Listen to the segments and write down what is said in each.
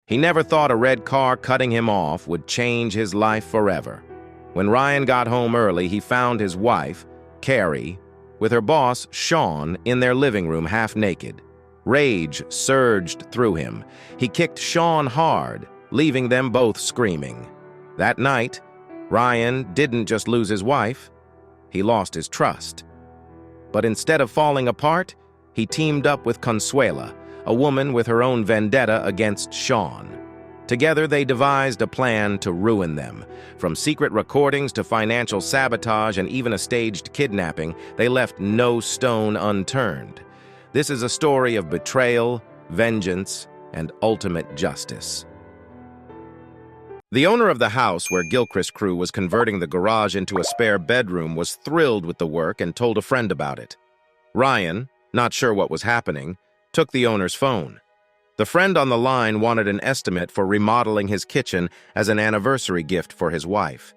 He never thought a red car cutting him off would change his life forever. When Ryan got home early, he found his wife, Carrie, with her boss, Sean, in their living room half naked. Rage surged through him. He kicked Sean hard, leaving them both screaming. That night, Ryan didn't just lose his wife, he lost his trust. But instead of falling apart, he teamed up with Consuela, a woman with her own vendetta against Sean. Together, they devised a plan to ruin them. From secret recordings to financial sabotage and even a staged kidnapping, they left no stone unturned. This is a story of betrayal, vengeance, and ultimate justice. The owner of the house where Gilchrist crew was converting the garage into a spare bedroom was thrilled with the work and told a friend about it. Ryan, not sure what was happening, took the owner's phone. The friend on the line wanted an estimate for remodeling his kitchen as an anniversary gift for his wife.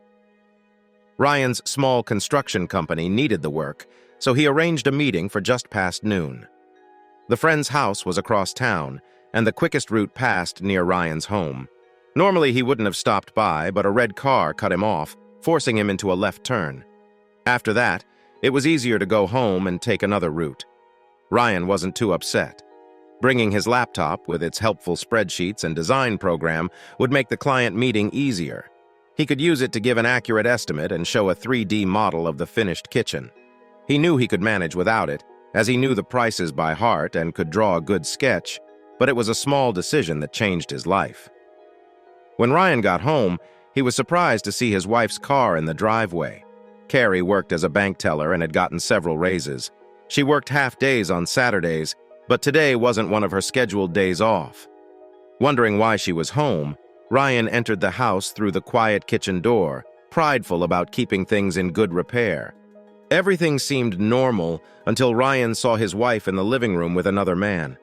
Ryan's small construction company needed the work, so he arranged a meeting for just past noon. The friend's house was across town, and the quickest route passed near Ryan's home. Normally he wouldn't have stopped by, but a red car cut him off, forcing him into a left turn. After that, it was easier to go home and take another route. Ryan wasn't too upset. Bringing his laptop with its helpful spreadsheets and design program would make the client meeting easier. He could use it to give an accurate estimate and show a 3D model of the finished kitchen. He knew he could manage without it, as he knew the prices by heart and could draw a good sketch, but it was a small decision that changed his life. When Ryan got home, he was surprised to see his wife's car in the driveway. Carrie worked as a bank teller and had gotten several raises. She worked half days on Saturdays, but today wasn't one of her scheduled days off. Wondering why she was home, Ryan entered the house through the quiet kitchen door, prideful about keeping things in good repair. Everything seemed normal until Ryan saw his wife in the living room with another man.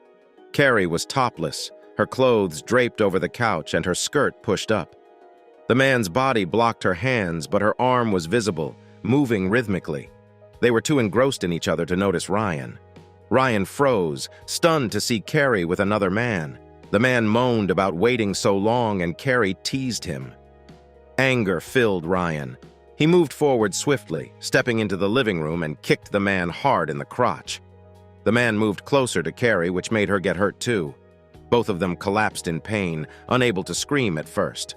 Carrie was topless, her clothes draped over the couch and her skirt pushed up. The man's body blocked her hands, but her arm was visible, moving rhythmically. They were too engrossed in each other to notice Ryan. Ryan froze, stunned to see Carrie with another man. The man moaned about waiting so long, and Carrie teased him. Anger filled Ryan. He moved forward swiftly, stepping into the living room and kicked the man hard in the crotch. The man moved closer to Carrie, which made her get hurt too. Both of them collapsed in pain, unable to scream at first.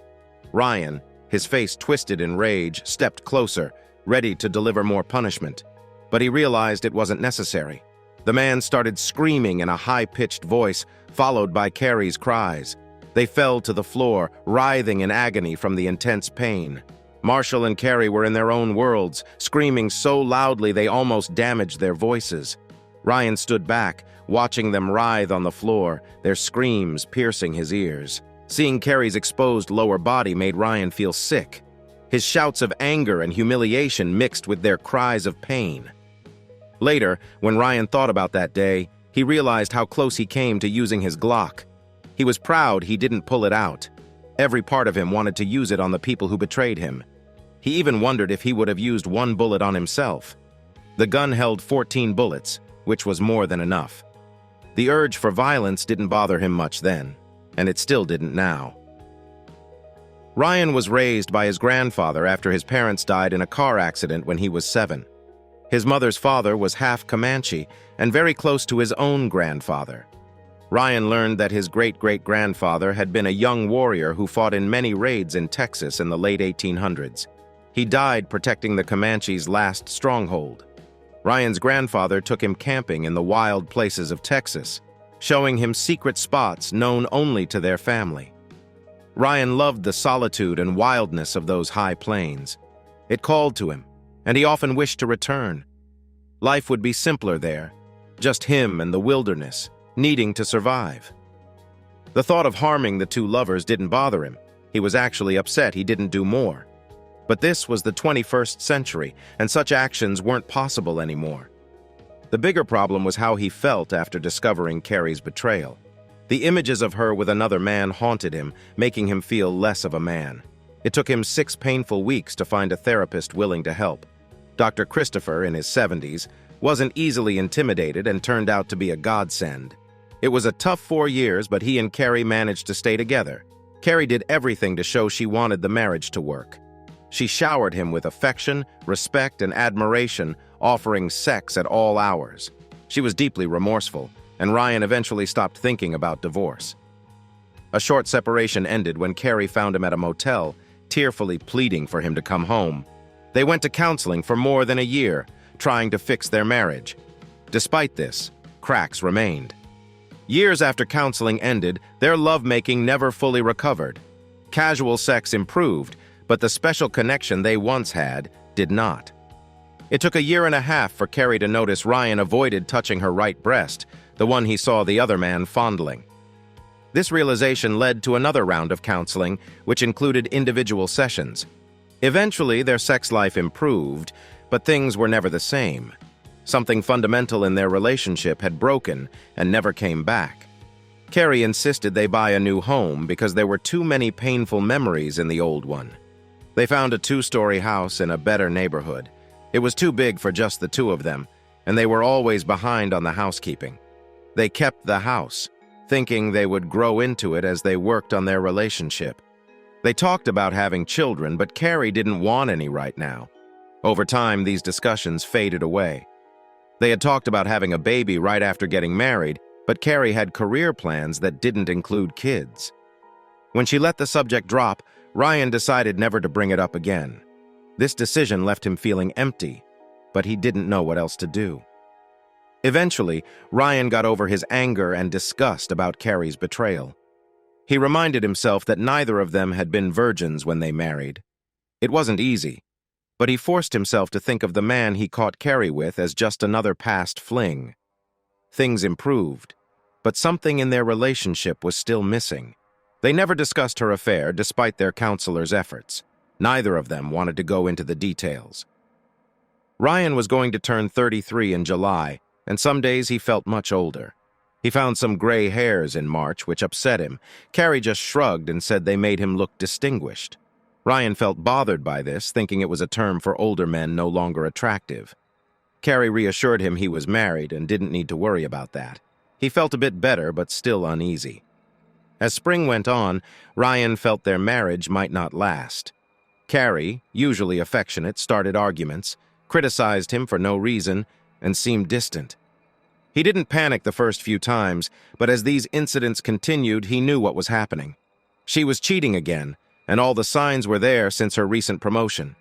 Ryan, his face twisted in rage, stepped closer, ready to deliver more punishment. But he realized it wasn't necessary. The man started screaming in a high-pitched voice, followed by Carrie's cries. They fell to the floor, writhing in agony from the intense pain. Marshall and Carrie were in their own worlds, screaming so loudly they almost damaged their voices. Ryan stood back, watching them writhe on the floor, their screams piercing his ears. Seeing Carrie's exposed lower body made Ryan feel sick. His shouts of anger and humiliation mixed with their cries of pain. Later, when Ryan thought about that day, he realized how close he came to using his Glock. He was proud he didn't pull it out. Every part of him wanted to use it on the people who betrayed him. He even wondered if he would have used one bullet on himself. The gun held 14 bullets, which was more than enough. The urge for violence didn't bother him much then, and it still didn't now. Ryan was raised by his grandfather after his parents died in a car accident when he was 7. His mother's father was half Comanche and very close to his own grandfather. Ryan learned that his great-great-grandfather had been a young warrior who fought in many raids in Texas in the late 1800s. He died protecting the Comanches' last stronghold. Ryan's grandfather took him camping in the wild places of Texas, showing him secret spots known only to their family. Ryan loved the solitude and wildness of those high plains. It called to him, and he often wished to return. Life would be simpler there, just him and the wilderness, needing to survive. The thought of harming the two lovers didn't bother him. He was actually upset he didn't do more. But this was the 21st century, and such actions weren't possible anymore. The bigger problem was how he felt after discovering Carrie's betrayal. The images of her with another man haunted him, making him feel less of a man. It took him 6 painful weeks to find a therapist willing to help. Dr. Christopher, in his 70s, wasn't easily intimidated and turned out to be a godsend. It was a tough 4 years, but he and Carrie managed to stay together. Carrie did everything to show she wanted the marriage to work. She showered him with affection, respect, and admiration, offering sex at all hours. She was deeply remorseful, and Ryan eventually stopped thinking about divorce. A short separation ended when Carrie found him at a motel, tearfully pleading for him to come home. They went to counseling for more than a year, trying to fix their marriage. Despite this, cracks remained. Years after counseling ended, their lovemaking never fully recovered. Casual sex improved, but the special connection they once had did not. It took 1.5 years for Carrie to notice Ryan avoided touching her right breast, the one he saw the other man fondling. This realization led to another round of counseling, which included individual sessions. Eventually, their sex life improved, but things were never the same. Something fundamental in their relationship had broken and never came back. Carrie insisted they buy a new home because there were too many painful memories in the old one. They found a 2-story house in a better neighborhood. It was too big for just the two of them, and they were always behind on the housekeeping. They kept the house, thinking they would grow into it as they worked on their relationship. They talked about having children, but Carrie didn't want any right now. Over time, these discussions faded away. They had talked about having a baby right after getting married, but Carrie had career plans that didn't include kids. When she let the subject drop, Ryan decided never to bring it up again. This decision left him feeling empty, but he didn't know what else to do. Eventually, Ryan got over his anger and disgust about Carrie's betrayal. He reminded himself that neither of them had been virgins when they married. It wasn't easy, but he forced himself to think of the man he caught Carrie with as just another past fling. Things improved, but something in their relationship was still missing. They never discussed her affair despite their counselor's efforts. Neither of them wanted to go into the details. Ryan was going to turn 33 in July, and some days he felt much older. He found some gray hairs in March, which upset him. Carrie just shrugged and said they made him look distinguished. Ryan felt bothered by this, thinking it was a term for older men no longer attractive. Carrie reassured him he was married and didn't need to worry about that. He felt a bit better, but still uneasy. As spring went on, Ryan felt their marriage might not last. Carrie, usually affectionate, started arguments, criticized him for no reason, and seemed distant. He didn't panic the first few times, but as these incidents continued, he knew what was happening. She was cheating again, and all the signs were there since her recent promotion.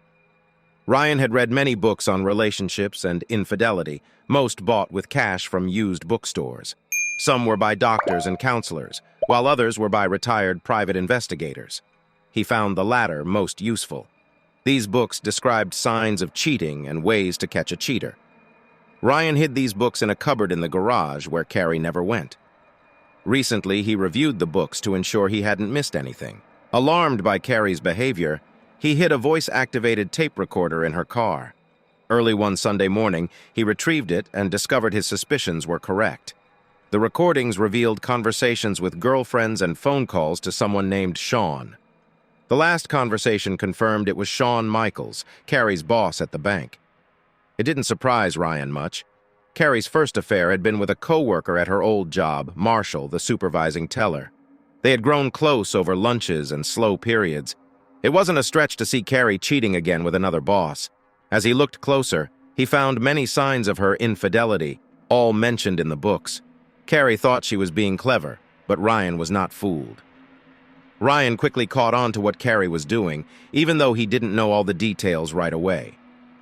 Ryan had read many books on relationships and infidelity, most bought with cash from used bookstores. Some were by doctors and counselors, while others were by retired private investigators. He found the latter most useful. These books described signs of cheating and ways to catch a cheater. Ryan hid these books in a cupboard in the garage where Carrie never went. Recently, he reviewed the books to ensure he hadn't missed anything. Alarmed by Carrie's behavior, he hid a voice-activated tape recorder in her car. Early one Sunday morning, he retrieved it and discovered his suspicions were correct. The recordings revealed conversations with girlfriends and phone calls to someone named Sean. The last conversation confirmed it was Shawn Michaels, Carrie's boss at the bank. It didn't surprise Ryan much. Carrie's first affair had been with a co-worker at her old job, Marshall, the supervising teller. They had grown close over lunches and slow periods. It wasn't a stretch to see Carrie cheating again with another boss. As he looked closer, he found many signs of her infidelity, all mentioned in the books. Carrie thought she was being clever, but Ryan was not fooled. Ryan quickly caught on to what Carrie was doing, even though he didn't know all the details right away.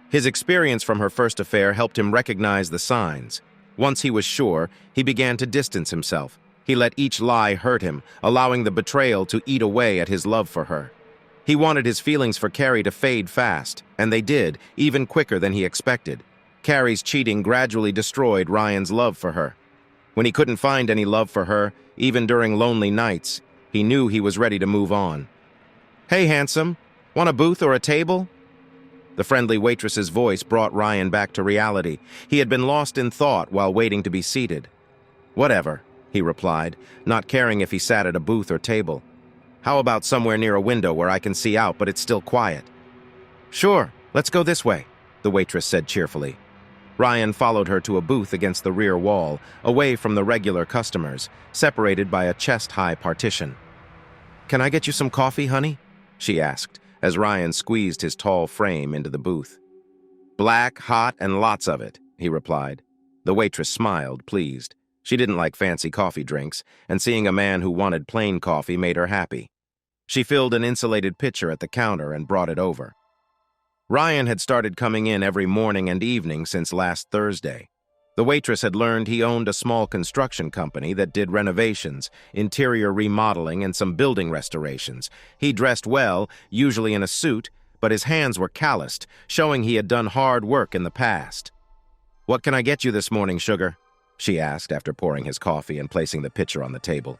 His experience from her first affair helped him recognize the signs. Once he was sure, he began to distance himself. He let each lie hurt him, allowing the betrayal to eat away at his love for her. He wanted his feelings for Carrie to fade fast, and they did, even quicker than he expected. Carrie's cheating gradually destroyed Ryan's love for her. When he couldn't find any love for her, even during lonely nights, he knew he was ready to move on. "Hey, handsome, want a booth or a table?" The friendly waitress's voice brought Ryan back to reality. He had been lost in thought while waiting to be seated. "Whatever," he replied, not caring if he sat at a booth or table. "How about somewhere near a window where I can see out, but it's still quiet?" "Sure, let's go this way," the waitress said cheerfully. Ryan followed her to a booth against the rear wall, away from the regular customers, separated by a chest-high partition. "Can I get you some coffee, honey?" she asked, as Ryan squeezed his tall frame into the booth. "Black, hot, and lots of it," he replied. The waitress smiled, pleased. She didn't like fancy coffee drinks, and seeing a man who wanted plain coffee made her happy. She filled an insulated pitcher at the counter and brought it over. Ryan had started coming in every morning and evening since last Thursday. The waitress had learned he owned a small construction company that did renovations, interior remodeling, and some building restorations. He dressed well, usually in a suit, but his hands were calloused, showing he had done hard work in the past. "What can I get you this morning, sugar?" she asked after pouring his coffee and placing the pitcher on the table.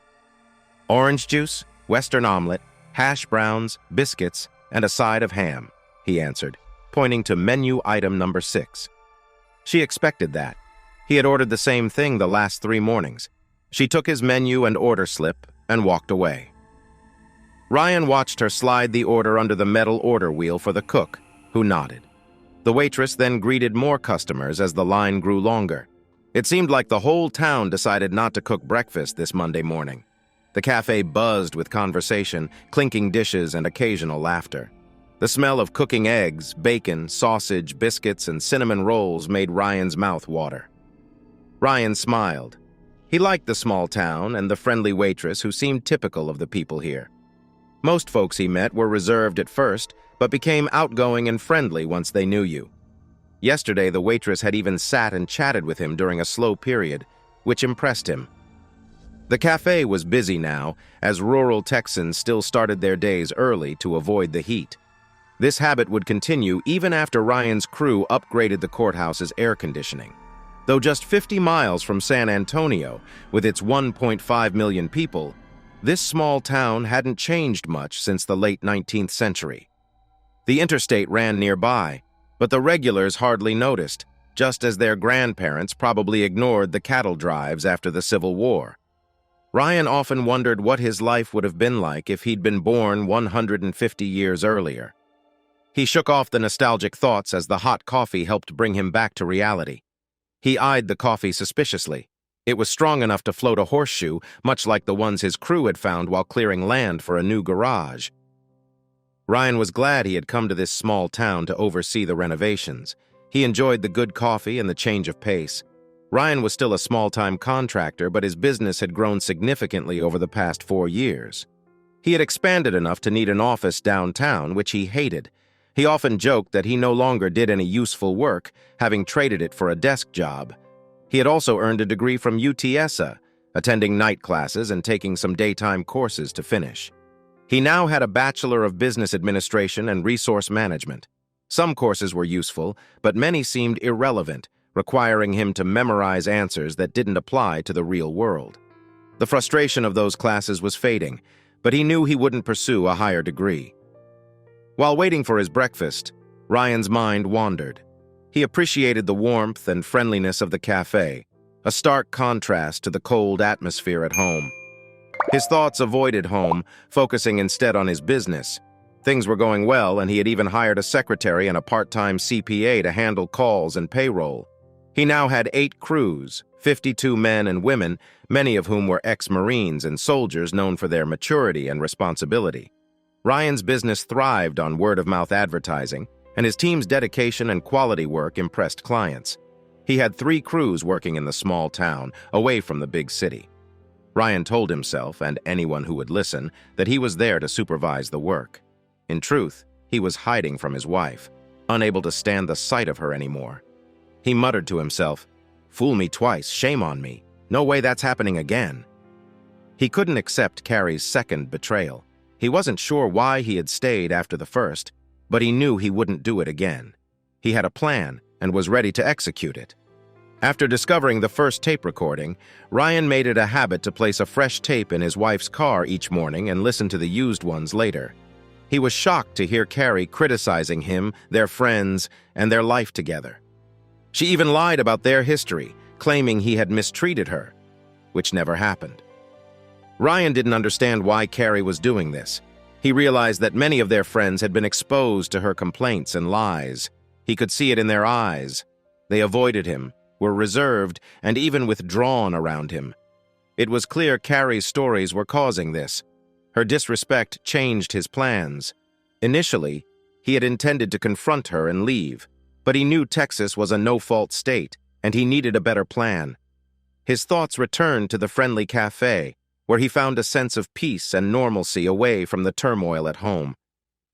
"Orange juice, Western omelet, hash browns, biscuits, and a side of ham," he answered, pointing to menu item number 6. She expected that. He had ordered the same thing the last 3 mornings. She took his menu and order slip and walked away. Ryan watched her slide the order under the metal order wheel for the cook, who nodded. The waitress then greeted more customers as the line grew longer. It seemed like the whole town decided not to cook breakfast this Monday morning. The cafe buzzed with conversation, clinking dishes, and occasional laughter. The smell of cooking eggs, bacon, sausage, biscuits, and cinnamon rolls made Ryan's mouth water. Ryan smiled. He liked the small town and the friendly waitress who seemed typical of the people here. Most folks he met were reserved at first, but became outgoing and friendly once they knew you. Yesterday, the waitress had even sat and chatted with him during a slow period, which impressed him. The cafe was busy now, as rural Texans still started their days early to avoid the heat. This habit would continue even after Ryan's crew upgraded the courthouse's air conditioning. Though just 50 miles from San Antonio, with its 1.5 million people, this small town hadn't changed much since the late 19th century. The interstate ran nearby, but the regulars hardly noticed, just as their grandparents probably ignored the cattle drives after the Civil War. Ryan often wondered what his life would have been like if he'd been born 150 years earlier. He shook off the nostalgic thoughts as the hot coffee helped bring him back to reality. He eyed the coffee suspiciously. It was strong enough to float a horseshoe, much like the ones his crew had found while clearing land for a new garage. Ryan was glad he had come to this small town to oversee the renovations. He enjoyed the good coffee and the change of pace. Ryan was still a small-time contractor, but his business had grown significantly over the past 4 years. He had expanded enough to need an office downtown, which he hated. He often joked that he no longer did any useful work, having traded it for a desk job. He had also earned a degree from UTSA, attending night classes and taking some daytime courses to finish. He now had a Bachelor of Business Administration and Resource Management. Some courses were useful, but many seemed irrelevant, requiring him to memorize answers that didn't apply to the real world. The frustration of those classes was fading, but he knew he wouldn't pursue a higher degree. While waiting for his breakfast, Ryan's mind wandered. He appreciated the warmth and friendliness of the cafe, a stark contrast to the cold atmosphere at home. His thoughts avoided home, focusing instead on his business. Things were going well, and he had even hired a secretary and a part-time CPA to handle calls and payroll. He now had 8 crews, 52 men and women, many of whom were ex-Marines and soldiers known for their maturity and responsibility. Ryan's business thrived on word-of-mouth advertising, and his team's dedication and quality work impressed clients. He had 3 crews working in the small town, away from the big city. Ryan told himself, and anyone who would listen, that he was there to supervise the work. In truth, he was hiding from his wife, unable to stand the sight of her anymore. He muttered to himself, "Fool me twice, shame on me. No way that's happening again." He couldn't accept Carrie's second betrayal. He wasn't sure why he had stayed after the first, but he knew he wouldn't do it again. He had a plan and was ready to execute it. After discovering the first tape recording, Ryan made it a habit to place a fresh tape in his wife's car each morning and listen to the used ones later. He was shocked to hear Carrie criticizing him, their friends, and their life together. She even lied about their history, claiming he had mistreated her, which never happened. Ryan didn't understand why Carrie was doing this. He realized that many of their friends had been exposed to her complaints and lies. He could see it in their eyes. They avoided him, were reserved, and even withdrawn around him. It was clear Carrie's stories were causing this. Her disrespect changed his plans. Initially, he had intended to confront her and leave, but he knew Texas was a no-fault state, and he needed a better plan. His thoughts returned to the friendly cafe, where he found a sense of peace and normalcy away from the turmoil at home.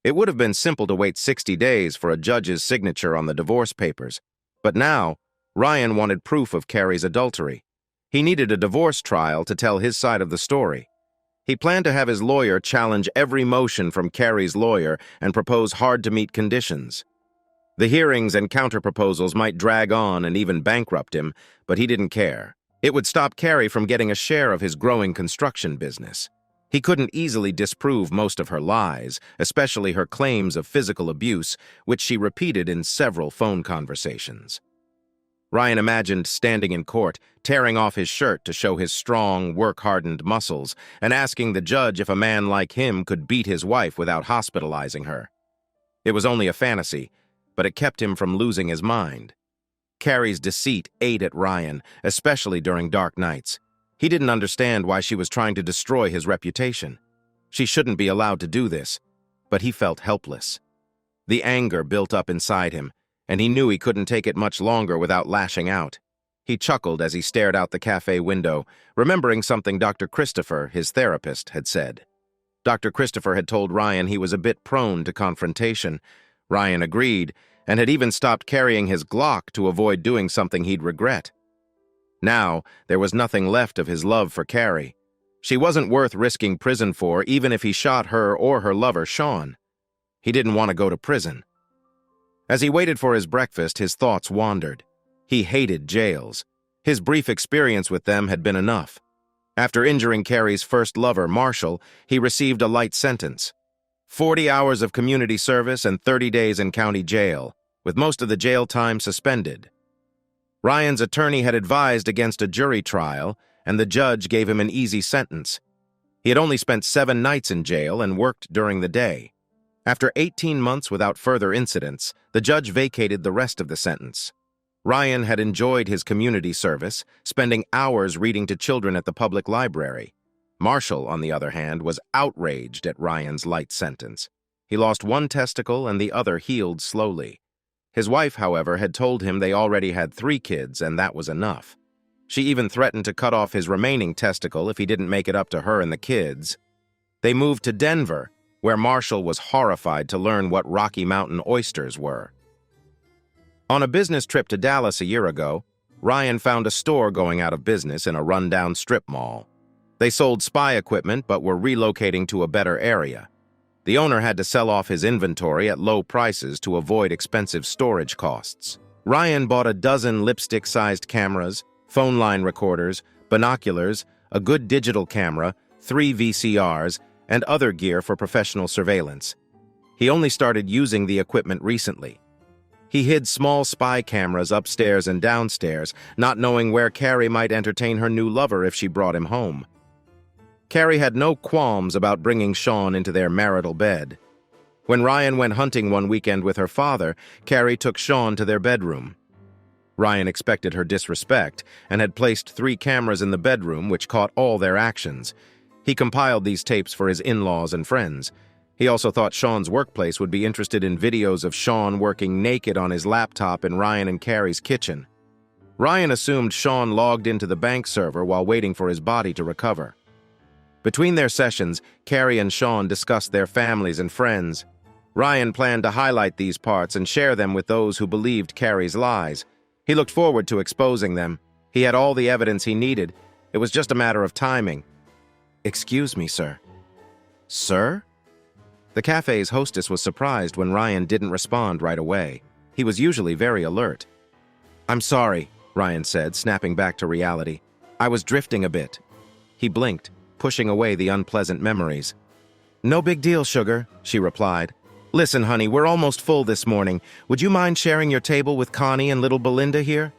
It would have been simple to wait 60 days for a judge's signature on the divorce papers, but now, Ryan wanted proof of Carrie's adultery. He needed a divorce trial to tell his side of the story. He planned to have his lawyer challenge every motion from Carrie's lawyer and propose hard-to-meet conditions. The hearings and counterproposals might drag on and even bankrupt him, but he didn't care. It would stop Carrie from getting a share of his growing construction business. He couldn't easily disprove most of her lies, especially her claims of physical abuse, which she repeated in several phone conversations. Ryan imagined standing in court, tearing off his shirt to show his strong, work-hardened muscles, and asking the judge if a man like him could beat his wife without hospitalizing her. It was only a fantasy, but it kept him from losing his mind. Carrie's deceit ate at Ryan, especially during dark nights. He didn't understand why she was trying to destroy his reputation. She shouldn't be allowed to do this, but he felt helpless. The anger built up inside him, and he knew he couldn't take it much longer without lashing out. He chuckled as he stared out the cafe window, remembering something Dr. Christopher, his therapist, had said. Dr. Christopher had told Ryan he was a bit prone to confrontation. Ryan agreed, and had even stopped carrying his Glock to avoid doing something he'd regret. Now, there was nothing left of his love for Carrie. She wasn't worth risking prison for, even if he shot her or her lover, Sean. He didn't want to go to prison. As he waited for his breakfast, his thoughts wandered. He hated jails. His brief experience with them had been enough. After injuring Carrie's first lover, Marshall, he received a light sentence. 40 hours of community service and 30 days in county jail, with most of the jail time suspended. Ryan's attorney had advised against a jury trial, and the judge gave him an easy sentence. He had only spent 7 nights in jail and worked during the day. After 18 months without further incidents, the judge vacated the rest of the sentence. Ryan had enjoyed his community service, spending hours reading to children at the public library. Marshall, on the other hand, was outraged at Ryan's light sentence. He lost one testicle and the other healed slowly. His wife, however, had told him they already had 3 kids, and that was enough. She even threatened to cut off his remaining testicle if he didn't make it up to her and the kids. They moved to Denver, where Marshall was horrified to learn what Rocky Mountain oysters were. On a business trip to Dallas a year ago, Ryan found a store going out of business in a rundown strip mall. They sold spy equipment but were relocating to a better area. The owner had to sell off his inventory at low prices to avoid expensive storage costs. Ryan bought a dozen lipstick-sized cameras, phone line recorders, binoculars, a good digital camera, 3 VCRs, and other gear for professional surveillance. He only started using the equipment recently. He hid small spy cameras upstairs and downstairs, not knowing where Carrie might entertain her new lover if she brought him home. Carrie had no qualms about bringing Sean into their marital bed. When Ryan went hunting one weekend with her father, Carrie took Sean to their bedroom. Ryan expected her disrespect and had placed 3 cameras in the bedroom which caught all their actions. He compiled these tapes for his in-laws and friends. He also thought Sean's workplace would be interested in videos of Sean working naked on his laptop in Ryan and Carrie's kitchen. Ryan assumed Sean logged into the bank server while waiting for his body to recover. Between their sessions, Carrie and Sean discussed their families and friends. Ryan planned to highlight these parts and share them with those who believed Carrie's lies. He looked forward to exposing them. He had all the evidence he needed. It was just a matter of timing. "Excuse me, sir." "Sir?" The cafe's hostess was surprised when Ryan didn't respond right away. He was usually very alert. "I'm sorry," Ryan said, snapping back to reality. "I was drifting a bit." He blinked, pushing away the unpleasant memories. "No big deal, sugar," she replied. "Listen, honey, we're almost full this morning. Would you mind sharing your table with Connie and little Belinda here?"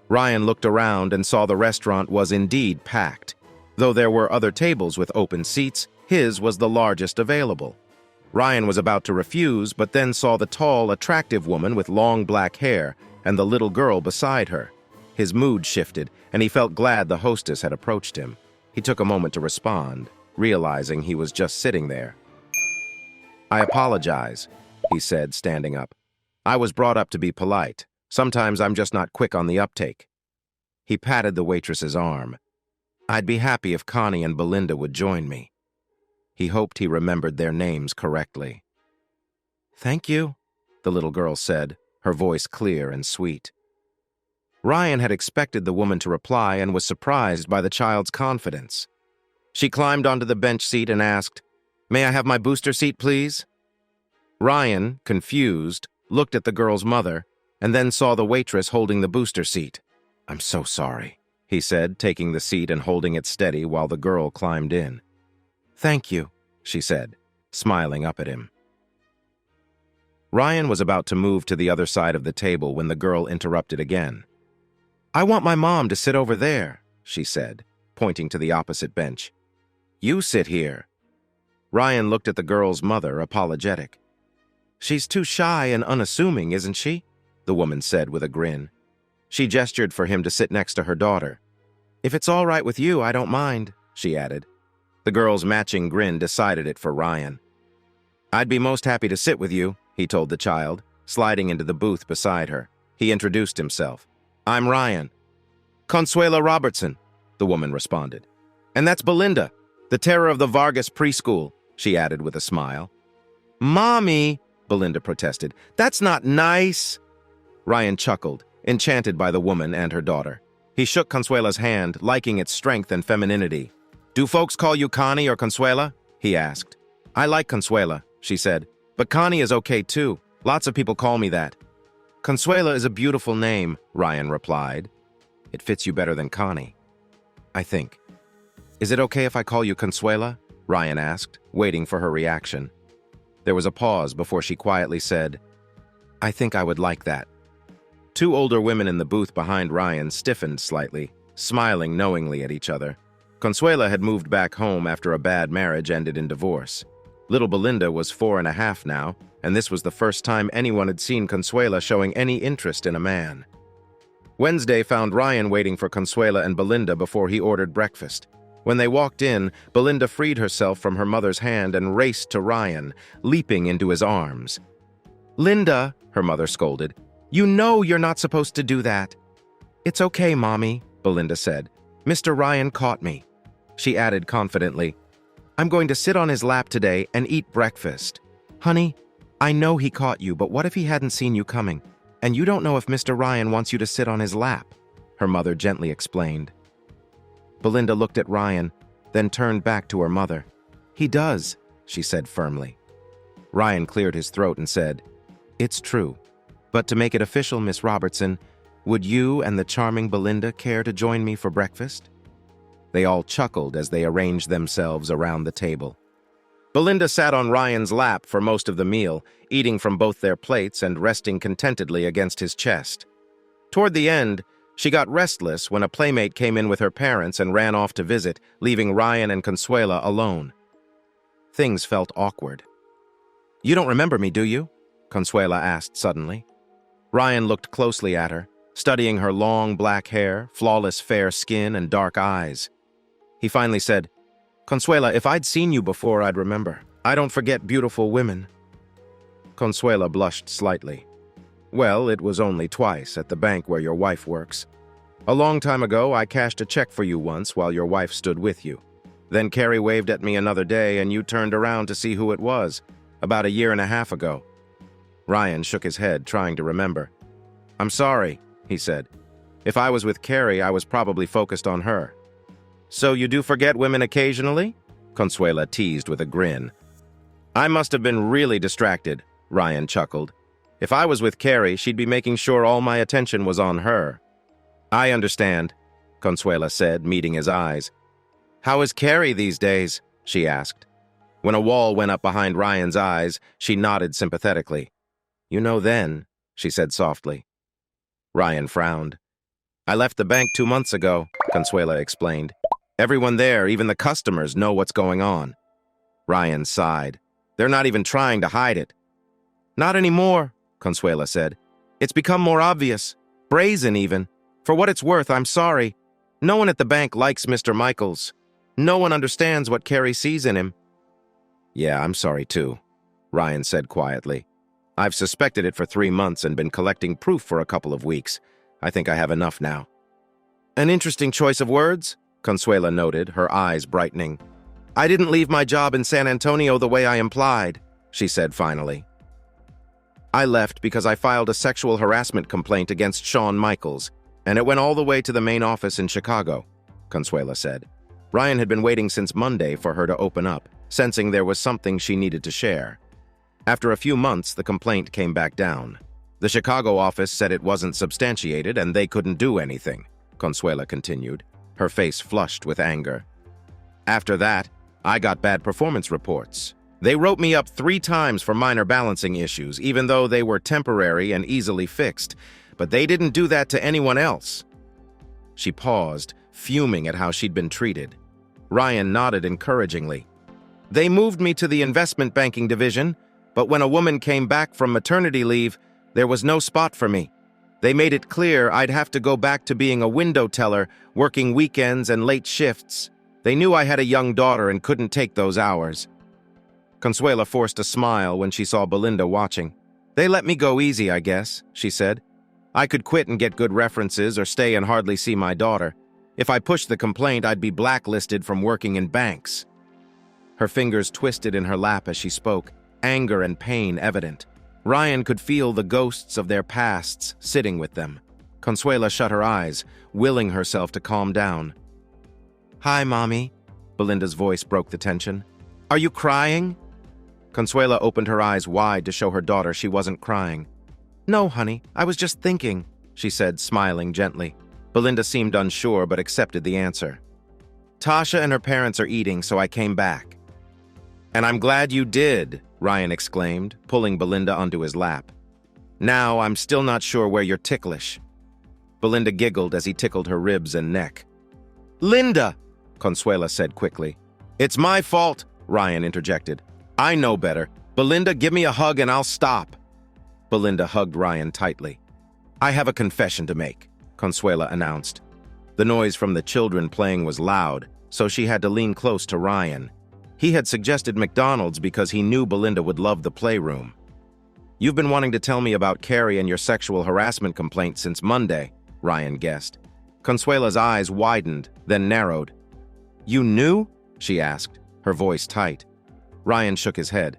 Ryan looked around and saw the restaurant was indeed packed. Though there were other tables with open seats, his was the largest available. Ryan was about to refuse, but then saw the tall, attractive woman with long black hair, and the little girl beside her. His mood shifted, and he felt glad the hostess had approached him. He took a moment to respond, realizing he was just sitting there. "I apologize," he said, standing up. "I was brought up to be polite. Sometimes I'm just not quick on the uptake." He patted the waitress's arm. "I'd be happy if Connie and Belinda would join me." He hoped he remembered their names correctly. "Thank you," the little girl said, her voice clear and sweet. Ryan had expected the woman to reply and was surprised by the child's confidence. She climbed onto the bench seat and asked, "May I have my booster seat, please?" Ryan, confused, looked at the girl's mother and then saw the waitress holding the booster seat. "I'm so sorry," he said, taking the seat and holding it steady while the girl climbed in. "Thank you," she said, smiling up at him. Ryan was about to move to the other side of the table when the girl interrupted again. "I want my mom to sit over there," she said, pointing to the opposite bench. "You sit here." Ryan looked at the girl's mother, apologetic. "She's too shy and unassuming, isn't she?" the woman said with a grin. She gestured for him to sit next to her daughter. "If it's all right with you, I don't mind," she added. The girl's matching grin decided it for Ryan. "I'd be most happy to sit with you," he told the child, sliding into the booth beside her. He introduced himself. "I'm Ryan." "Consuela Robertson," the woman responded. "And that's Belinda, the terror of the Vargas preschool," she added with a smile. "Mommy," Belinda protested, "that's not nice." Ryan chuckled, enchanted by the woman and her daughter. He shook Consuela's hand, liking its strength and femininity. "Do folks call you Connie or Consuela?" he asked. "I like Consuela," she said, "but Connie is okay too. Lots of people call me that." "Consuela is a beautiful name," Ryan replied. "It fits you better than Connie, I think." "Is it okay if I call you Consuela?" Ryan asked, waiting for her reaction. There was a pause before she quietly said, "I think I would like that." Two older women in the booth behind Ryan stiffened slightly, smiling knowingly at each other. Consuela had moved back home after a bad marriage ended in divorce. Little Belinda was 4.5 now, and this was the first time anyone had seen Consuela showing any interest in a man. Wednesday found Ryan waiting for Consuela and Belinda before he ordered breakfast. When they walked in, Belinda freed herself from her mother's hand and raced to Ryan, leaping into his arms. "Linda," her mother scolded, "you know you're not supposed to do that." "It's okay, Mommy," Belinda said. "Mr. Ryan caught me." She added confidently, "I'm going to sit on his lap today and eat breakfast. Honey, I know he caught you, but what if he hadn't seen you coming? And you don't know if Mr. Ryan wants you to sit on his lap," her mother gently explained. Belinda looked at Ryan, then turned back to her mother. "He does," she said firmly. Ryan cleared his throat and said, "It's true. But to make it official, Miss Robertson, would you and the charming Belinda care to join me for breakfast?" They all chuckled as they arranged themselves around the table. Belinda sat on Ryan's lap for most of the meal, eating from both their plates and resting contentedly against his chest. Toward the end, she got restless when a playmate came in with her parents and ran off to visit, leaving Ryan and Consuela alone. Things felt awkward. "You don't remember me, do you?" Consuela asked suddenly. Ryan looked closely at her, studying her long black hair, flawless fair skin, and dark eyes. He finally said, "Consuela, if I'd seen you before, I'd remember. I don't forget beautiful women." Consuela blushed slightly. "Well, it was only twice, at the bank where your wife works. A long time ago, I cashed a check for you once while your wife stood with you. Then Carrie waved at me another day and you turned around to see who it was, about 1.5 years ago." Ryan shook his head, trying to remember. "I'm sorry," he said. "If I was with Carrie, I was probably focused on her." "So you do forget women occasionally?" Consuela teased with a grin. "I must have been really distracted," Ryan chuckled. "If I was with Carrie, she'd be making sure all my attention was on her." "I understand," Consuela said, meeting his eyes. "How is Carrie these days?" she asked. When a wall went up behind Ryan's eyes, she nodded sympathetically. "You know then," she said softly. Ryan frowned. "I left the bank 2 months ago," Consuela explained. "Everyone there, even the customers, know what's going on." Ryan sighed. "They're not even trying to hide it." "Not anymore," Consuela said. It's become more obvious. Brazen, even. For what it's worth, I'm sorry. No one at the bank likes Mr. Michaels. No one understands what Carrie sees in him. Yeah, I'm sorry too, Ryan said quietly. I've suspected it for 3 months and been collecting proof for a couple of weeks. I think I have enough now. An interesting choice of words, Consuela noted, her eyes brightening. I didn't leave my job in San Antonio the way I implied, she said finally. I left because I filed a sexual harassment complaint against Shawn Michaels, and it went all the way to the main office in Chicago, Consuela said. Ryan had been waiting since Monday for her to open up, sensing there was something she needed to share. After a few months, the complaint came back down. The Chicago office said it wasn't substantiated and they couldn't do anything, Consuela continued, her face flushed with anger. After that, I got bad performance reports. They wrote me up 3 times for minor balancing issues, even though they were temporary and easily fixed. But they didn't do that to anyone else. She paused, fuming at how she'd been treated. Ryan nodded encouragingly. They moved me to the investment banking division, but when a woman came back from maternity leave, there was no spot for me. They made it clear I'd have to go back to being a window teller, working weekends and late shifts. They knew I had a young daughter and couldn't take those hours. Consuela forced a smile when she saw Belinda watching. They let me go easy, I guess, she said. I could quit and get good references or stay and hardly see my daughter. If I pushed the complaint, I'd be blacklisted from working in banks. Her fingers twisted in her lap as she spoke, anger and pain evident. Ryan could feel the ghosts of their pasts sitting with them. Consuela shut her eyes, willing herself to calm down. Hi, Mommy. Belinda's voice broke the tension. Are you crying? Consuela opened her eyes wide to show her daughter she wasn't crying. No, honey, I was just thinking, she said, smiling gently. Belinda seemed unsure but accepted the answer. Tasha and her parents are eating, so I came back. And I'm glad you did, Ryan exclaimed, pulling Belinda onto his lap. Now I'm still not sure where you're ticklish. Belinda giggled as he tickled her ribs and neck. Linda, Consuela said quickly. It's my fault, Ryan interjected. I know better. Belinda, give me a hug and I'll stop. Belinda hugged Ryan tightly. I have a confession to make, Consuela announced. The noise from the children playing was loud, so she had to lean close to Ryan. He had suggested McDonald's because he knew Belinda would love the playroom. You've been wanting to tell me about Carrie and your sexual harassment complaint since Monday, Ryan guessed. Consuela's eyes widened, then narrowed. You knew? She asked, her voice tight. Ryan shook his head.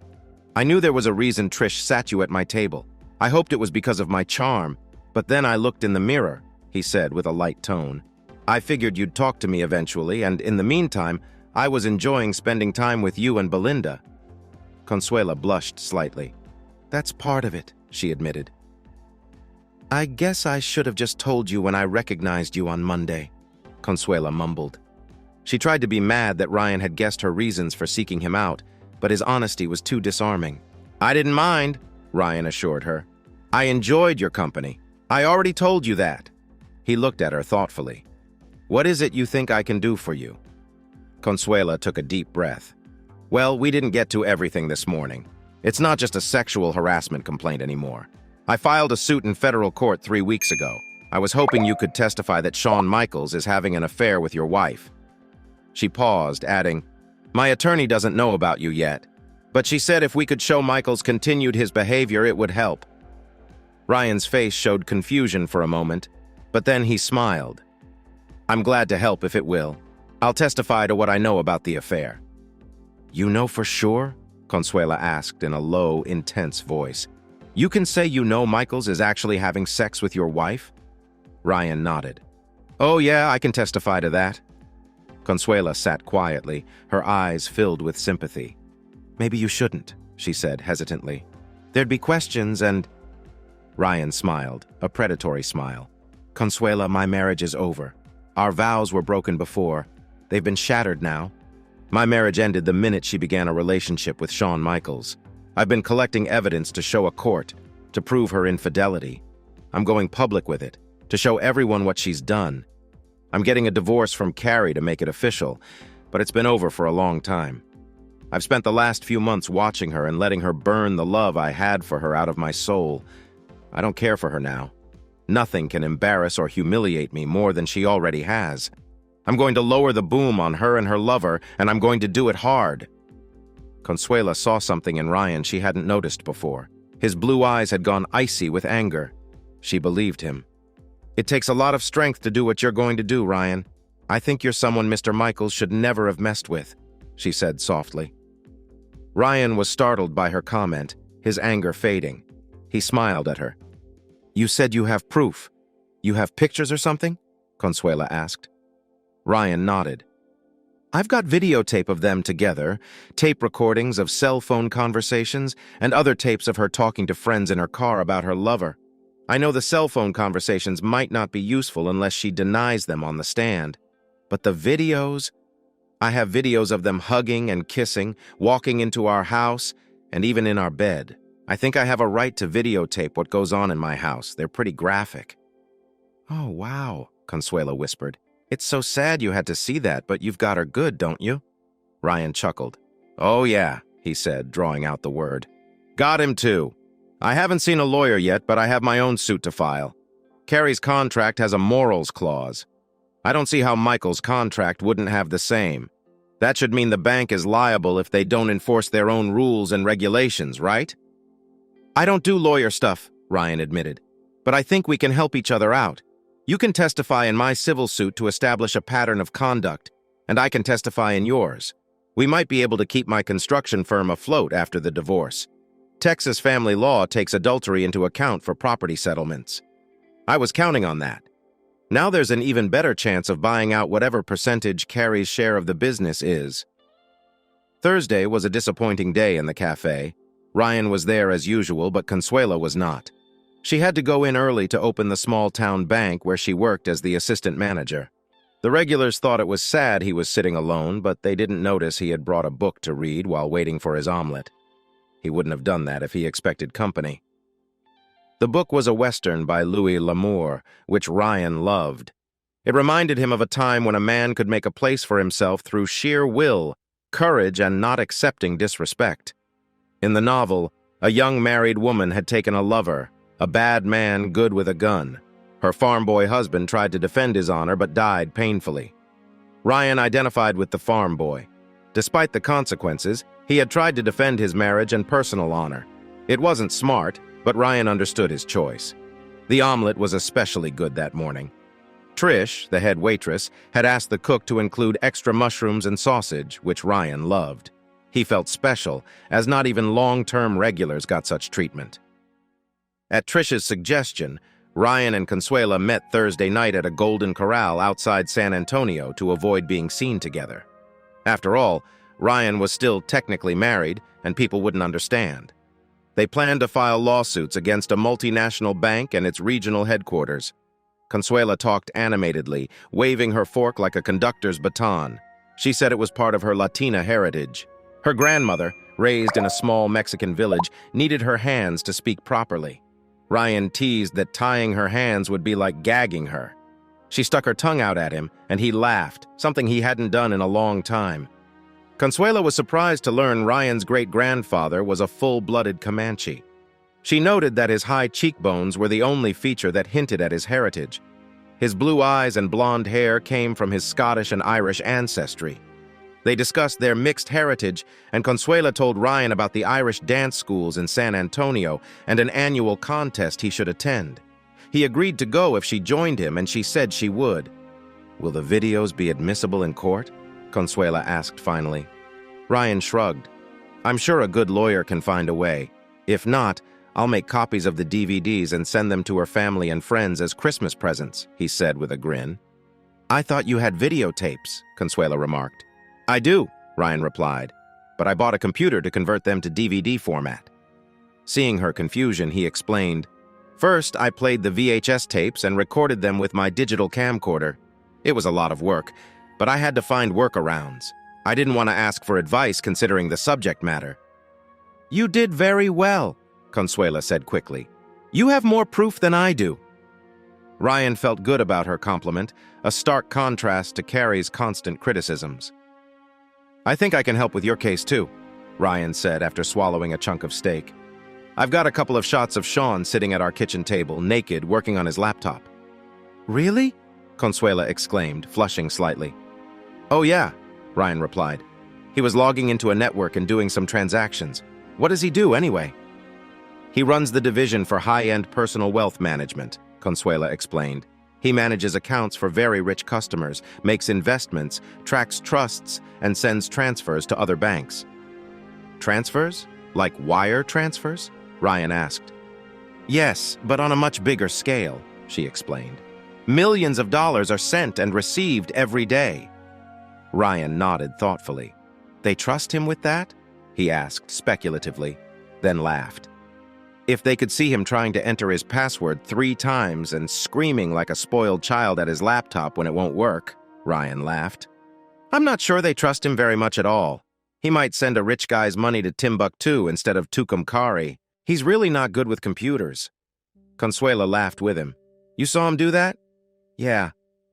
I knew there was a reason Trish sat you at my table. I hoped it was because of my charm, but then I looked in the mirror, he said with a light tone. I figured you'd talk to me eventually, and in the meantime, I was enjoying spending time with you and Belinda. Consuela blushed slightly. That's part of it, she admitted. I guess I should have just told you when I recognized you on Monday, Consuela mumbled. She tried to be mad that Ryan had guessed her reasons for seeking him out, but his honesty was too disarming. I didn't mind, Ryan assured her. I enjoyed your company. I already told you that. He looked at her thoughtfully. What is it you think I can do for you? Consuela took a deep breath. Well, we didn't get to everything this morning. It's not just a sexual harassment complaint anymore. I filed a suit in federal court 3 weeks ago. I was hoping you could testify that Shawn Michaels is having an affair with your wife. She paused, adding, My attorney doesn't know about you yet, but she said if we could show Michaels continued his behavior, it would help. Ryan's face showed confusion for a moment, but then he smiled. I'm glad to help if it will. I'll testify to what I know about the affair. You know for sure? Consuela asked in a low, intense voice. You can say you know Michaels is actually having sex with your wife? Ryan nodded. Oh yeah, I can testify to that. Consuela sat quietly, her eyes filled with sympathy. Maybe you shouldn't, she said hesitantly. There'd be questions and... Ryan smiled, a predatory smile. Consuela, my marriage is over. Our vows were broken before. They've been shattered now. My marriage ended the minute she began a relationship with Shawn Michaels. I've been collecting evidence to show a court, to prove her infidelity. I'm going public with it, to show everyone what she's done. I'm getting a divorce from Carrie to make it official, but it's been over for a long time. I've spent the last few months watching her and letting her burn the love I had for her out of my soul. I don't care for her now. Nothing can embarrass or humiliate me more than she already has. I'm going to lower the boom on her and her lover, and I'm going to do it hard." Consuela saw something in Ryan she hadn't noticed before. His blue eyes had gone icy with anger. She believed him. "It takes a lot of strength to do what you're going to do, Ryan. I think you're someone Mr. Michaels should never have messed with," she said softly. Ryan was startled by her comment, his anger fading. He smiled at her. "You said you have proof. You have pictures or something?" Consuela asked. Ryan nodded. "I've got videotape of them together, tape recordings of cell phone conversations, and other tapes of her talking to friends in her car about her lover. I know the cell phone conversations might not be useful unless she denies them on the stand. But the videos? I have videos of them hugging and kissing, walking into our house, and even in our bed. I think I have a right to videotape what goes on in my house. They're pretty graphic." "Oh, wow," Consuela whispered. "It's so sad you had to see that, but you've got her good, don't you?" Ryan chuckled. "Oh, yeah," he said, drawing out the word. "Got him, too. I haven't seen a lawyer yet, but I have my own suit to file. Carrie's contract has a morals clause. I don't see how Michael's contract wouldn't have the same. That should mean the bank is liable if they don't enforce their own rules and regulations, right?" "I don't do lawyer stuff," Ryan admitted, "but I think we can help each other out. You can testify in my civil suit to establish a pattern of conduct, and I can testify in yours. We might be able to keep my construction firm afloat after the divorce. Texas family law takes adultery into account for property settlements. I was counting on that. Now there's an even better chance of buying out whatever percentage Carrie's share of the business is." Thursday was a disappointing day in the cafe. Ryan was there as usual, but Consuela was not. She had to go in early to open the small-town bank where she worked as the assistant manager. The regulars thought it was sad he was sitting alone, but they didn't notice he had brought a book to read while waiting for his omelet. He wouldn't have done that if he expected company. The book was a Western by Louis L'Amour, which Ryan loved. It reminded him of a time when a man could make a place for himself through sheer will, courage, and not accepting disrespect. In the novel, a young married woman had taken a lover, a bad man good with a gun. Her farm boy husband tried to defend his honor but died painfully. Ryan identified with the farm boy. Despite the consequences, he had tried to defend his marriage and personal honor. It wasn't smart, but Ryan understood his choice. The omelet was especially good that morning. Trish, the head waitress, had asked the cook to include extra mushrooms and sausage, which Ryan loved. He felt special, as not even long-term regulars got such treatment. At Trish's suggestion, Ryan and Consuela met Thursday night at a Golden Corral outside San Antonio to avoid being seen together. After all, Ryan was still technically married, and people wouldn't understand. They planned to file lawsuits against a multinational bank and its regional headquarters. Consuela talked animatedly, waving her fork like a conductor's baton. She said it was part of her Latina heritage. Her grandmother, raised in a small Mexican village, needed her hands to speak properly. Ryan teased that tying her hands would be like gagging her. She stuck her tongue out at him, and he laughed, something he hadn't done in a long time. Consuela was surprised to learn Ryan's great-grandfather was a full-blooded Comanche. She noted that his high cheekbones were the only feature that hinted at his heritage. His blue eyes and blonde hair came from his Scottish and Irish ancestry. They discussed their mixed heritage, and Consuela told Ryan about the Irish dance schools in San Antonio and an annual contest he should attend. He agreed to go if she joined him, and she said she would. "Will the videos be admissible in court?" Consuela asked finally. Ryan shrugged. "I'm sure a good lawyer can find a way. If not, I'll make copies of the DVDs and send them to her family and friends as Christmas presents," he said with a grin. "I thought you had videotapes," Consuela remarked. "I do," Ryan replied, "but I bought a computer to convert them to DVD format." Seeing her confusion, he explained, "First, I played the VHS tapes and recorded them with my digital camcorder. It was a lot of work, but I had to find workarounds. I didn't want to ask for advice considering the subject matter." "You did very well," Consuela said quickly. "You have more proof than I do." Ryan felt good about her compliment, a stark contrast to Carrie's constant criticisms. "I think I can help with your case too," Ryan said after swallowing a chunk of steak. I've got a couple of shots of Sean sitting at our kitchen table, naked, working on his laptop." "Really?" Consuela exclaimed, flushing slightly. "Oh yeah," Ryan replied. "He was logging into a network and doing some transactions. What does he do, anyway?" "He runs the division for high-end personal wealth management," Consuela explained. "He manages accounts for very rich customers, makes investments, tracks trusts, and sends transfers to other banks." "Transfers? Like wire transfers?" Ryan asked. "Yes, but on a much bigger scale," she explained. "Millions of dollars are sent and received every day." Ryan nodded thoughtfully. "They trust him with that?" he asked speculatively, then laughed. "If they could see him trying to enter his password 3 times and screaming like a spoiled child at his laptop when it won't work," Ryan laughed. "I'm not sure they trust him very much at all. He might send a rich guy's money to Timbuktu instead of Carey. He's really not good with computers." Consuela laughed with him. "You saw him do that?" "Yeah.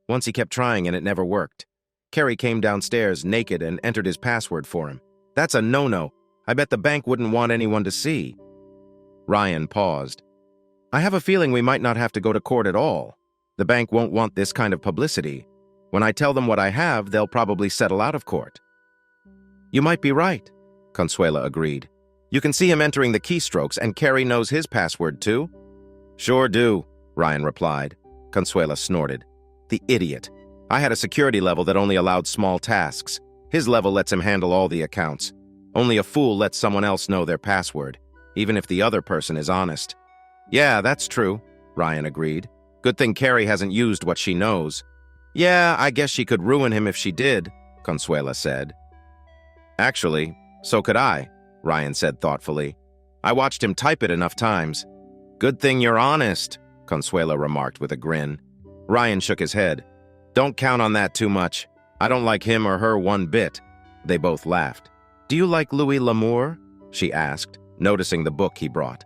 Once he kept trying and it never worked. Carrie came downstairs naked and entered his password for him. That's a no-no. I bet the bank wouldn't want anyone to see." Ryan paused. "I have a feeling we might not have to go to court at all. The bank won't want this kind of publicity. When I tell them what I have, they'll probably settle out of court." "You might be right," Consuela agreed. "You can see him entering the keystrokes, and Carrie knows his password too?" "Sure do," Ryan replied. Consuela snorted. "The idiot. I had a security level that only allowed small tasks. His level lets him handle all the accounts. Only a fool lets someone else know their password, even if the other person is honest." "Yeah, that's true," Ryan agreed. "Good thing Carrie hasn't used what she knows." "Yeah, I guess she could ruin him if she did," Consuela said. "Actually, so could I," Ryan said thoughtfully. "I watched him type it enough times." "Good thing you're honest," Consuela remarked with a grin. Ryan shook his head. "Don't count on that too much. I don't like him or her one bit." They both laughed. "Do you like Louis L'Amour?" she asked, noticing the book he brought.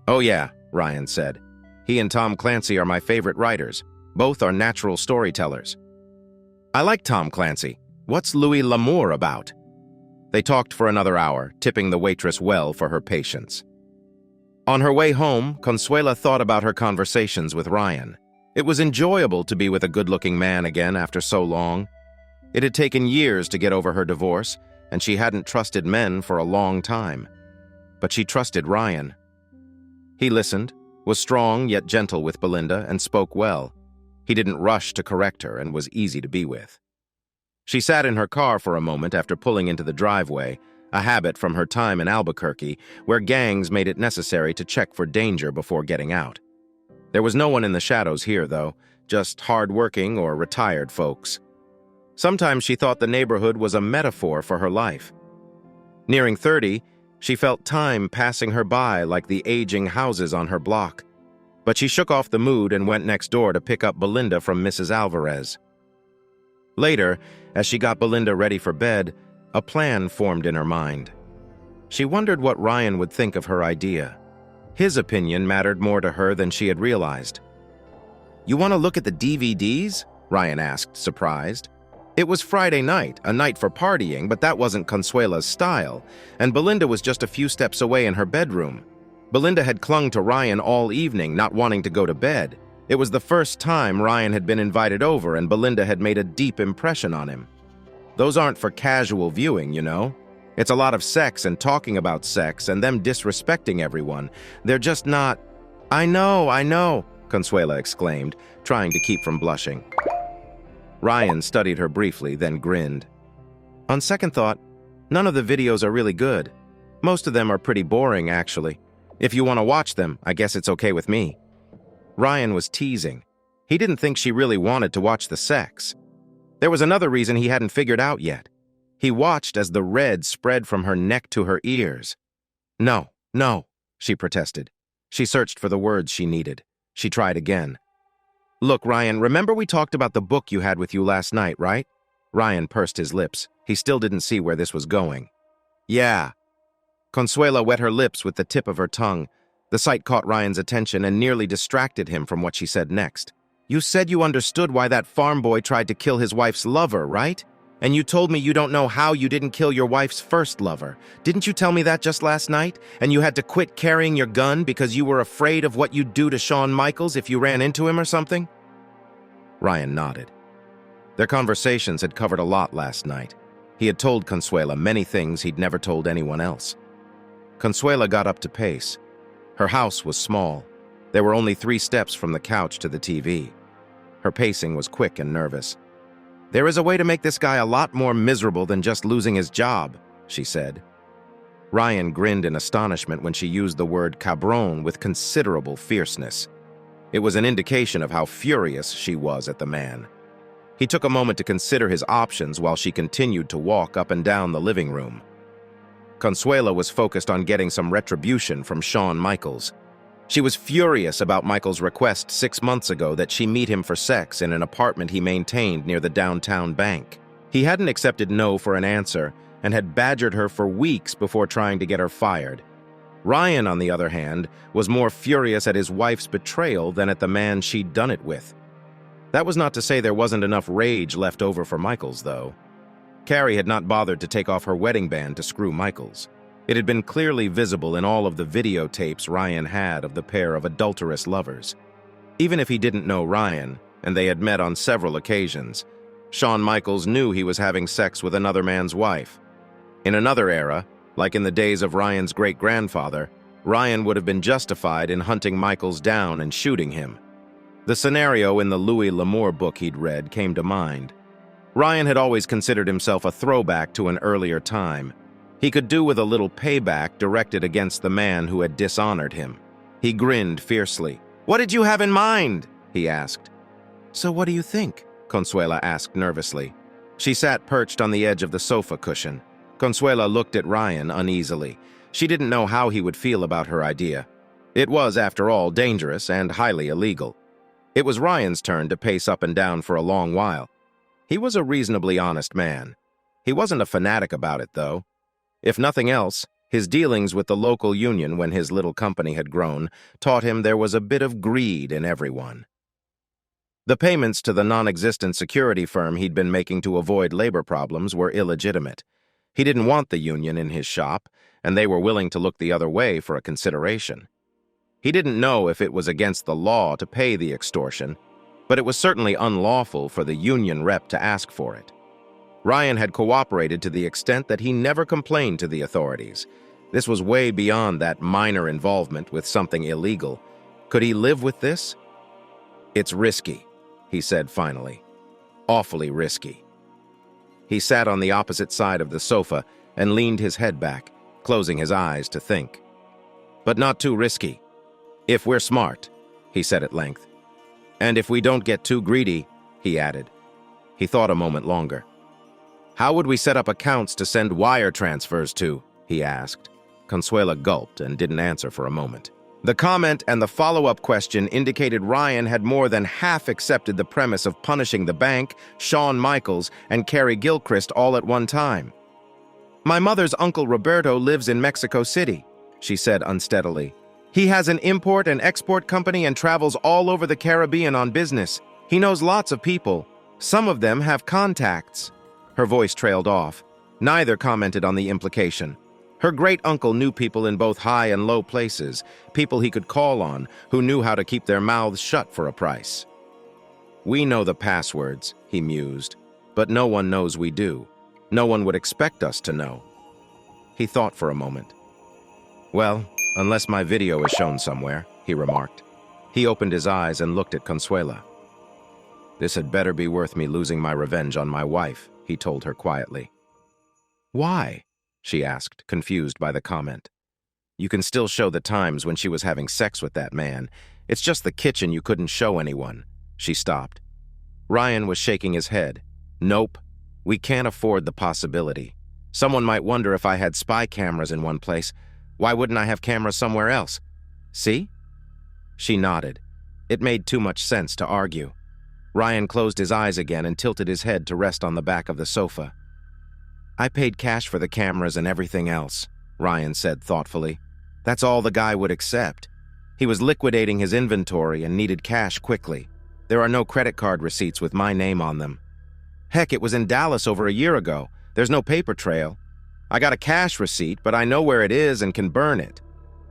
"Oh yeah," Ryan said. "He and Tom Clancy are my favorite writers. Both are natural storytellers." "I like Tom Clancy. What's Louis L'Amour about?" They talked for another hour, tipping the waitress well for her patience. On her way home, Consuela thought about her conversations with Ryan. It was enjoyable to be with a good-looking man again after so long. It had taken years to get over her divorce, and she hadn't trusted men for a long time. But she trusted Ryan. He listened, was strong yet gentle with Belinda, and spoke well. He didn't rush to correct her and was easy to be with. She sat in her car for a moment after pulling into the driveway, a habit from her time in Albuquerque, where gangs made it necessary to check for danger before getting out. There was no one in the shadows here, though, just hard-working or retired folks. Sometimes she thought the neighborhood was a metaphor for her life. Nearing 30, she felt time passing her by like the aging houses on her block. But she shook off the mood and went next door to pick up Belinda from Mrs. Alvarez. Later, as she got Belinda ready for bed, a plan formed in her mind. She wondered what Ryan would think of her idea. His opinion mattered more to her than she had realized. "You want to look at the DVDs?" Ryan asked, surprised. It was Friday night, a night for partying, but that wasn't Consuela's style, and Belinda was just a few steps away in her bedroom. Belinda had clung to Ryan all evening, not wanting to go to bed. It was the first time Ryan had been invited over, and Belinda had made a deep impression on him. Those aren't for casual viewing, you know. It's a lot of sex and talking about sex and them disrespecting everyone. They're just not— I know, Consuela exclaimed, trying to keep from blushing. Ryan studied her briefly, then grinned. "On second thought, none of the videos are really good. Most of them are pretty boring, actually. If you want to watch them, I guess it's okay with me." Ryan was teasing. He didn't think she really wanted to watch the sex. There was another reason he hadn't figured out yet. He watched as the red spread from her neck to her ears. No, she protested. She searched for the words she needed. She tried again. "Look, Ryan, remember we talked about the book you had with you last night, right?" Ryan pursed his lips. He still didn't see where this was going. "Yeah." Consuela wet her lips with the tip of her tongue. The sight caught Ryan's attention and nearly distracted him from what she said next. "You said you understood why that farm boy tried to kill his wife's lover, right?" And you told me you don't know how you didn't kill your wife's first lover. Didn't you tell me that just last night? And you had to quit carrying your gun because you were afraid of what you'd do to Shawn Michaels if you ran into him or something? Ryan nodded. Their conversations had covered a lot last night. He had told Consuela many things he'd never told anyone else. Consuela got up to pace. Her house was small. There were only 3 steps from the couch to the TV. Her pacing was quick and nervous. "There is a way to make this guy a lot more miserable than just losing his job," she said. Ryan grinned in astonishment when she used the word cabron with considerable fierceness. It was an indication of how furious she was at the man. He took a moment to consider his options while she continued to walk up and down the living room. Consuela was focused on getting some retribution from Shawn Michaels. She was furious about Michaels' request 6 months ago that she meet him for sex in an apartment he maintained near the downtown bank. He hadn't accepted no for an answer and had badgered her for weeks before trying to get her fired. Ryan, on the other hand, was more furious at his wife's betrayal than at the man she'd done it with. That was not to say there wasn't enough rage left over for Michaels, though. Carrie had not bothered to take off her wedding band to screw Michaels. It had been clearly visible in all of the videotapes Ryan had of the pair of adulterous lovers. Even if he didn't know Ryan, and they had met on several occasions, Shawn Michaels knew he was having sex with another man's wife. In another era, like in the days of Ryan's great-grandfather, Ryan would have been justified in hunting Michaels down and shooting him. The scenario in the Louis L'Amour book he'd read came to mind. Ryan had always considered himself a throwback to an earlier time. He could do with a little payback directed against the man who had dishonored him. He grinned fiercely. "What did you have in mind?" he asked. "So what do you think?" Consuela asked nervously. She sat perched on the edge of the sofa cushion. Consuela looked at Ryan uneasily. She didn't know how he would feel about her idea. It was, after all, dangerous and highly illegal. It was Ryan's turn to pace up and down for a long while. He was a reasonably honest man. He wasn't a fanatic about it, though. If nothing else, his dealings with the local union when his little company had grown taught him there was a bit of greed in everyone. The payments to the non-existent security firm he'd been making to avoid labor problems were illegitimate. He didn't want the union in his shop, and they were willing to look the other way for a consideration. He didn't know if it was against the law to pay the extortion, but it was certainly unlawful for the union rep to ask for it. Ryan had cooperated to the extent that he never complained to the authorities. This was way beyond that minor involvement with something illegal. Could he live with this? "It's risky," he said finally. "Awfully risky." He sat on the opposite side of the sofa and leaned his head back, closing his eyes to think. "But not too risky. If we're smart," he said at length. "And if we don't get too greedy," he added. He thought a moment longer. "How would we set up accounts to send wire transfers to?" he asked. Consuela gulped and didn't answer for a moment. The comment and the follow-up question indicated Ryan had more than half accepted the premise of punishing the bank, Shawn Michaels, and Carrie Gilchrist all at one time. "My mother's uncle Roberto lives in Mexico City," she said unsteadily. "He has an import and export company and travels all over the Caribbean on business. He knows lots of people. Some of them have contacts." Her voice trailed off. Neither commented on the implication. Her great-uncle knew people in both high and low places, people he could call on, who knew how to keep their mouths shut for a price. "We know the passwords," he mused, "but no one knows we do. No one would expect us to know." He thought for a moment. "Well, unless my video is shown somewhere," he remarked. He opened his eyes and looked at Consuela. "This had better be worth me losing my revenge on my wife," he told her quietly. "Why?" she asked, confused by the comment. "You can still show the times when she was having sex with that man. It's just the kitchen you couldn't show anyone." She stopped. Ryan was shaking his head. "Nope. We can't afford the possibility. Someone might wonder if I had spy cameras in one place. Why wouldn't I have cameras somewhere else? See?" She nodded. It made too much sense to argue. Ryan closed his eyes again and tilted his head to rest on the back of the sofa. "I paid cash for the cameras and everything else," Ryan said thoughtfully. "That's all the guy would accept. He was liquidating his inventory and needed cash quickly. There are no credit card receipts with my name on them." Heck, it was in Dallas over a year ago. There's no paper trail. I got a cash receipt, but I know where it is and can burn it.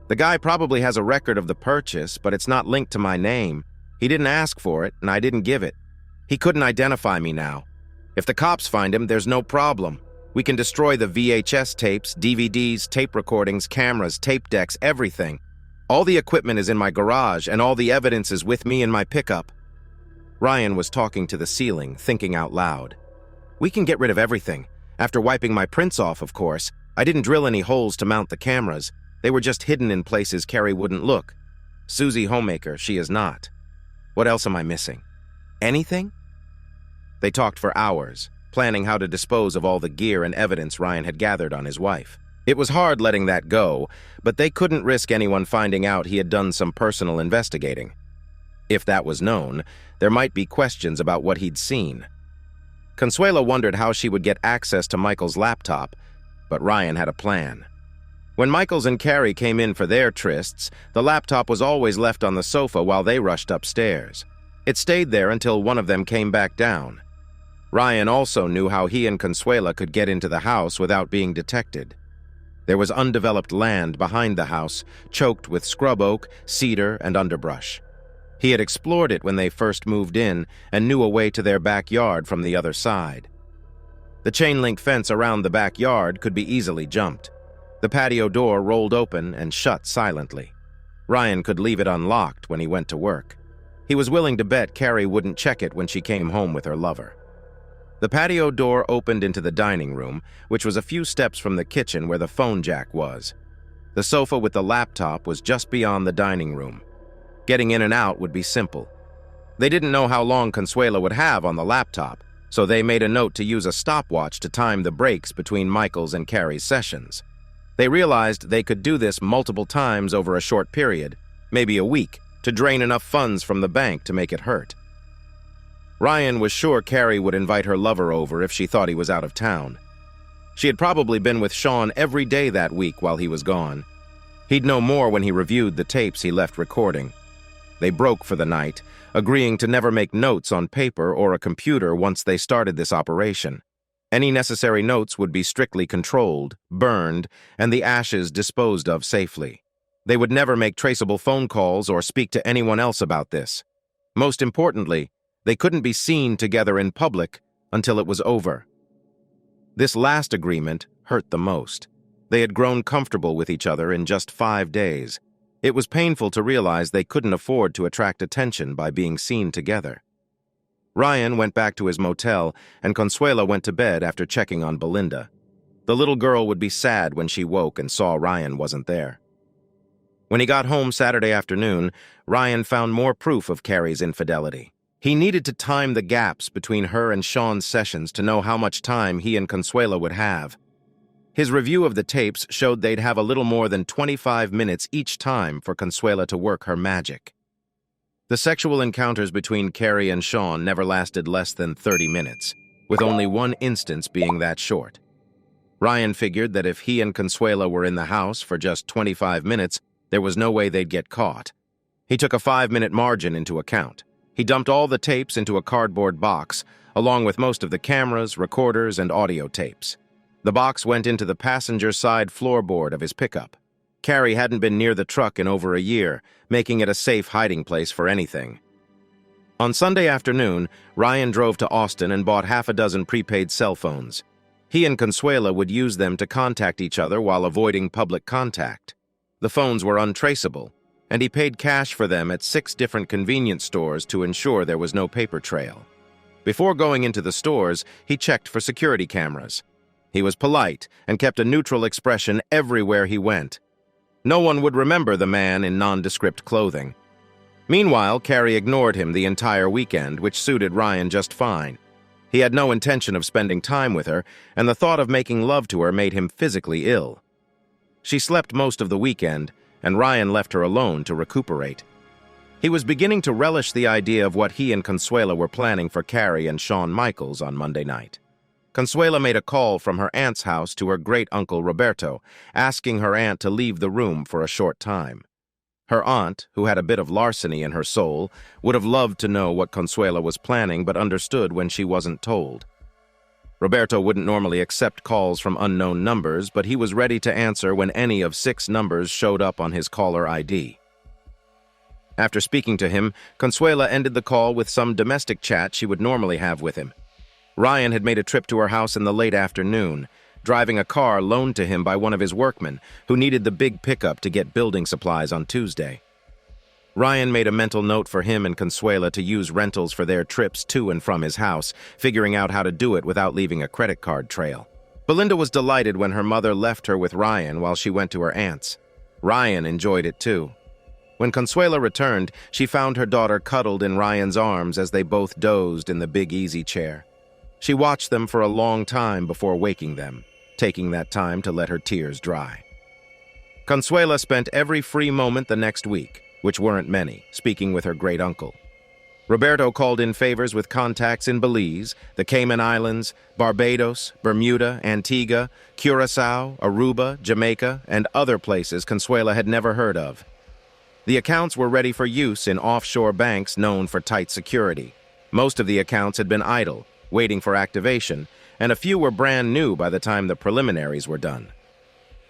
The guy probably has a record of the purchase, but it's not linked to my name. He didn't ask for it, and I didn't give it. He couldn't identify me now. If the cops find him, there's no problem. We can destroy the VHS tapes, DVDs, tape recordings, cameras, tape decks, everything. All the equipment is in my garage, and all the evidence is with me in my pickup. Ryan was talking to the ceiling, thinking out loud. We can get rid of everything. After wiping my prints off, of course. I didn't drill any holes to mount the cameras. They were just hidden in places Carrie wouldn't look. Susie Homemaker, she is not. What else am I missing? Anything? They talked for hours, planning how to dispose of all the gear and evidence Ryan had gathered on his wife. It was hard letting that go, but they couldn't risk anyone finding out he had done some personal investigating. If that was known, there might be questions about what he'd seen. Consuela wondered how she would get access to Michael's laptop, but Ryan had a plan. When Michaels and Carrie came in for their trysts, the laptop was always left on the sofa while they rushed upstairs. It stayed there until one of them came back down. Ryan also knew how he and Consuela could get into the house without being detected. There was undeveloped land behind the house, choked with scrub oak, cedar, and underbrush. He had explored it when they first moved in and knew a way to their backyard from the other side. The chain-link fence around the backyard could be easily jumped. The patio door rolled open and shut silently. Ryan could leave it unlocked when he went to work. He was willing to bet Carrie wouldn't check it when she came home with her lover. The patio door opened into the dining room, which was a few steps from the kitchen where the phone jack was. The sofa with the laptop was just beyond the dining room. Getting in and out would be simple. They didn't know how long Consuela would have on the laptop, so they made a note to use a stopwatch to time the breaks between Michael's and Carrie's sessions. They realized they could do this multiple times over a short period, maybe a week, to drain enough funds from the bank to make it hurt. Ryan was sure Carrie would invite her lover over if she thought he was out of town. She had probably been with Sean every day that week while he was gone. He'd know more when he reviewed the tapes he left recording. They broke for the night, agreeing to never make notes on paper or a computer once they started this operation. Any necessary notes would be strictly controlled, burned, and the ashes disposed of safely. They would never make traceable phone calls or speak to anyone else about this. Most importantly, they couldn't be seen together in public until it was over. This last agreement hurt the most. They had grown comfortable with each other in just 5 days. It was painful to realize they couldn't afford to attract attention by being seen together. Ryan went back to his motel, and Consuela went to bed after checking on Belinda. The little girl would be sad when she woke and saw Ryan wasn't there. When he got home Saturday afternoon, Ryan found more proof of Carrie's infidelity. He needed to time the gaps between her and Sean's sessions to know how much time he and Consuela would have. His review of the tapes showed they'd have a little more than 25 minutes each time for Consuela to work her magic. The sexual encounters between Carrie and Sean never lasted less than 30 minutes, with only one instance being that short. Ryan figured that if he and Consuela were in the house for just 25 minutes, there was no way they'd get caught. He took a 5-minute margin into account. He dumped all the tapes into a cardboard box, along with most of the cameras, recorders, and audio tapes. The box went into the passenger side floorboard of his pickup. Carrie hadn't been near the truck in over a year, making it a safe hiding place for anything. On Sunday afternoon, Ryan drove to Austin and bought half a dozen prepaid cell phones. He and Consuela would use them to contact each other while avoiding public contact. The phones were untraceable, and he paid cash for them at 6 different convenience stores to ensure there was no paper trail. Before going into the stores, he checked for security cameras. He was polite and kept a neutral expression everywhere he went. No one would remember the man in nondescript clothing. Meanwhile, Carrie ignored him the entire weekend, which suited Ryan just fine. He had no intention of spending time with her, and the thought of making love to her made him physically ill. She slept most of the weekend, and Ryan left her alone to recuperate. He was beginning to relish the idea of what he and Consuela were planning for Carrie and Shawn Michaels on Monday night. Consuela made a call from her aunt's house to her great-uncle Roberto, asking her aunt to leave the room for a short time. Her aunt, who had a bit of larceny in her soul, would have loved to know what Consuela was planning but understood when she wasn't told. Roberto wouldn't normally accept calls from unknown numbers, but he was ready to answer when any of 6 numbers showed up on his caller ID. After speaking to him, Consuela ended the call with some domestic chat she would normally have with him. Ryan had made a trip to her house in the late afternoon, driving a car loaned to him by one of his workmen, who needed the big pickup to get building supplies on Tuesday. Ryan made a mental note for him and Consuela to use rentals for their trips to and from his house, figuring out how to do it without leaving a credit card trail. Belinda was delighted when her mother left her with Ryan while she went to her aunt's. Ryan enjoyed it too. When Consuela returned, she found her daughter cuddled in Ryan's arms as they both dozed in the big easy chair. She watched them for a long time before waking them, taking that time to let her tears dry. Consuela spent every free moment the next week, which weren't many, speaking with her great-uncle. Roberto called in favors with contacts in Belize, the Cayman Islands, Barbados, Bermuda, Antigua, Curacao, Aruba, Jamaica, and other places Consuela had never heard of. The accounts were ready for use in offshore banks known for tight security. Most of the accounts had been idle, waiting for activation, and a few were brand new by the time the preliminaries were done.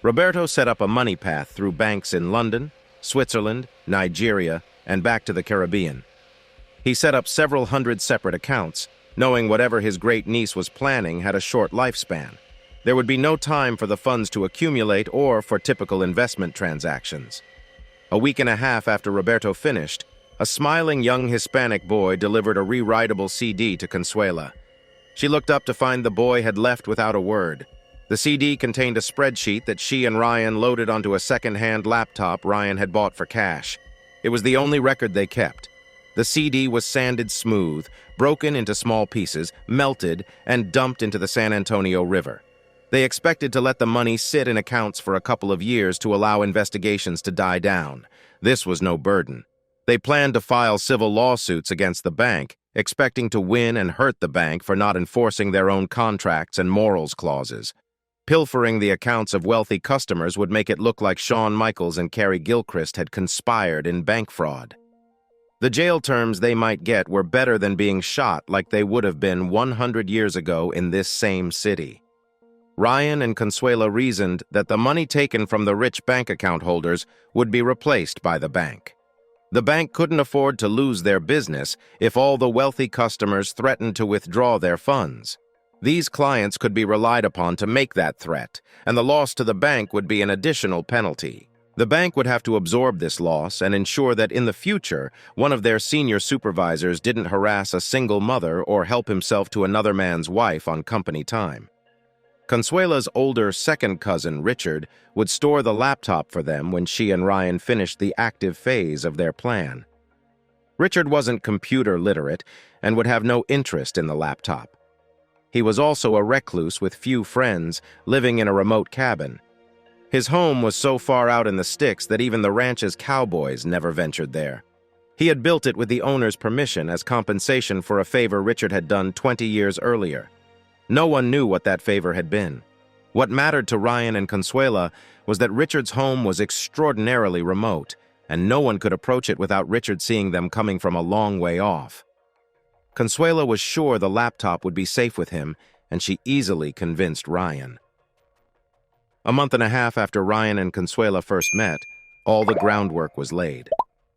Roberto set up a money path through banks in London, Switzerland, Nigeria, and back to the Caribbean. He set up several hundred separate accounts, knowing whatever his great-niece was planning had a short lifespan. There would be no time for the funds to accumulate or for typical investment transactions. A week and a half after Roberto finished, a smiling young Hispanic boy delivered a rewritable CD to Consuela. She looked up to find the boy had left without a word. The CD contained a spreadsheet that she and Ryan loaded onto a second-hand laptop Ryan had bought for cash. It was the only record they kept. The CD was sanded smooth, broken into small pieces, melted, and dumped into the San Antonio River. They expected to let the money sit in accounts for a couple of years to allow investigations to die down. This was no burden. They planned to file civil lawsuits against the bank, expecting to win and hurt the bank for not enforcing their own contracts and morals clauses. Pilfering the accounts of wealthy customers would make it look like Shawn Michaels and Carrie Gilchrist had conspired in bank fraud. The jail terms they might get were better than being shot like they would have been 100 years ago in this same city. Ryan and Consuela reasoned that the money taken from the rich bank account holders would be replaced by the bank. The bank couldn't afford to lose their business if all the wealthy customers threatened to withdraw their funds. These clients could be relied upon to make that threat, and the loss to the bank would be an additional penalty. The bank would have to absorb this loss and ensure that in the future, one of their senior supervisors didn't harass a single mother or help himself to another man's wife on company time. Consuela's older second cousin, Richard, would store the laptop for them when she and Ryan finished the active phase of their plan. Richard wasn't computer literate and would have no interest in the laptop. He was also a recluse with few friends, living in a remote cabin. His home was so far out in the sticks that even the ranch's cowboys never ventured there. He had built it with the owner's permission as compensation for a favor Richard had done 20 years earlier. No one knew what that favor had been. What mattered to Ryan and Consuela was that Richard's home was extraordinarily remote, and no one could approach it without Richard seeing them coming from a long way off. Consuela was sure the laptop would be safe with him, and she easily convinced Ryan. A month and a half after Ryan and Consuela first met, all the groundwork was laid.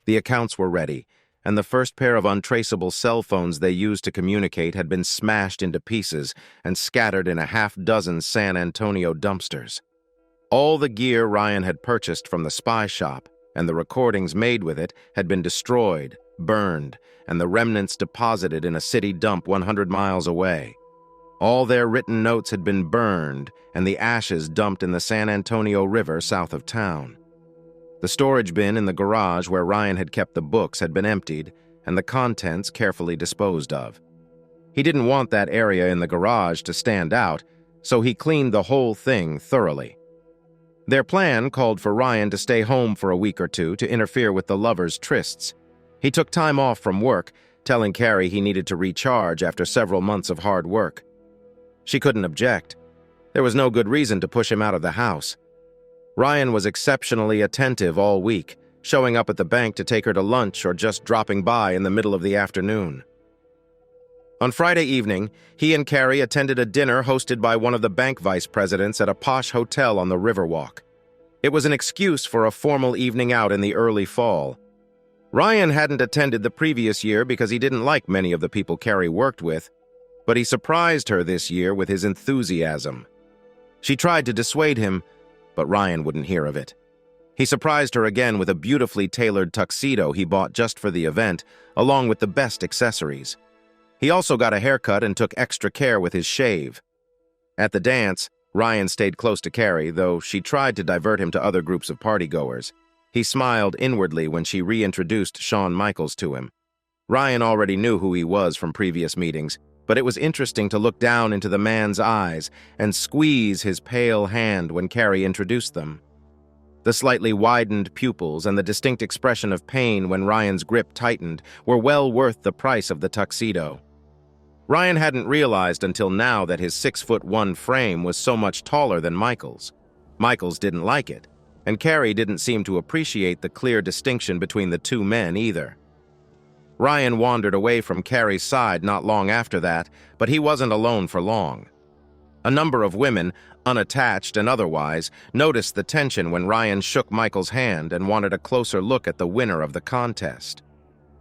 The accounts were ready, and the first pair of untraceable cell phones they used to communicate had been smashed into pieces and scattered in a half-dozen San Antonio dumpsters. All the gear Ryan had purchased from the spy shop and the recordings made with it had been destroyed, burned, and the remnants deposited in a city dump 100 miles away. All their written notes had been burned and the ashes dumped in the San Antonio River south of town. The storage bin in the garage where Ryan had kept the books had been emptied and the contents carefully disposed of. He didn't want that area in the garage to stand out, so he cleaned the whole thing thoroughly. Their plan called for Ryan to stay home for a week or two to interfere with the lovers' trysts. He took time off from work, telling Carrie he needed to recharge after several months of hard work. She couldn't object. There was no good reason to push him out of the house. Ryan was exceptionally attentive all week, showing up at the bank to take her to lunch or just dropping by in the middle of the afternoon. On Friday evening, he and Carrie attended a dinner hosted by one of the bank vice presidents at a posh hotel on the Riverwalk. It was an excuse for a formal evening out in the early fall. Ryan hadn't attended the previous year because he didn't like many of the people Carrie worked with, but he surprised her this year with his enthusiasm. She tried to dissuade him, but Ryan wouldn't hear of it. He surprised her again with a beautifully tailored tuxedo he bought just for the event, along with the best accessories. He also got a haircut and took extra care with his shave. At the dance, Ryan stayed close to Carrie, though she tried to divert him to other groups of partygoers. He smiled inwardly when she reintroduced Shawn Michaels to him. Ryan already knew who he was from previous meetings, but it was interesting to look down into the man's eyes and squeeze his pale hand when Carrie introduced them. The slightly widened pupils and the distinct expression of pain when Ryan's grip tightened were well worth the price of the tuxedo. Ryan hadn't realized until now that his 6'1" frame was so much taller than Michael's. Michael's didn't like it, and Carrie didn't seem to appreciate the clear distinction between the two men either. Ryan wandered away from Carrie's side not long after that, but he wasn't alone for long. A number of women, unattached and otherwise, noticed the tension when Ryan shook Michael's hand and wanted a closer look at the winner of the contest.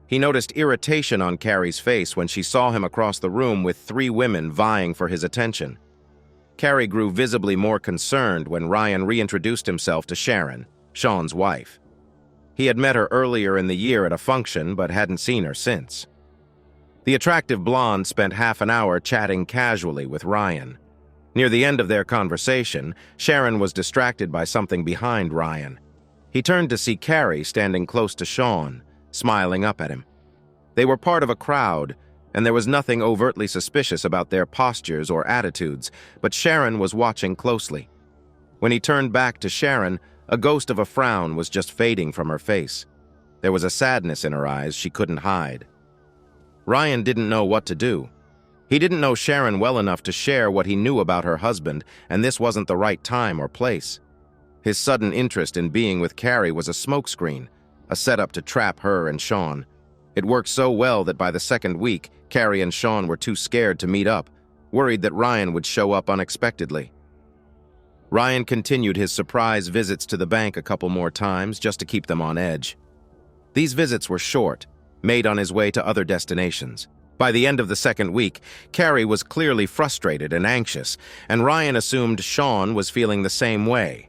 He noticed irritation on Carrie's face when she saw him across the room with 3 women vying for his attention. Carrie grew visibly more concerned when Ryan reintroduced himself to Sharon, Shawn's wife. He had met her earlier in the year at a function but hadn't seen her since. The attractive blonde spent half an hour chatting casually with Ryan. Near the end of their conversation, Sharon was distracted by something behind Ryan. He turned to see Carrie standing close to Shawn, smiling up at him. They were part of a crowd, and there was nothing overtly suspicious about their postures or attitudes, but Sharon was watching closely. When he turned back to Sharon, a ghost of a frown was just fading from her face. There was a sadness in her eyes she couldn't hide. Ryan didn't know what to do. He didn't know Sharon well enough to share what he knew about her husband, and this wasn't the right time or place. His sudden interest in being with Carrie was a smokescreen, a setup to trap her and Shawn. It worked so well that by the second week, Carrie and Shawn were too scared to meet up, worried that Ryan would show up unexpectedly. Ryan continued his surprise visits to the bank a couple more times just to keep them on edge. These visits were short, made on his way to other destinations. By the end of the second week, Carrie was clearly frustrated and anxious, and Ryan assumed Shawn was feeling the same way.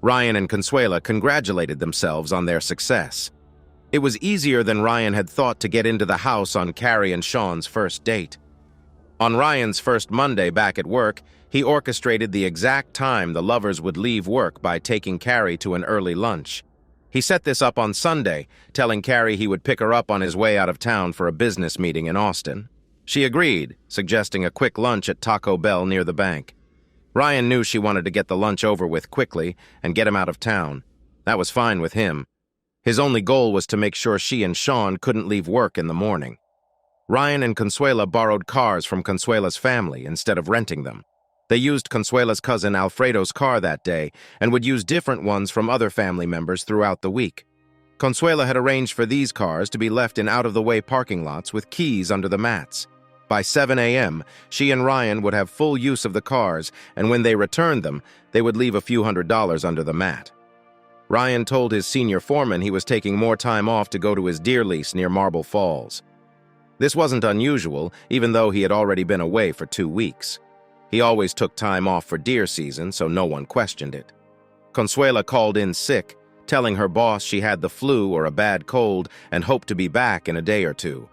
Ryan and Consuela congratulated themselves on their success. It was easier than Ryan had thought to get into the house on Carrie and Shawn's first date. On Ryan's first Monday back at work, he orchestrated the exact time the lovers would leave work by taking Carrie to an early lunch. He set this up on Sunday, telling Carrie he would pick her up on his way out of town for a business meeting in Austin. She agreed, suggesting a quick lunch at Taco Bell near the bank. Ryan knew she wanted to get the lunch over with quickly and get him out of town. That was fine with him. His only goal was to make sure she and Shawn couldn't leave work in the morning. Ryan and Consuela borrowed cars from Consuela's family instead of renting them. They used Consuela's cousin Alfredo's car that day and would use different ones from other family members throughout the week. Consuela had arranged for these cars to be left in out-of-the-way parking lots with keys under the mats. By 7 a.m., she and Ryan would have full use of the cars, and when they returned them, they would leave a few $100s under the mat. Ryan told his senior foreman he was taking more time off to go to his deer lease near Marble Falls. This wasn't unusual, even though he had already been away for 2 weeks. He always took time off for deer season, so no one questioned it. Consuela called in sick, telling her boss she had the flu or a bad cold and hoped to be back in a day or two.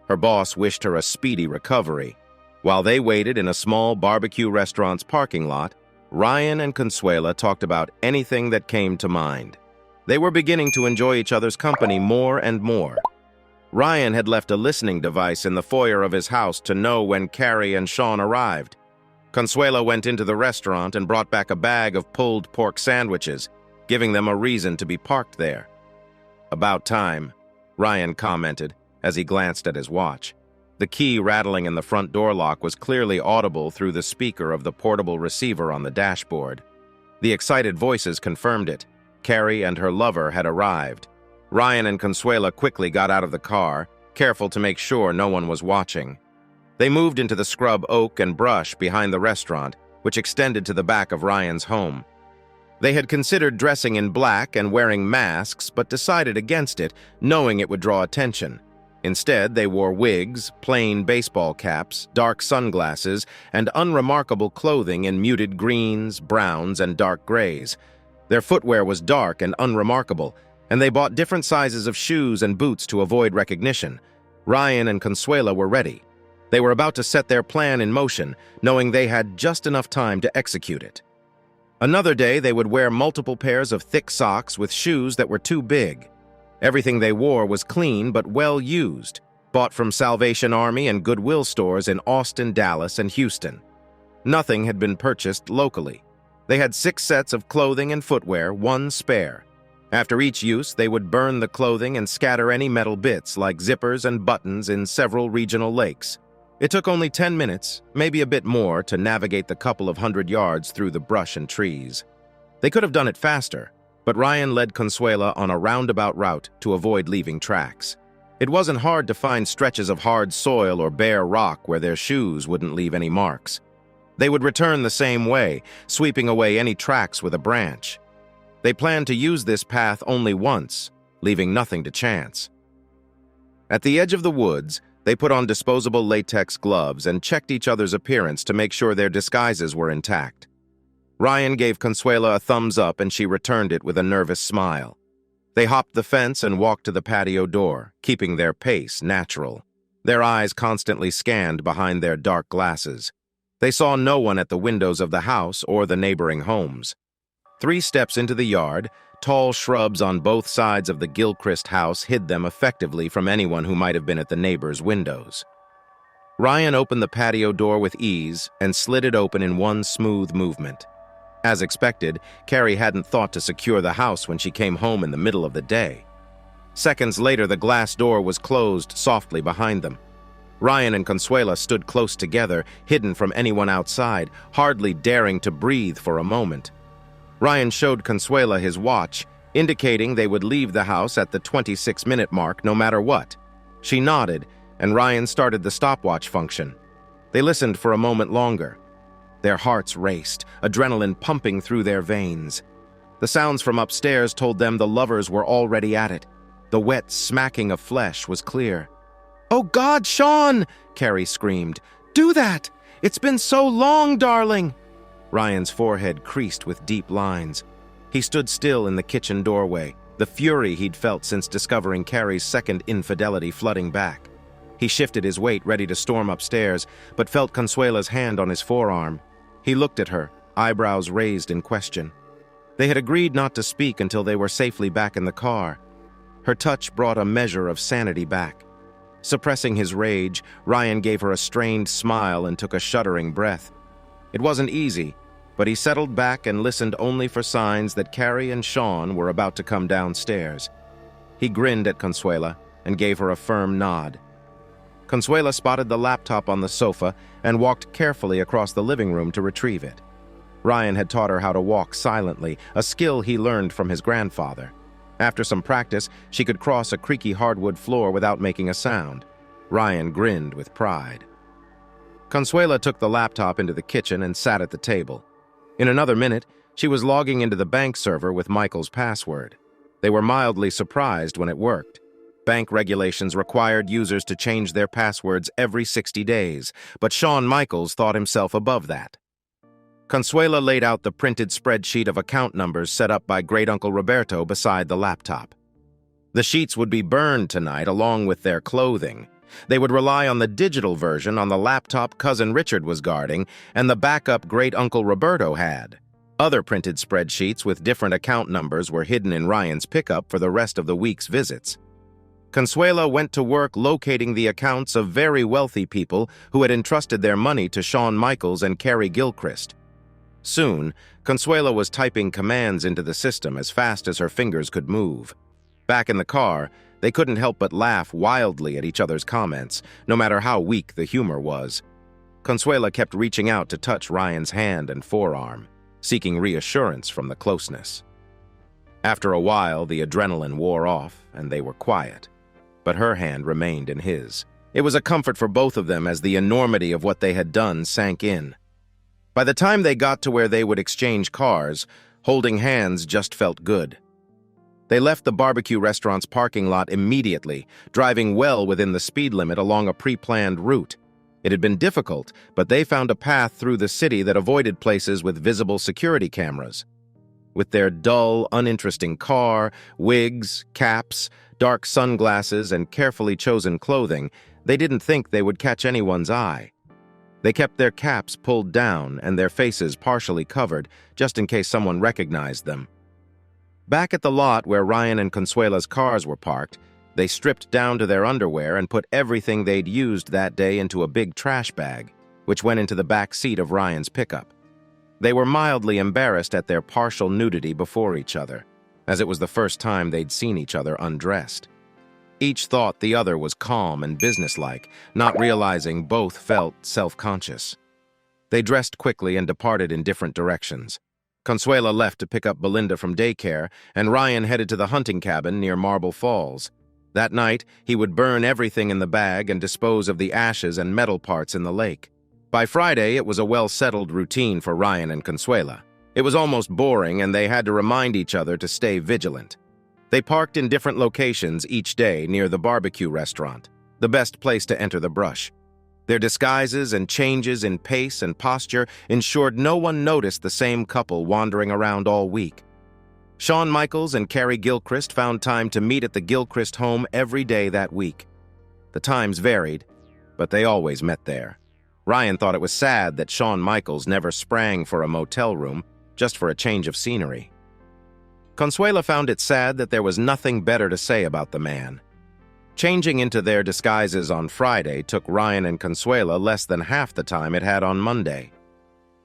Her boss wished her a speedy recovery. While they waited in a small barbecue restaurant's parking lot, Ryan and Consuela talked about anything that came to mind. They were beginning to enjoy each other's company more and more. Ryan had left a listening device in the foyer of his house to know when Carrie and Shawn arrived. Consuela went into the restaurant and brought back a bag of pulled pork sandwiches, giving them a reason to be parked there. "About time," Ryan commented as he glanced at his watch. The key rattling in the front door lock was clearly audible through the speaker of the portable receiver on the dashboard. The excited voices confirmed it. Carrie and her lover had arrived. Ryan and Consuela quickly got out of the car, careful to make sure no one was watching. They moved into the scrub oak and brush behind the restaurant, which extended to the back of Ryan's home. They had considered dressing in black and wearing masks, but decided against it, knowing it would draw attention. Instead, they wore wigs, plain baseball caps, dark sunglasses, and unremarkable clothing in muted greens, browns, and dark grays. Their footwear was dark and unremarkable, and they bought different sizes of shoes and boots to avoid recognition. Ryan and Consuela were ready. They were about to set their plan in motion, knowing they had just enough time to execute it. Another day, they would wear multiple pairs of thick socks with shoes that were too big. Everything they wore was clean but well used, bought from Salvation Army and Goodwill stores in Austin, Dallas, and Houston. Nothing had been purchased locally. They had 6 sets of clothing and footwear, 1 spare. After each use, they would burn the clothing and scatter any metal bits like zippers and buttons in several regional lakes. It took only 10 minutes, maybe a bit more, to navigate the couple of 100 yards through the brush and trees. They could have done it faster, but Ryan led Consuela on a roundabout route to avoid leaving tracks. It wasn't hard to find stretches of hard soil or bare rock where their shoes wouldn't leave any marks. They would return the same way, sweeping away any tracks with a branch. They planned to use this path only once, leaving nothing to chance. At the edge of the woods, they put on disposable latex gloves and checked each other's appearance to make sure their disguises were intact. Ryan gave Consuela a thumbs up and she returned it with a nervous smile. They hopped the fence and walked to the patio door, keeping their pace natural. Their eyes constantly scanned behind their dark glasses. They saw no one at the windows of the house or the neighboring homes. 3 steps into the yard, tall shrubs on both sides of the Gilchrist house hid them effectively from anyone who might have been at the neighbors' windows. Ryan opened the patio door with ease and slid it open in one smooth movement. As expected, Carrie hadn't thought to secure the house when she came home in the middle of the day. Seconds later, the glass door was closed softly behind them. Ryan and Consuela stood close together, hidden from anyone outside, hardly daring to breathe for a moment. Ryan showed Consuela his watch, indicating they would leave the house at the 26-minute mark no matter what. She nodded, and Ryan started the stopwatch function. They listened for a moment longer. Their hearts raced, adrenaline pumping through their veins. The sounds from upstairs told them the lovers were already at it. The wet smacking of flesh was clear. "Oh God, Sean!" Carrie screamed. "Do that! It's been so long, darling!" Ryan's forehead creased with deep lines. He stood still in the kitchen doorway, the fury he'd felt since discovering Carrie's second infidelity flooding back. He shifted his weight, ready to storm upstairs, but felt Consuela's hand on his forearm. He looked at her, eyebrows raised in question. They had agreed not to speak until they were safely back in the car. Her touch brought a measure of sanity back. Suppressing his rage, Ryan gave her a strained smile and took a shuddering breath. It wasn't easy, but he settled back and listened only for signs that Carrie and Sean were about to come downstairs. He grinned at Consuela and gave her a firm nod. Consuela spotted the laptop on the sofa and walked carefully across the living room to retrieve it. Ryan had taught her how to walk silently, a skill he learned from his grandfather. After some practice, she could cross a creaky hardwood floor without making a sound. Ryan grinned with pride. Consuela took the laptop into the kitchen and sat at the table. In another minute, she was logging into the bank server with Michael's password. They were mildly surprised when it worked. Bank regulations required users to change their passwords every 60 days, but Shawn Michaels thought himself above that. Consuela laid out the printed spreadsheet of account numbers set up by Great-Uncle Roberto beside the laptop. The sheets would be burned tonight along with their clothing. They would rely on the digital version on the laptop Cousin Richard was guarding and the backup Great-Uncle Roberto had. Other printed spreadsheets with different account numbers were hidden in Ryan's pickup for the rest of the week's visits. Consuela went to work locating the accounts of very wealthy people who had entrusted their money to Shawn Michaels and Carrie Gilchrist. Soon, Consuela was typing commands into the system as fast as her fingers could move. Back in the car, they couldn't help but laugh wildly at each other's comments, no matter how weak the humor was. Consuela kept reaching out to touch Ryan's hand and forearm, seeking reassurance from the closeness. After a while, the adrenaline wore off and they were quiet, but her hand remained in his. It was a comfort for both of them as the enormity of what they had done sank in. By the time they got to where they would exchange cars, holding hands just felt good. They left the barbecue restaurant's parking lot immediately, driving well within the speed limit along a pre-planned route. It had been difficult, but they found a path through the city that avoided places with visible security cameras. With their dull, uninteresting car, wigs, caps, dark sunglasses, and carefully chosen clothing, they didn't think they would catch anyone's eye. They kept their caps pulled down and their faces partially covered, just in case someone recognized them. Back at the lot where Ryan and Consuela's cars were parked, they stripped down to their underwear and put everything they'd used that day into a big trash bag, which went into the back seat of Ryan's pickup. They were mildly embarrassed at their partial nudity before each other, as it was the first time they'd seen each other undressed. Each thought the other was calm and businesslike, not realizing both felt self-conscious. They dressed quickly and departed in different directions. Consuela left to pick up Belinda from daycare, and Ryan headed to the hunting cabin near Marble Falls. That night, he would burn everything in the bag and dispose of the ashes and metal parts in the lake. By Friday, it was a well-settled routine for Ryan and Consuela. It was almost boring, and they had to remind each other to stay vigilant. They parked in different locations each day near the barbecue restaurant, the best place to enter the brush. Their disguises and changes in pace and posture ensured no one noticed the same couple wandering around all week. Shawn Michaels and Carrie Gilchrist found time to meet at the Gilchrist home every day that week. The times varied, but they always met there. Ryan thought it was sad that Shawn Michaels never sprang for a motel room just for a change of scenery. Consuela found it sad that there was nothing better to say about the man. Changing into their disguises on Friday took Ryan and Consuela less than half the time it had on Monday.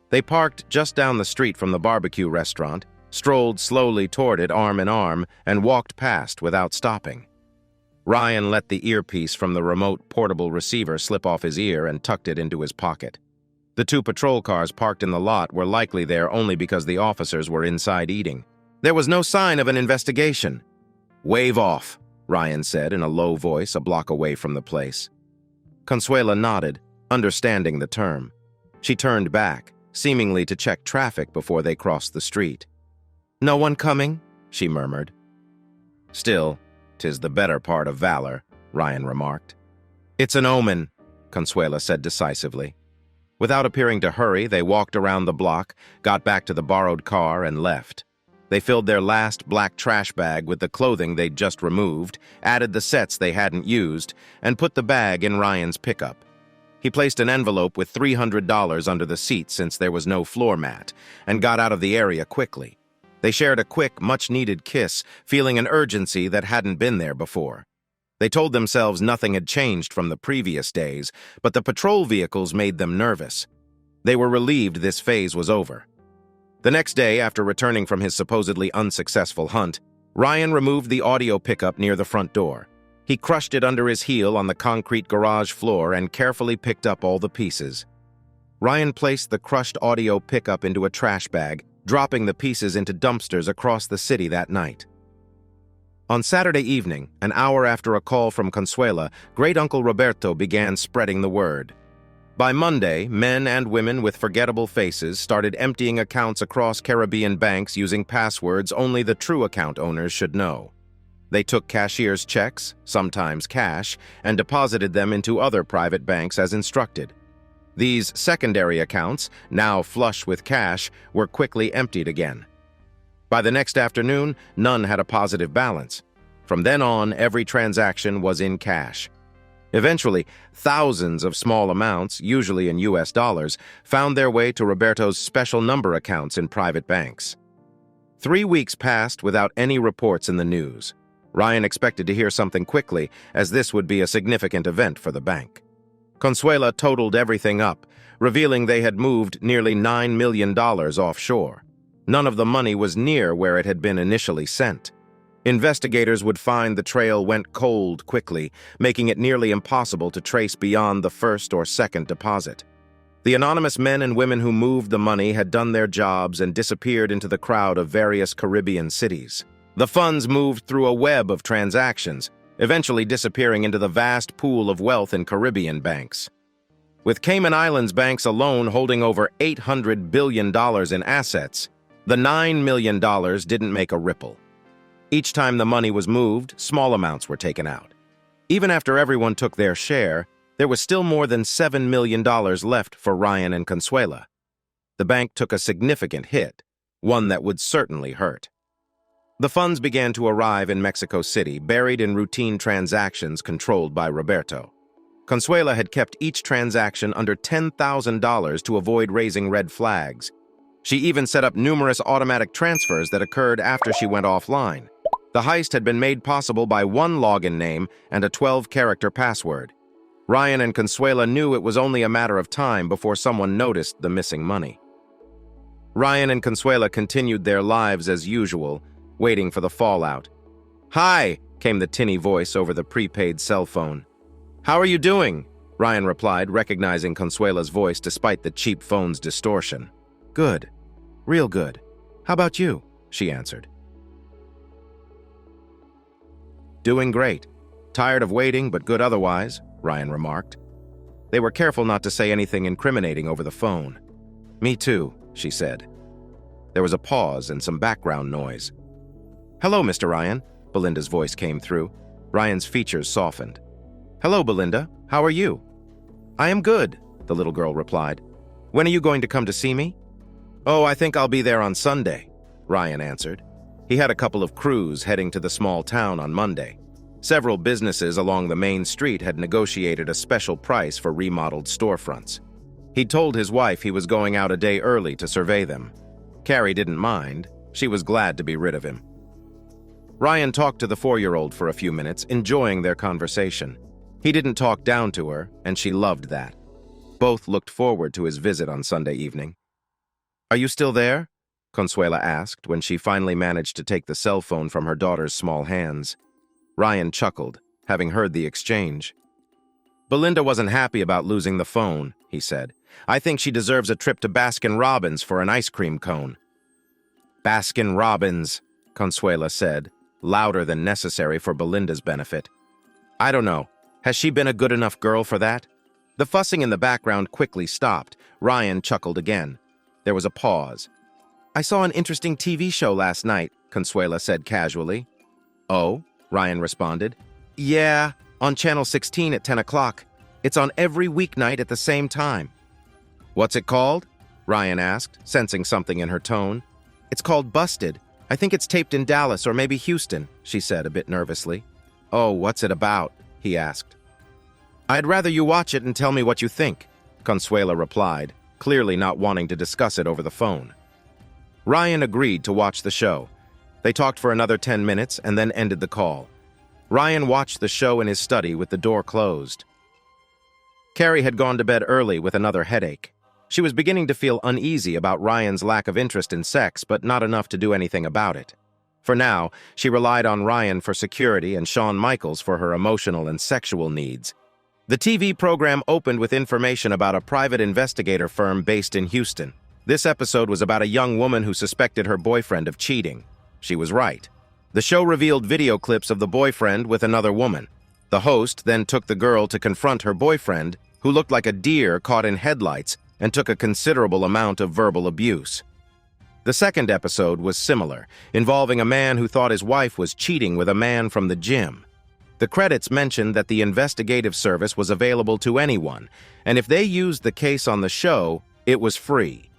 They parked just down the street from the barbecue restaurant, strolled slowly toward it arm in arm, and walked past without stopping. Ryan let the earpiece from the remote portable receiver slip off his ear and tucked it into his pocket. The two patrol cars parked in the lot were likely there only because the officers were inside eating. There was no sign of an investigation. "Wave off," Ryan said in a low voice a block away from the place. Consuela nodded, understanding the term. She turned back, seemingly to check traffic before they crossed the street. "No one coming?" she murmured. "Still, 'tis the better part of valor," Ryan remarked. "It's an omen," Consuela said decisively. Without appearing to hurry, they walked around the block, got back to the borrowed car, and left. They filled their last black trash bag with the clothing they'd just removed, added the sets they hadn't used, and put the bag in Ryan's pickup. He placed an envelope with $300 under the seat since there was no floor mat, and got out of the area quickly. They shared a quick, much-needed kiss, feeling an urgency that hadn't been there before. They told themselves nothing had changed from the previous days, but the patrol vehicles made them nervous. They were relieved this phase was over. The next day, after returning from his supposedly unsuccessful hunt, Ryan removed the audio pickup near the front door. He crushed it under his heel on the concrete garage floor and carefully picked up all the pieces. Ryan placed the crushed audio pickup into a trash bag, dropping the pieces into dumpsters across the city that night. On Saturday evening, an hour after a call from Consuela, Great-Uncle Roberto began spreading the word. By Monday, men and women with forgettable faces started emptying accounts across Caribbean banks using passwords only the true account owners should know. They took cashier's checks, sometimes cash, and deposited them into other private banks as instructed. These secondary accounts, now flush with cash, were quickly emptied again. By the next afternoon, none had a positive balance. From then on, every transaction was in cash. Eventually, thousands of small amounts, usually in US dollars, found their way to Roberto's special number accounts in private banks. 3 weeks passed without any reports in the news. Ryan expected to hear something quickly, as this would be a significant event for the bank. Consuela totaled everything up, revealing they had moved nearly $9 million offshore. None of the money was near where it had been initially sent. Investigators would find the trail went cold quickly, making it nearly impossible to trace beyond the first or second deposit. The anonymous men and women who moved the money had done their jobs and disappeared into the crowd of various Caribbean cities. The funds moved through a web of transactions, eventually disappearing into the vast pool of wealth in Caribbean banks. With Cayman Islands banks alone holding over $800 billion in assets, the $9 million didn't make a ripple. Each time the money was moved, small amounts were taken out. Even after everyone took their share, there was still more than $7 million left for Ryan and Consuela. The bank took a significant hit, one that would certainly hurt. The funds began to arrive in Mexico City, buried in routine transactions controlled by Roberto. Consuela had kept each transaction under $10,000 to avoid raising red flags. She even set up numerous automatic transfers that occurred after she went offline. The heist had been made possible by one login name and a 12-character password. Ryan and Consuela knew it was only a matter of time before someone noticed the missing money. Ryan and Consuela continued their lives as usual, waiting for the fallout. "Hi," came the tinny voice over the prepaid cell phone. "How are you doing?" Ryan replied, recognizing Consuela's voice despite the cheap phone's distortion. "Good. Real good. How about you?" she answered. "Doing great. Tired of waiting, but good otherwise," Ryan remarked. They were careful not to say anything incriminating over the phone. "Me too," she said. There was a pause and some background noise. "Hello, Mr. Ryan," Belinda's voice came through. Ryan's features softened. "Hello, Belinda. How are you?" "I am good," the little girl replied. "When are you going to come to see me?" "Oh, I think I'll be there on Sunday," Ryan answered. He had a couple of crews heading to the small town on Monday. Several businesses along the main street had negotiated a special price for remodeled storefronts. He'd told his wife he was going out a day early to survey them. Carrie didn't mind. She was glad to be rid of him. Ryan talked to the 4-year-old for a few minutes, enjoying their conversation. He didn't talk down to her, and she loved that. Both looked forward to his visit on Sunday evening. "Are you still there?" Consuela asked when she finally managed to take the cell phone from her daughter's small hands. Ryan chuckled, having heard the exchange. "Belinda wasn't happy about losing the phone," he said. "I think she deserves a trip to Baskin-Robbins for an ice cream cone." "Baskin-Robbins," Consuela said, louder than necessary for Belinda's benefit. "I don't know. Has she been a good enough girl for that?" The fussing in the background quickly stopped. Ryan chuckled again. There was a pause. "I saw an interesting TV show last night," Consuela said casually. "Oh?" Ryan responded. "Yeah, on Channel 16 at 10 o'clock. It's on every weeknight at the same time." "What's it called?" Ryan asked, sensing something in her tone. "It's called Busted. I think it's taped in Dallas or maybe Houston," she said a bit nervously. "Oh, what's it about?" he asked. "I'd rather you watch it and tell me what you think," Consuela replied, clearly not wanting to discuss it over the phone. Ryan agreed to watch the show. They talked for another 10 minutes and then ended the call. Ryan watched the show in his study with the door closed. Carrie had gone to bed early with another headache. She was beginning to feel uneasy about Ryan's lack of interest in sex, but not enough to do anything about it. For now, she relied on Ryan for security and Shawn Michaels for her emotional and sexual needs. The TV program opened with information about a private investigator firm based in Houston. This episode was about a young woman who suspected her boyfriend of cheating. She was right. The show revealed video clips of the boyfriend with another woman. The host then took the girl to confront her boyfriend, who looked like a deer caught in headlights, and took a considerable amount of verbal abuse. The second episode was similar, involving a man who thought his wife was cheating with a man from the gym. The credits mentioned that the investigative service was available to anyone, and if they used the case on the show, it was free.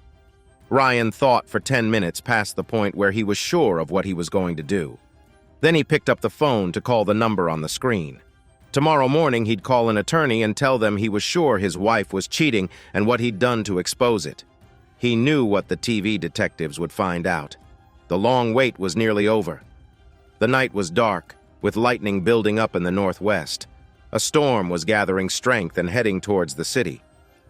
Ryan thought for 10 minutes past the point where he was sure of what he was going to do. Then he picked up the phone to call the number on the screen. Tomorrow morning, he'd call an attorney and tell them he was sure his wife was cheating and what he'd done to expose it. He knew what the TV detectives would find out. The long wait was nearly over. The night was dark, with lightning building up in the northwest. A storm was gathering strength and heading towards the city.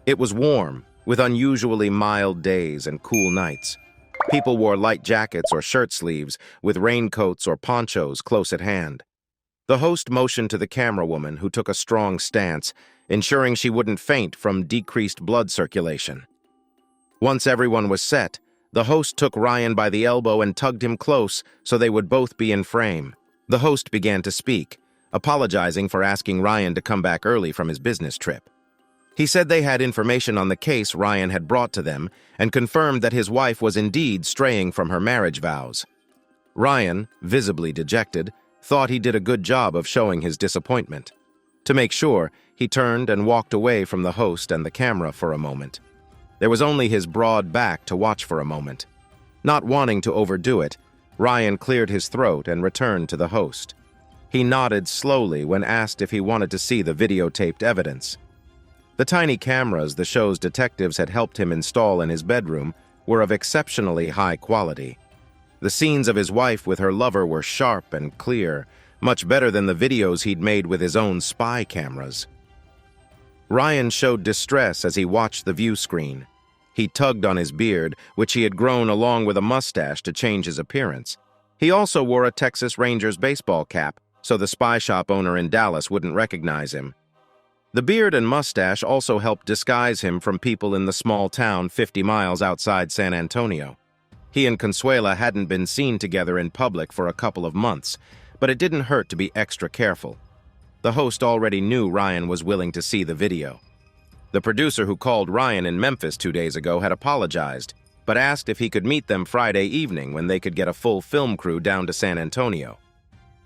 It was warm, with unusually mild days and cool nights. People wore light jackets or shirt sleeves, with raincoats or ponchos close at hand. The host motioned to the camera woman, who took a strong stance, ensuring she wouldn't faint from decreased blood circulation. Once everyone was set, the host took Ryan by the elbow and tugged him close so they would both be in frame. The host began to speak, apologizing for asking Ryan to come back early from his business trip. He said they had information on the case Ryan had brought to them and confirmed that his wife was indeed straying from her marriage vows. Ryan, visibly dejected, thought he did a good job of showing his disappointment. To make sure, he turned and walked away from the host and the camera for a moment. There was only his broad back to watch for a moment. Not wanting to overdo it, Ryan cleared his throat and returned to the host. He nodded slowly when asked if he wanted to see the videotaped evidence. The tiny cameras the show's detectives had helped him install in his bedroom were of exceptionally high quality. The scenes of his wife with her lover were sharp and clear, much better than the videos he'd made with his own spy cameras. Ryan showed distress as he watched the view screen. He tugged on his beard, which he had grown along with a mustache to change his appearance. He also wore a Texas Rangers baseball cap, so the spy shop owner in Dallas wouldn't recognize him. The beard and mustache also helped disguise him from people in the small town 50 miles outside San Antonio. He and Consuela hadn't been seen together in public for a couple of months, but it didn't hurt to be extra careful. The host already knew Ryan was willing to see the video. The producer who called Ryan in Memphis 2 days ago had apologized, but asked if he could meet them Friday evening when they could get a full film crew down to San Antonio.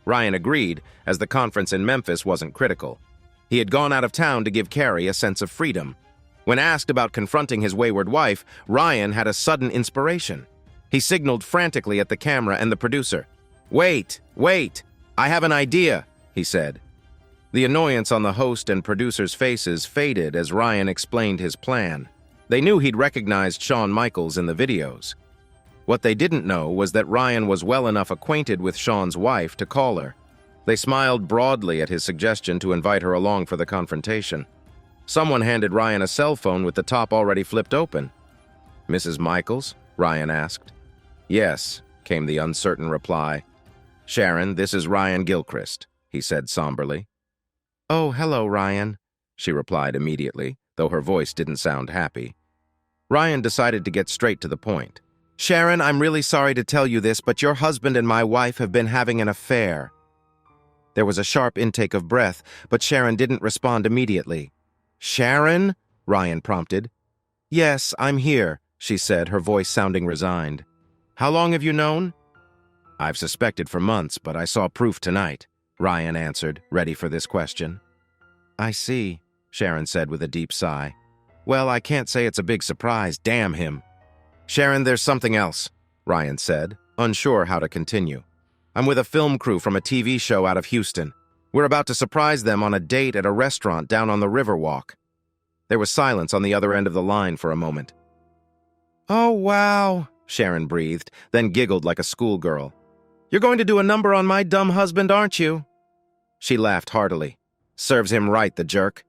Ryan agreed, as the conference in Memphis wasn't critical. He had gone out of town to give Carrie a sense of freedom. When asked about confronting his wayward wife, Ryan had a sudden inspiration. He signaled frantically at the camera and the producer. "Wait, I have an idea," he said. The annoyance on the host and producer's faces faded as Ryan explained his plan. They knew he'd recognized Shawn Michaels in the videos. What they didn't know was that Ryan was well enough acquainted with Shawn's wife to call her. They smiled broadly at his suggestion to invite her along for the confrontation. Someone handed Ryan a cell phone with the top already flipped open. "Mrs. Michaels?" Ryan asked. "Yes," came the uncertain reply. "Sharon, this is Ryan Gilchrist," he said somberly. "Oh, hello, Ryan," she replied immediately, though her voice didn't sound happy. Ryan decided to get straight to the point. "Sharon, I'm really sorry to tell you this, but your husband and my wife have been having an affair." There was a sharp intake of breath, but Sharon didn't respond immediately. "Sharon?" Ryan prompted. "Yes, I'm here," she said, her voice sounding resigned. "How long have you known?" "I've suspected for months, but I saw proof tonight," Ryan answered, ready for this question. "I see," Sharon said with a deep sigh. "Well, I can't say it's a big surprise, damn him." "Sharon, there's something else," Ryan said, unsure how to continue. "I'm with a film crew from a TV show out of Houston. We're about to surprise them on a date at a restaurant down on the Riverwalk." There was silence on the other end of the line for a moment. "Oh, wow," Sharon breathed, then giggled like a schoolgirl. "You're going to do a number on my dumb husband, aren't you?" She laughed heartily. "Serves him right, the jerk."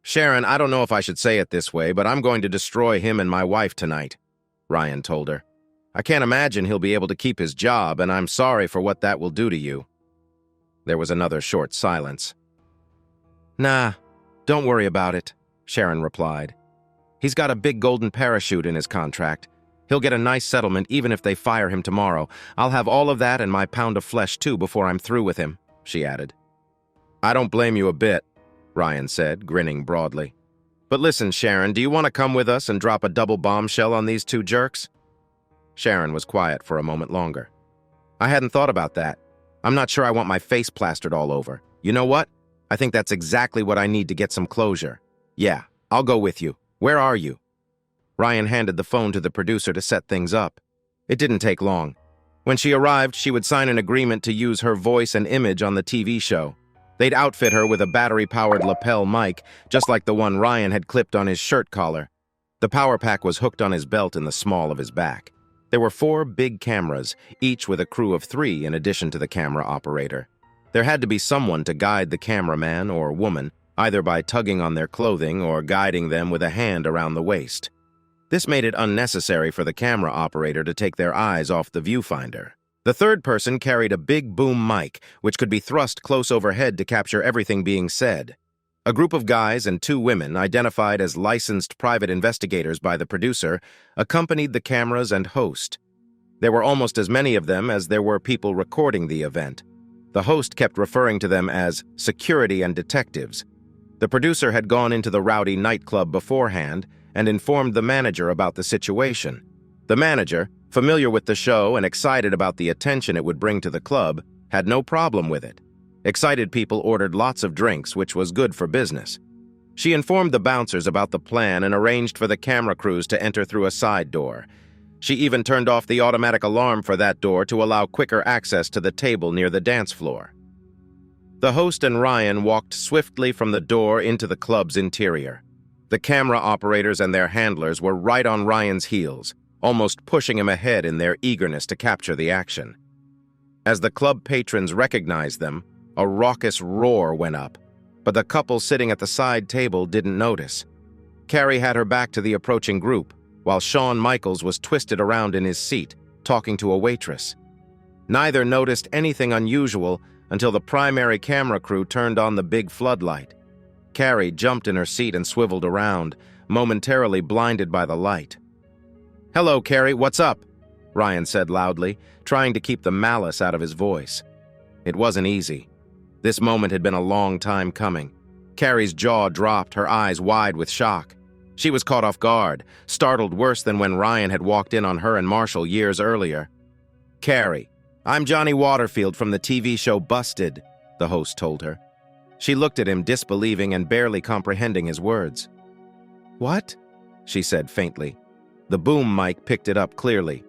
"Sharon, I don't know if I should say it this way, but I'm going to destroy him and my wife tonight," Ryan told her. "I can't imagine he'll be able to keep his job, and I'm sorry for what that will do to you." There was another short silence. "Nah, don't worry about it," Sharon replied. "He's got a big golden parachute in his contract. He'll get a nice settlement even if they fire him tomorrow. I'll have all of that and my pound of flesh too before I'm through with him," she added. "I don't blame you a bit," Ryan said, grinning broadly. "But listen, Sharon, do you want to come with us and drop a double bombshell on these two jerks?" Sharon was quiet for a moment longer. "I hadn't thought about that. I'm not sure I want my face plastered all over. You know what? I think that's exactly what I need to get some closure. Yeah, I'll go with you. Where are you?" Ryan handed the phone to the producer to set things up. It didn't take long. When she arrived, she would sign an agreement to use her voice and image on the TV show. They'd outfit her with a battery-powered lapel mic, just like the one Ryan had clipped on his shirt collar. The power pack was hooked on his belt in the small of his back. There were 4 big cameras, each with a crew of 3 in addition to the camera operator. There had to be someone to guide the cameraman or woman, either by tugging on their clothing or guiding them with a hand around the waist. This made it unnecessary for the camera operator to take their eyes off the viewfinder. The third person carried a big boom mic, which could be thrust close overhead to capture everything being said. A group of guys and 2 women, identified as licensed private investigators by the producer, accompanied the cameras and host. There were almost as many of them as there were people recording the event. The host kept referring to them as security and detectives. The producer had gone into the rowdy nightclub beforehand and informed the manager about the situation. The manager, familiar with the show and excited about the attention it would bring to the club, had no problem with it. Excited people ordered lots of drinks, which was good for business. She informed the bouncers about the plan and arranged for the camera crews to enter through a side door. She even turned off the automatic alarm for that door to allow quicker access to the table near the dance floor. The host and Ryan walked swiftly from the door into the club's interior. The camera operators and their handlers were right on Ryan's heels, almost pushing him ahead in their eagerness to capture the action. As the club patrons recognized them, a raucous roar went up, but the couple sitting at the side table didn't notice. Carrie had her back to the approaching group, while Shawn Michaels was twisted around in his seat, talking to a waitress. Neither noticed anything unusual until the primary camera crew turned on the big floodlight. Carrie jumped in her seat and swiveled around, momentarily blinded by the light. "Hello, Carrie, what's up?" Ryan said loudly, trying to keep the malice out of his voice. It wasn't easy. This moment had been a long time coming. Carrie's jaw dropped, her eyes wide with shock. She was caught off guard, startled worse than when Ryan had walked in on her and Marshall years earlier. "Carrie, I'm Johnny Waterfield from the TV show Busted," the host told her. She looked at him, disbelieving and barely comprehending his words. "What?" she said faintly. The boom mic picked it up clearly.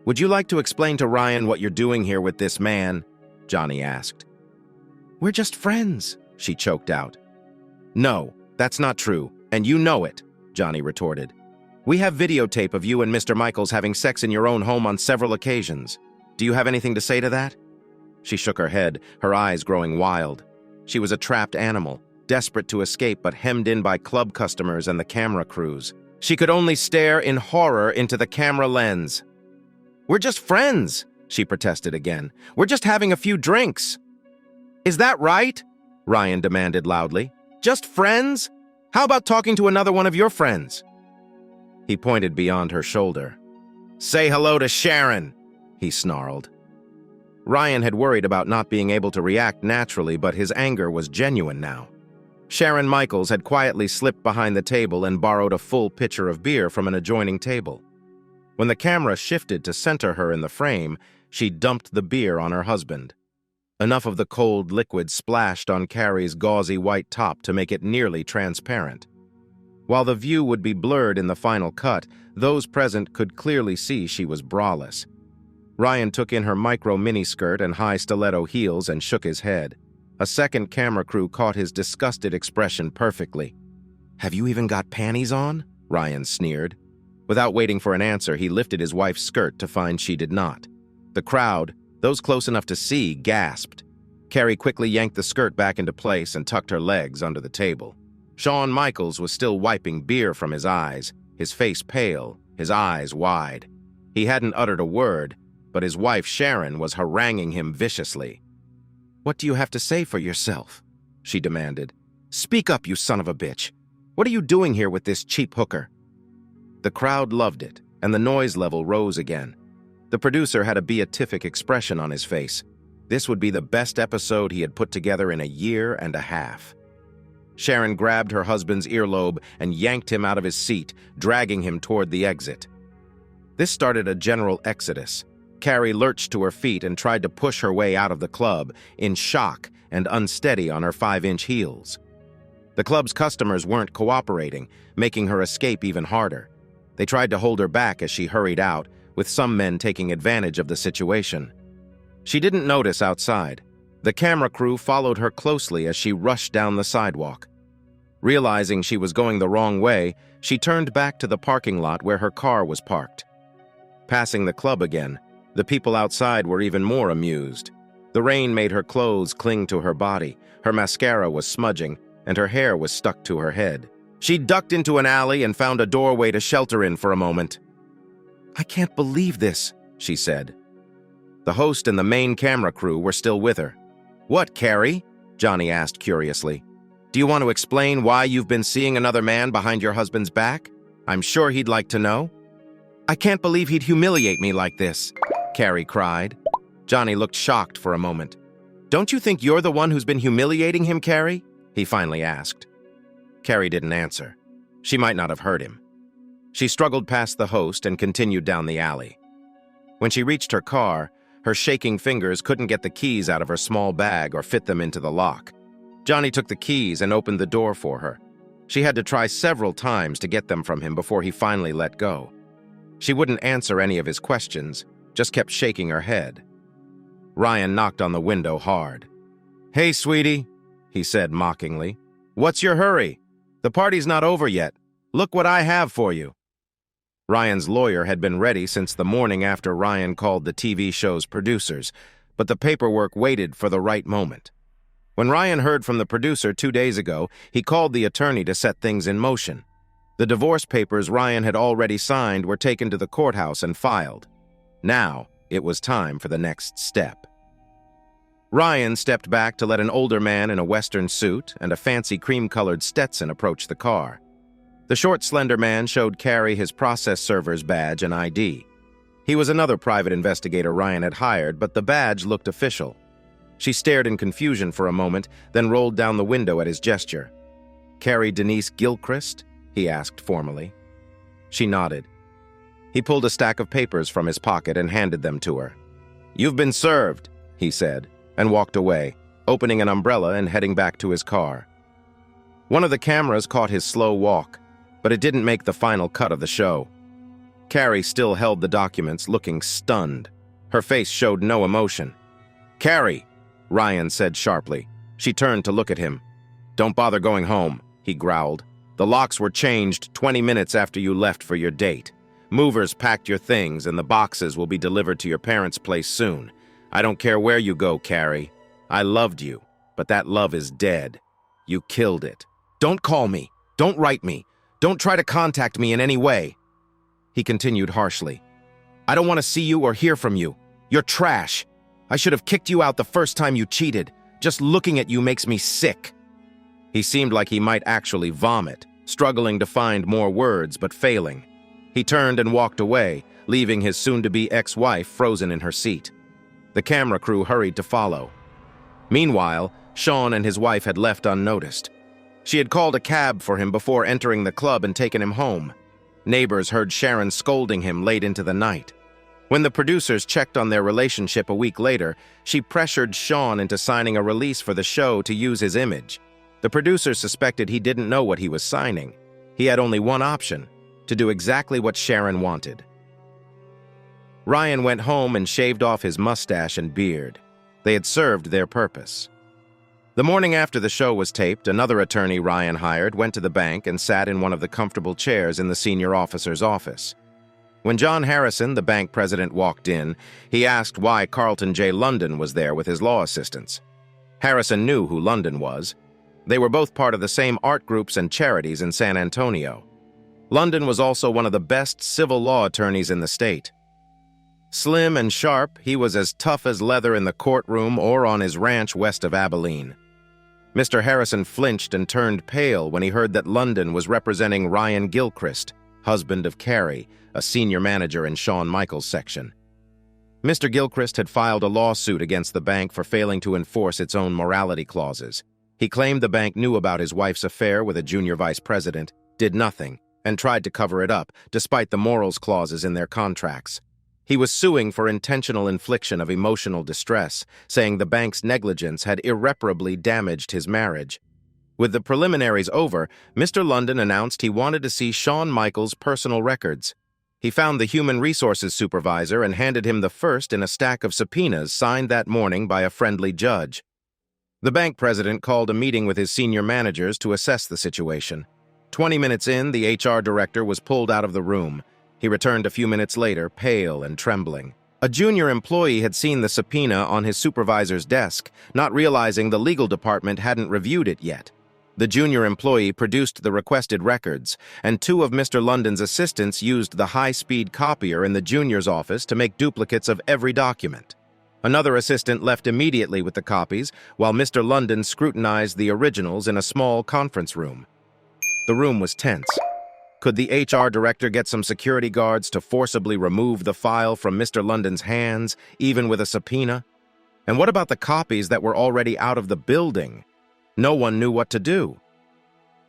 "Would you like to explain to Ryan what you're doing here with this man?" Johnny asked. "We're just friends," she choked out. "No, that's not true, and you know it," Johnny retorted. "We have videotape of you and Mr. Michaels having sex in your own home on several occasions. Do you have anything to say to that?" She shook her head, her eyes growing wild. She was a trapped animal, desperate to escape but hemmed in by club customers and the camera crews. She could only stare in horror into the camera lens. "We're just friends," she protested again. "We're just having a few drinks." "Is that right?" Ryan demanded loudly. "Just friends? How about talking to another one of your friends?" He pointed beyond her shoulder. "Say hello to Sharon," he snarled. Ryan had worried about not being able to react naturally, but his anger was genuine now. Sharon Michaels had quietly slipped behind the table and borrowed a full pitcher of beer from an adjoining table. When the camera shifted to center her in the frame, she dumped the beer on her husband. Enough of the cold liquid splashed on Carrie's gauzy white top to make it nearly transparent. While the view would be blurred in the final cut, those present could clearly see she was braless. Ryan took in her micro miniskirt and high stiletto heels and shook his head. A second camera crew caught his disgusted expression perfectly. "Have you even got panties on?" Ryan sneered. Without waiting for an answer, he lifted his wife's skirt to find she did not. The crowd, those close enough to see, gasped. Carrie quickly yanked the skirt back into place and tucked her legs under the table. Shawn Michaels was still wiping beer from his eyes, his face pale, his eyes wide. He hadn't uttered a word, but his wife Sharon was haranguing him viciously. "What do you have to say for yourself?" she demanded. "Speak up, you son of a bitch. What are you doing here with this cheap hooker?" The crowd loved it, and the noise level rose again. The producer had a beatific expression on his face. This would be the best episode he had put together in a year and a half. Sharon grabbed her husband's earlobe and yanked him out of his seat, dragging him toward the exit. This started a general exodus. Carrie lurched to her feet and tried to push her way out of the club, in shock and unsteady on her 5-inch heels. The club's customers weren't cooperating, making her escape even harder. They tried to hold her back as she hurried out, with some men taking advantage of the situation. She didn't notice outside. The camera crew followed her closely as she rushed down the sidewalk. Realizing she was going the wrong way, she turned back to the parking lot where her car was parked. Passing the club again, the people outside were even more amused. The rain made her clothes cling to her body, her mascara was smudging, and her hair was stuck to her head. She ducked into an alley and found a doorway to shelter in for a moment. "I can't believe this," she said. The host and the main camera crew were still with her. "What, Carrie?" Johnny asked curiously. "Do you want to explain why you've been seeing another man behind your husband's back? I'm sure he'd like to know." "I can't believe he'd humiliate me like this," Carrie cried. Johnny looked shocked for a moment. "Don't you think you're the one who's been humiliating him, Carrie?" he finally asked. Carrie didn't answer. She might not have heard him. She struggled past the host and continued down the alley. When she reached her car, her shaking fingers couldn't get the keys out of her small bag or fit them into the lock. Johnny took the keys and opened the door for her. She had to try several times to get them from him before he finally let go. She wouldn't answer any of his questions, just kept shaking her head. Ryan knocked on the window hard. "Hey, sweetie," he said mockingly. "What's your hurry? The party's not over yet. Look what I have for you." Ryan's lawyer had been ready since the morning after Ryan called the TV show's producers, but the paperwork waited for the right moment. When Ryan heard from the producer 2 days ago, he called the attorney to set things in motion. The divorce papers Ryan had already signed were taken to the courthouse and filed. Now, it was time for the next step. Ryan stepped back to let an older man in a Western suit and a fancy cream-colored Stetson approach the car. The short, slender man showed Carrie his process server's badge and ID. He was another private investigator Ryan had hired, but the badge looked official. She stared in confusion for a moment, then rolled down the window at his gesture. "Carrie Denise Gilchrist?" he asked formally. She nodded. He pulled a stack of papers from his pocket and handed them to her. "You've been served," he said, and walked away, opening an umbrella and heading back to his car. One of the cameras caught his slow walk, but it didn't make the final cut of the show. Carrie still held the documents, looking stunned. Her face showed no emotion. "Carrie!" Ryan said sharply. She turned to look at him. "Don't bother going home," he growled. "The locks were changed 20 minutes after you left for your date. Movers packed your things, and the boxes will be delivered to your parents' place soon. I don't care where you go, Carrie. I loved you, but that love is dead. You killed it. Don't call me. Don't write me. Don't try to contact me in any way." He continued harshly. "I don't want to see you or hear from you. You're trash. I should have kicked you out the first time you cheated. Just looking at you makes me sick." He seemed like he might actually vomit, struggling to find more words but failing. He turned and walked away, leaving his soon-to-be ex-wife frozen in her seat. The camera crew hurried to follow. Meanwhile, Sean and his wife had left unnoticed. She had called a cab for him before entering the club and taken him home. Neighbors heard Sharon scolding him late into the night. When the producers checked on their relationship a week later, she pressured Sean into signing a release for the show to use his image. The producers suspected he didn't know what he was signing. He had only one option: to do exactly what Sharon wanted. Ryan went home and shaved off his mustache and beard. They had served their purpose. The morning after the show was taped, another attorney Ryan hired went to the bank and sat in one of the comfortable chairs in the senior officer's office. When John Harrison, the bank president, walked in, he asked why Carlton J. London was there with his law assistants. Harrison knew who London was. They were both part of the same art groups and charities in San Antonio. London was also one of the best civil law attorneys in the state. Slim and sharp, he was as tough as leather in the courtroom or on his ranch west of Abilene. Mr. Harrison flinched and turned pale when he heard that London was representing Ryan Gilchrist, husband of Carrie, a senior manager in Shawn Michaels' section. Mr. Gilchrist had filed a lawsuit against the bank for failing to enforce its own morality clauses. He claimed the bank knew about his wife's affair with a junior vice president, did nothing, and tried to cover it up, despite the morals clauses in their contracts. He was suing for intentional infliction of emotional distress, saying the bank's negligence had irreparably damaged his marriage. With the preliminaries over, Mr. London announced he wanted to see Shawn Michaels' personal records. He found the human resources supervisor and handed him the first in a stack of subpoenas signed that morning by a friendly judge. The bank president called a meeting with his senior managers to assess the situation. 20 minutes in, the HR director was pulled out of the room. He returned a few minutes later, pale and trembling. A junior employee had seen the subpoena on his supervisor's desk, not realizing the legal department hadn't reviewed it yet. The junior employee produced the requested records, and 2 of Mr. London's assistants used the high-speed copier in the junior's office to make duplicates of every document. Another assistant left immediately with the copies, while Mr. London scrutinized the originals in a small conference room. The room was tense. Could the HR director get some security guards to forcibly remove the file from Mr. London's hands, even with a subpoena? And what about the copies that were already out of the building? No one knew what to do.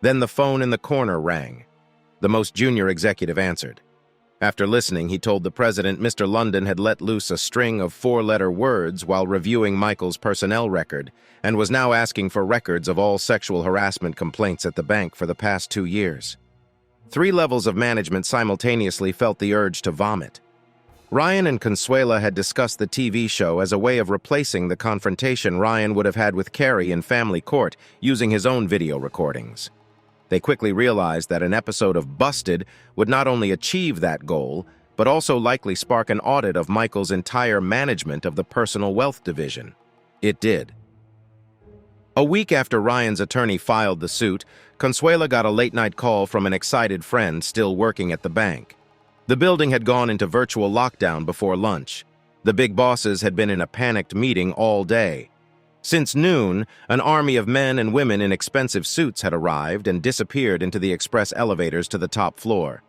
Then the phone in the corner rang. The most junior executive answered. After listening, he told the president Mr. London had let loose a string of four-letter words while reviewing Michael's personnel record and was now asking for records of all sexual harassment complaints at the bank for the past 2 years. 3 levels of management simultaneously felt the urge to vomit. Ryan and Consuela had discussed the TV show as a way of replacing the confrontation Ryan would have had with Carrie in family court using his own video recordings. They quickly realized that an episode of Busted would not only achieve that goal, but also likely spark an audit of Michael's entire management of the personal wealth division. It did. A week after Ryan's attorney filed the suit, Consuela got a late-night call from an excited friend still working at the bank. The building had gone into virtual lockdown before lunch. The big bosses had been in a panicked meeting all day. Since noon, an army of men and women in expensive suits had arrived and disappeared into the express elevators to the top floor.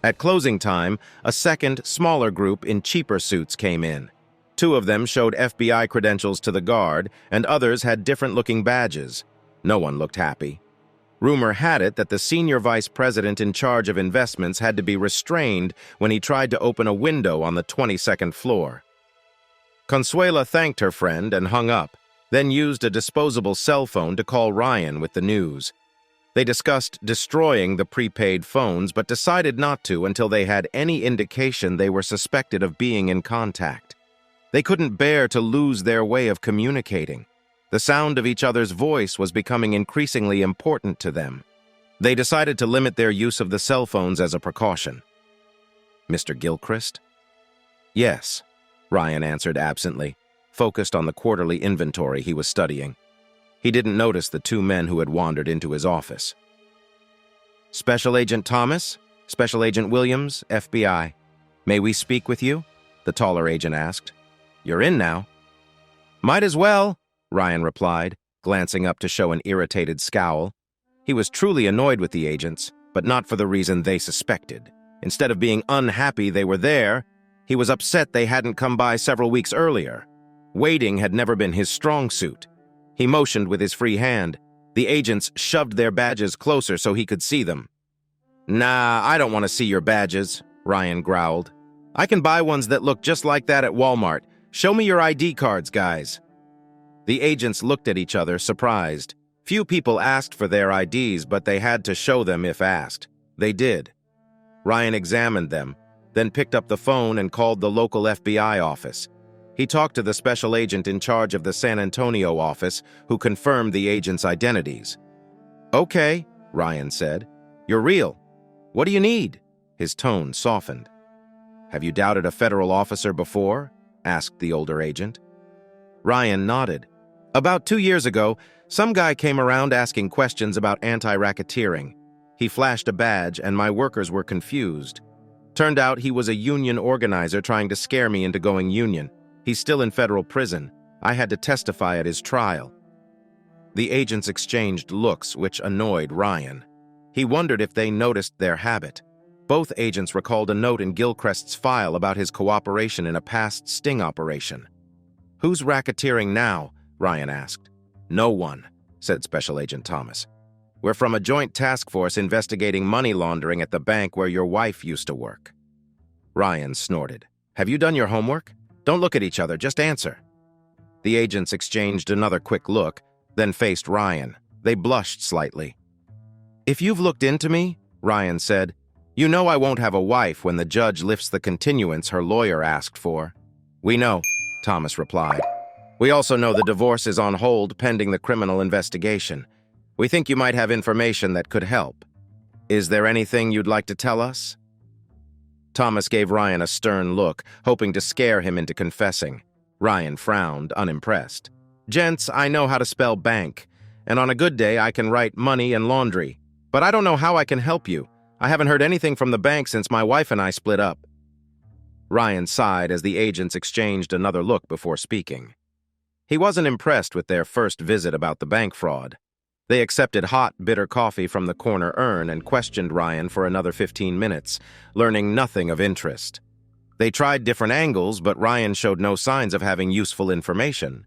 At closing time, a second, smaller group in cheaper suits came in. 2 of them showed FBI credentials to the guard, and others had different-looking badges. No one looked happy. Rumor had it that the senior vice president in charge of investments had to be restrained when he tried to open a window on the 22nd floor. Consuela thanked her friend and hung up, then used a disposable cell phone to call Ryan with the news. They discussed destroying the prepaid phones, but decided not to until they had any indication they were suspected of being in contact. They couldn't bear to lose their way of communicating. The sound of each other's voice was becoming increasingly important to them. They decided to limit their use of the cell phones as a precaution. "Mr. Gilchrist?" "Yes," Ryan answered absently, focused on the quarterly inventory he was studying. He didn't notice the 2 men who had wandered into his office. "Special Agent Thomas? Special Agent Williams, FBI. May we speak with you?" the taller agent asked. "You're in now." "Might as well," Ryan replied, glancing up to show an irritated scowl. He was truly annoyed with the agents, but not for the reason they suspected. Instead of being unhappy they were there, he was upset they hadn't come by several weeks earlier. Waiting had never been his strong suit. He motioned with his free hand. The agents shoved their badges closer so he could see them. "Nah, I don't want to see your badges," Ryan growled. "I can buy ones that look just like that at Walmart. Show me your ID cards, guys." The agents looked at each other, surprised. Few people asked for their IDs, but they had to show them if asked. They did. Ryan examined them, then picked up the phone and called the local FBI office. He talked to the special agent in charge of the San Antonio office, who confirmed the agents' identities. "Okay," Ryan said. "You're real. What do you need?" His tone softened. "Have you doubted a federal officer before?" asked the older agent. Ryan nodded. "About 2 years ago, some guy came around asking questions about anti-racketeering. He flashed a badge, and my workers were confused. Turned out he was a union organizer trying to scare me into going union. He's still in federal prison. I had to testify at his trial." The agents exchanged looks, which annoyed Ryan. He wondered if they noticed their habit. Both agents recalled a note in Gilchrist's file about his cooperation in a past sting operation. "Who's racketeering now?" Ryan asked. "No one," said Special Agent Thomas. "We're from a joint task force investigating money laundering at the bank where your wife used to work." Ryan snorted. "Have you done your homework? Don't look at each other, just answer." The agents exchanged another quick look, then faced Ryan. They blushed slightly. "If you've looked into me," Ryan said, "you know I won't have a wife when the judge lifts the continuance her lawyer asked for." "We know," Thomas replied. "We also know the divorce is on hold pending the criminal investigation. We think you might have information that could help. Is there anything you'd like to tell us?" Thomas gave Ryan a stern look, hoping to scare him into confessing. Ryan frowned, unimpressed. "Gents, I know how to spell bank, and on a good day I can write money and laundry. But I don't know how I can help you. I haven't heard anything from the bank since my wife and I split up." Ryan sighed as the agents exchanged another look before speaking. He wasn't impressed with their first visit about the bank fraud. They accepted hot, bitter coffee from the corner urn and questioned Ryan for another 15 minutes, learning nothing of interest. They tried different angles, but Ryan showed no signs of having useful information.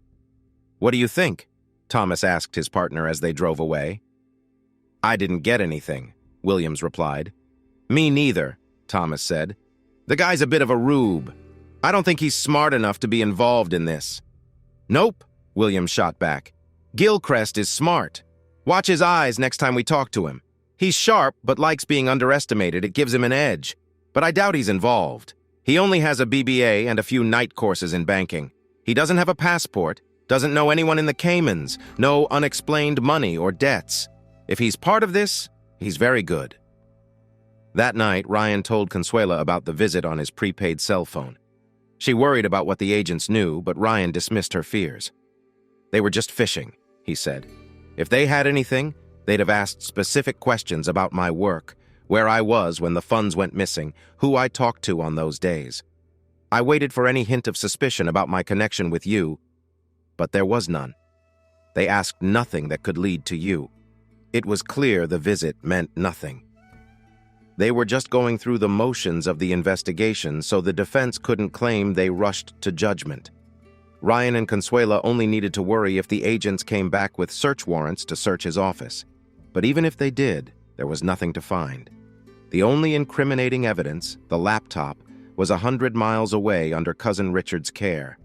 "What do you think?" Thomas asked his partner as they drove away. "I didn't get anything," Williams replied. "Me neither," Thomas said. "The guy's a bit of a rube. I don't think he's smart enough to be involved in this." "Nope," Williams shot back. "Gilchrist is smart. Watch his eyes next time we talk to him. He's sharp, but likes being underestimated. It gives him an edge. But I doubt he's involved. He only has a BBA and a few night courses in banking. He doesn't have a passport, doesn't know anyone in the Caymans, no unexplained money or debts. If he's part of this, he's very good." That night, Ryan told Consuela about the visit on his prepaid cell phone. She worried about what the agents knew, but Ryan dismissed her fears. "They were just fishing," he said. "If they had anything, they'd have asked specific questions about my work, where I was when the funds went missing, who I talked to on those days. I waited for any hint of suspicion about my connection with you, but there was none. They asked nothing that could lead to you. It was clear the visit meant nothing. They were just going through the motions of the investigation, so the defense couldn't claim they rushed to judgment. Ryan and Consuela only needed to worry if the agents came back with search warrants to search his office. But even if they did, there was nothing to find. The only incriminating evidence, the laptop, was 100 miles away under Cousin Richard's care.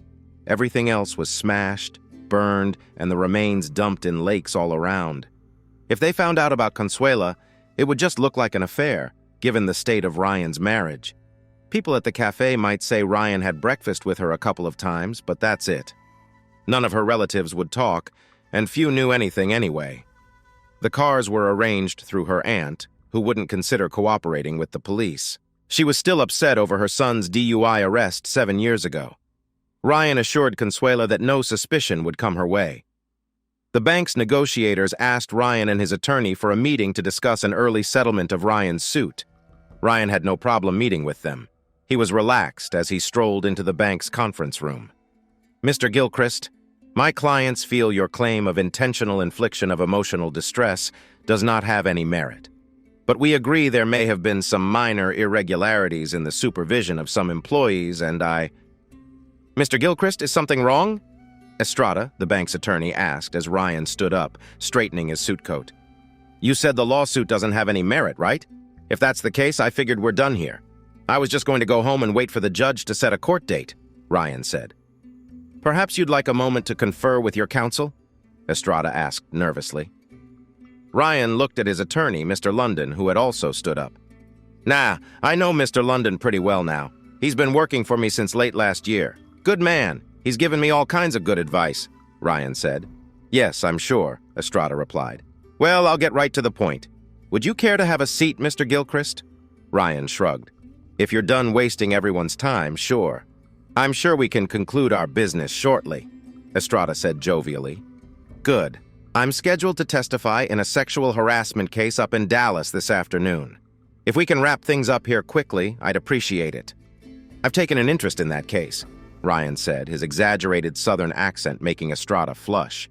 Everything else was smashed, burned, and the remains dumped in lakes all around. If they found out about Consuela, it would just look like an affair, given the state of Ryan's marriage. People at the cafe might say Ryan had breakfast with her a couple of times, but that's it. None of her relatives would talk, and few knew anything anyway. The cars were arranged through her aunt, who wouldn't consider cooperating with the police. She was still upset over her son's DUI arrest 7 years ago. Ryan assured Consuela that no suspicion would come her way. The bank's negotiators asked Ryan and his attorney for a meeting to discuss an early settlement of Ryan's suit. Ryan had no problem meeting with them. He was relaxed as he strolled into the bank's conference room. "Mr. Gilchrist, my clients feel your claim of intentional infliction of emotional distress does not have any merit. But we agree there may have been some minor irregularities in the supervision of some employees, and Mr. Gilchrist, is something wrong?" Estrada, the bank's attorney, asked as Ryan stood up, straightening his suit coat. "You said the lawsuit doesn't have any merit, right? If that's the case, I figured we're done here. I was just going to go home and wait for the judge to set a court date," Ryan said. "Perhaps you'd like a moment to confer with your counsel?" Estrada asked nervously. Ryan looked at his attorney, Mr. London, who had also stood up. "Nah, I know Mr. London pretty well now. He's been working for me since late last year. Good man. He's given me all kinds of good advice," Ryan said. "Yes, I'm sure," Estrada replied. "Well, I'll get right to the point. Would you care to have a seat, Mr. Gilchrist?" Ryan shrugged. "If you're done wasting everyone's time, sure. I'm sure we can conclude our business shortly," Estrada said jovially. "Good. I'm scheduled to testify in a sexual harassment case up in Dallas this afternoon. If we can wrap things up here quickly, I'd appreciate it." "I've taken an interest in that case," Ryan said, his exaggerated southern accent making Estrada flush.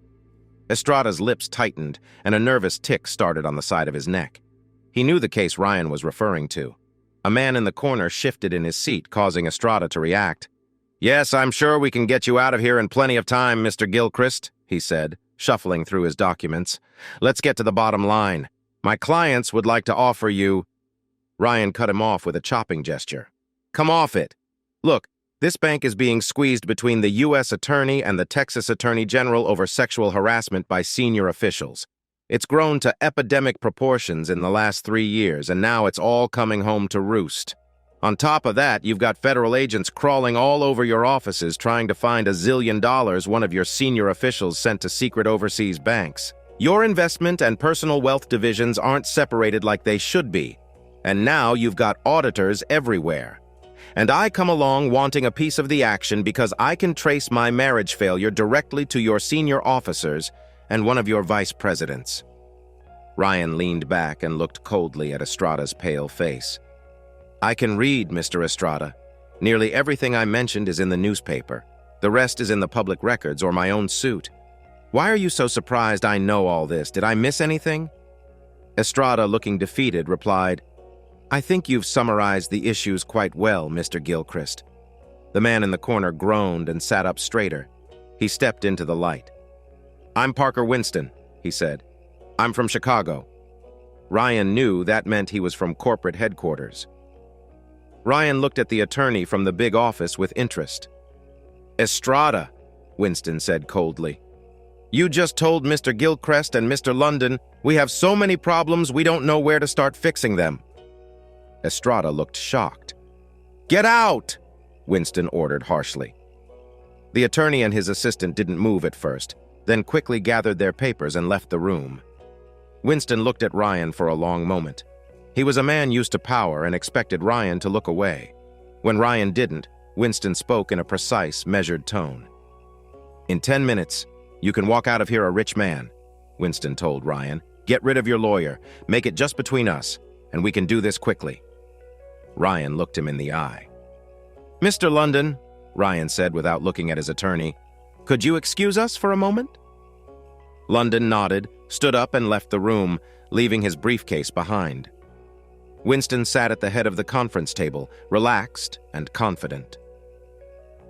Estrada's lips tightened, and a nervous tic started on the side of his neck. He knew the case Ryan was referring to. A man in the corner shifted in his seat, causing Estrada to react. "Yes, I'm sure we can get you out of here in plenty of time, Mr. Gilchrist," he said, shuffling through his documents. "Let's get to the bottom line. My clients would like to offer you—" Ryan cut him off with a chopping gesture. "Come off it. Look, this bank is being squeezed between the U.S. Attorney and the Texas Attorney General over sexual harassment by senior officials. It's grown to epidemic proportions in the last 3 years, and now it's all coming home to roost. On top of that, you've got federal agents crawling all over your offices trying to find $1 zillion one of your senior officials sent to secret overseas banks. Your investment and personal wealth divisions aren't separated like they should be, and now you've got auditors everywhere. And I come along wanting a piece of the action because I can trace my marriage failure directly to your senior officers and one of your vice presidents." Ryan leaned back and looked coldly at Estrada's pale face. "I can read, Mr. Estrada. Nearly everything I mentioned is in the newspaper. The rest is in the public records or my own suit. Why are you so surprised I know all this? Did I miss anything?" Estrada, looking defeated, replied, "I think you've summarized the issues quite well, Mr. Gilchrist." The man in the corner groaned and sat up straighter. He stepped into the light. "I'm Parker Winston," he said. "I'm from Chicago." Ryan knew that meant he was from corporate headquarters. Ryan looked at the attorney from the big office with interest. "Estrada," Winston said coldly. "You just told Mr. Gilchrist and Mr. London we have so many problems we don't know where to start fixing them." Estrada looked shocked. "Get out!" Winston ordered harshly. The attorney and his assistant didn't move at first, then quickly gathered their papers and left the room. Winston looked at Ryan for a long moment. He was a man used to power and expected Ryan to look away. When Ryan didn't, Winston spoke in a precise, measured tone. "In 10 minutes, you can walk out of here a rich man," Winston told Ryan. "Get rid of your lawyer, make it just between us, and we can do this quickly." Ryan looked him in the eye. "Mr. London," Ryan said without looking at his attorney, "could you excuse us for a moment?" London nodded, stood up and left the room, leaving his briefcase behind. Winston sat at the head of the conference table, relaxed and confident.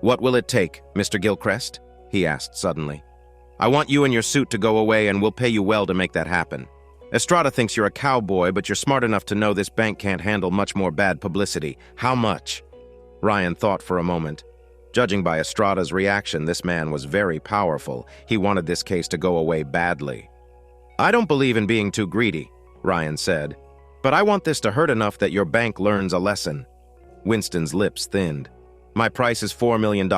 "What will it take, Mr. Gilchrist?" he asked suddenly. "I want you and your suit to go away and we'll pay you well to make that happen. Estrada thinks you're a cowboy, but you're smart enough to know this bank can't handle much more bad publicity. How much?" Ryan thought for a moment. Judging by Estrada's reaction, this man was very powerful. He wanted this case to go away badly. "I don't believe in being too greedy," Ryan said, "but I want this to hurt enough that your bank learns a lesson." Winston's lips thinned. "My price is $4 million,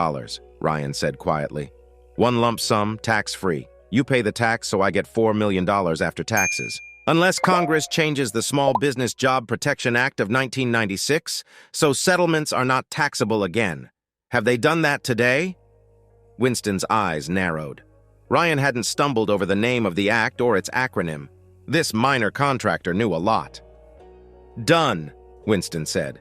Ryan said quietly. "One lump sum, tax-free. You pay the tax, so I get $4 million after taxes. Unless Congress changes the Small Business Job Protection Act of 1996, so settlements are not taxable again. Have they done that today?" Winston's eyes narrowed. Ryan hadn't stumbled over the name of the act or its acronym. This minor contractor knew a lot. "Done," Winston said.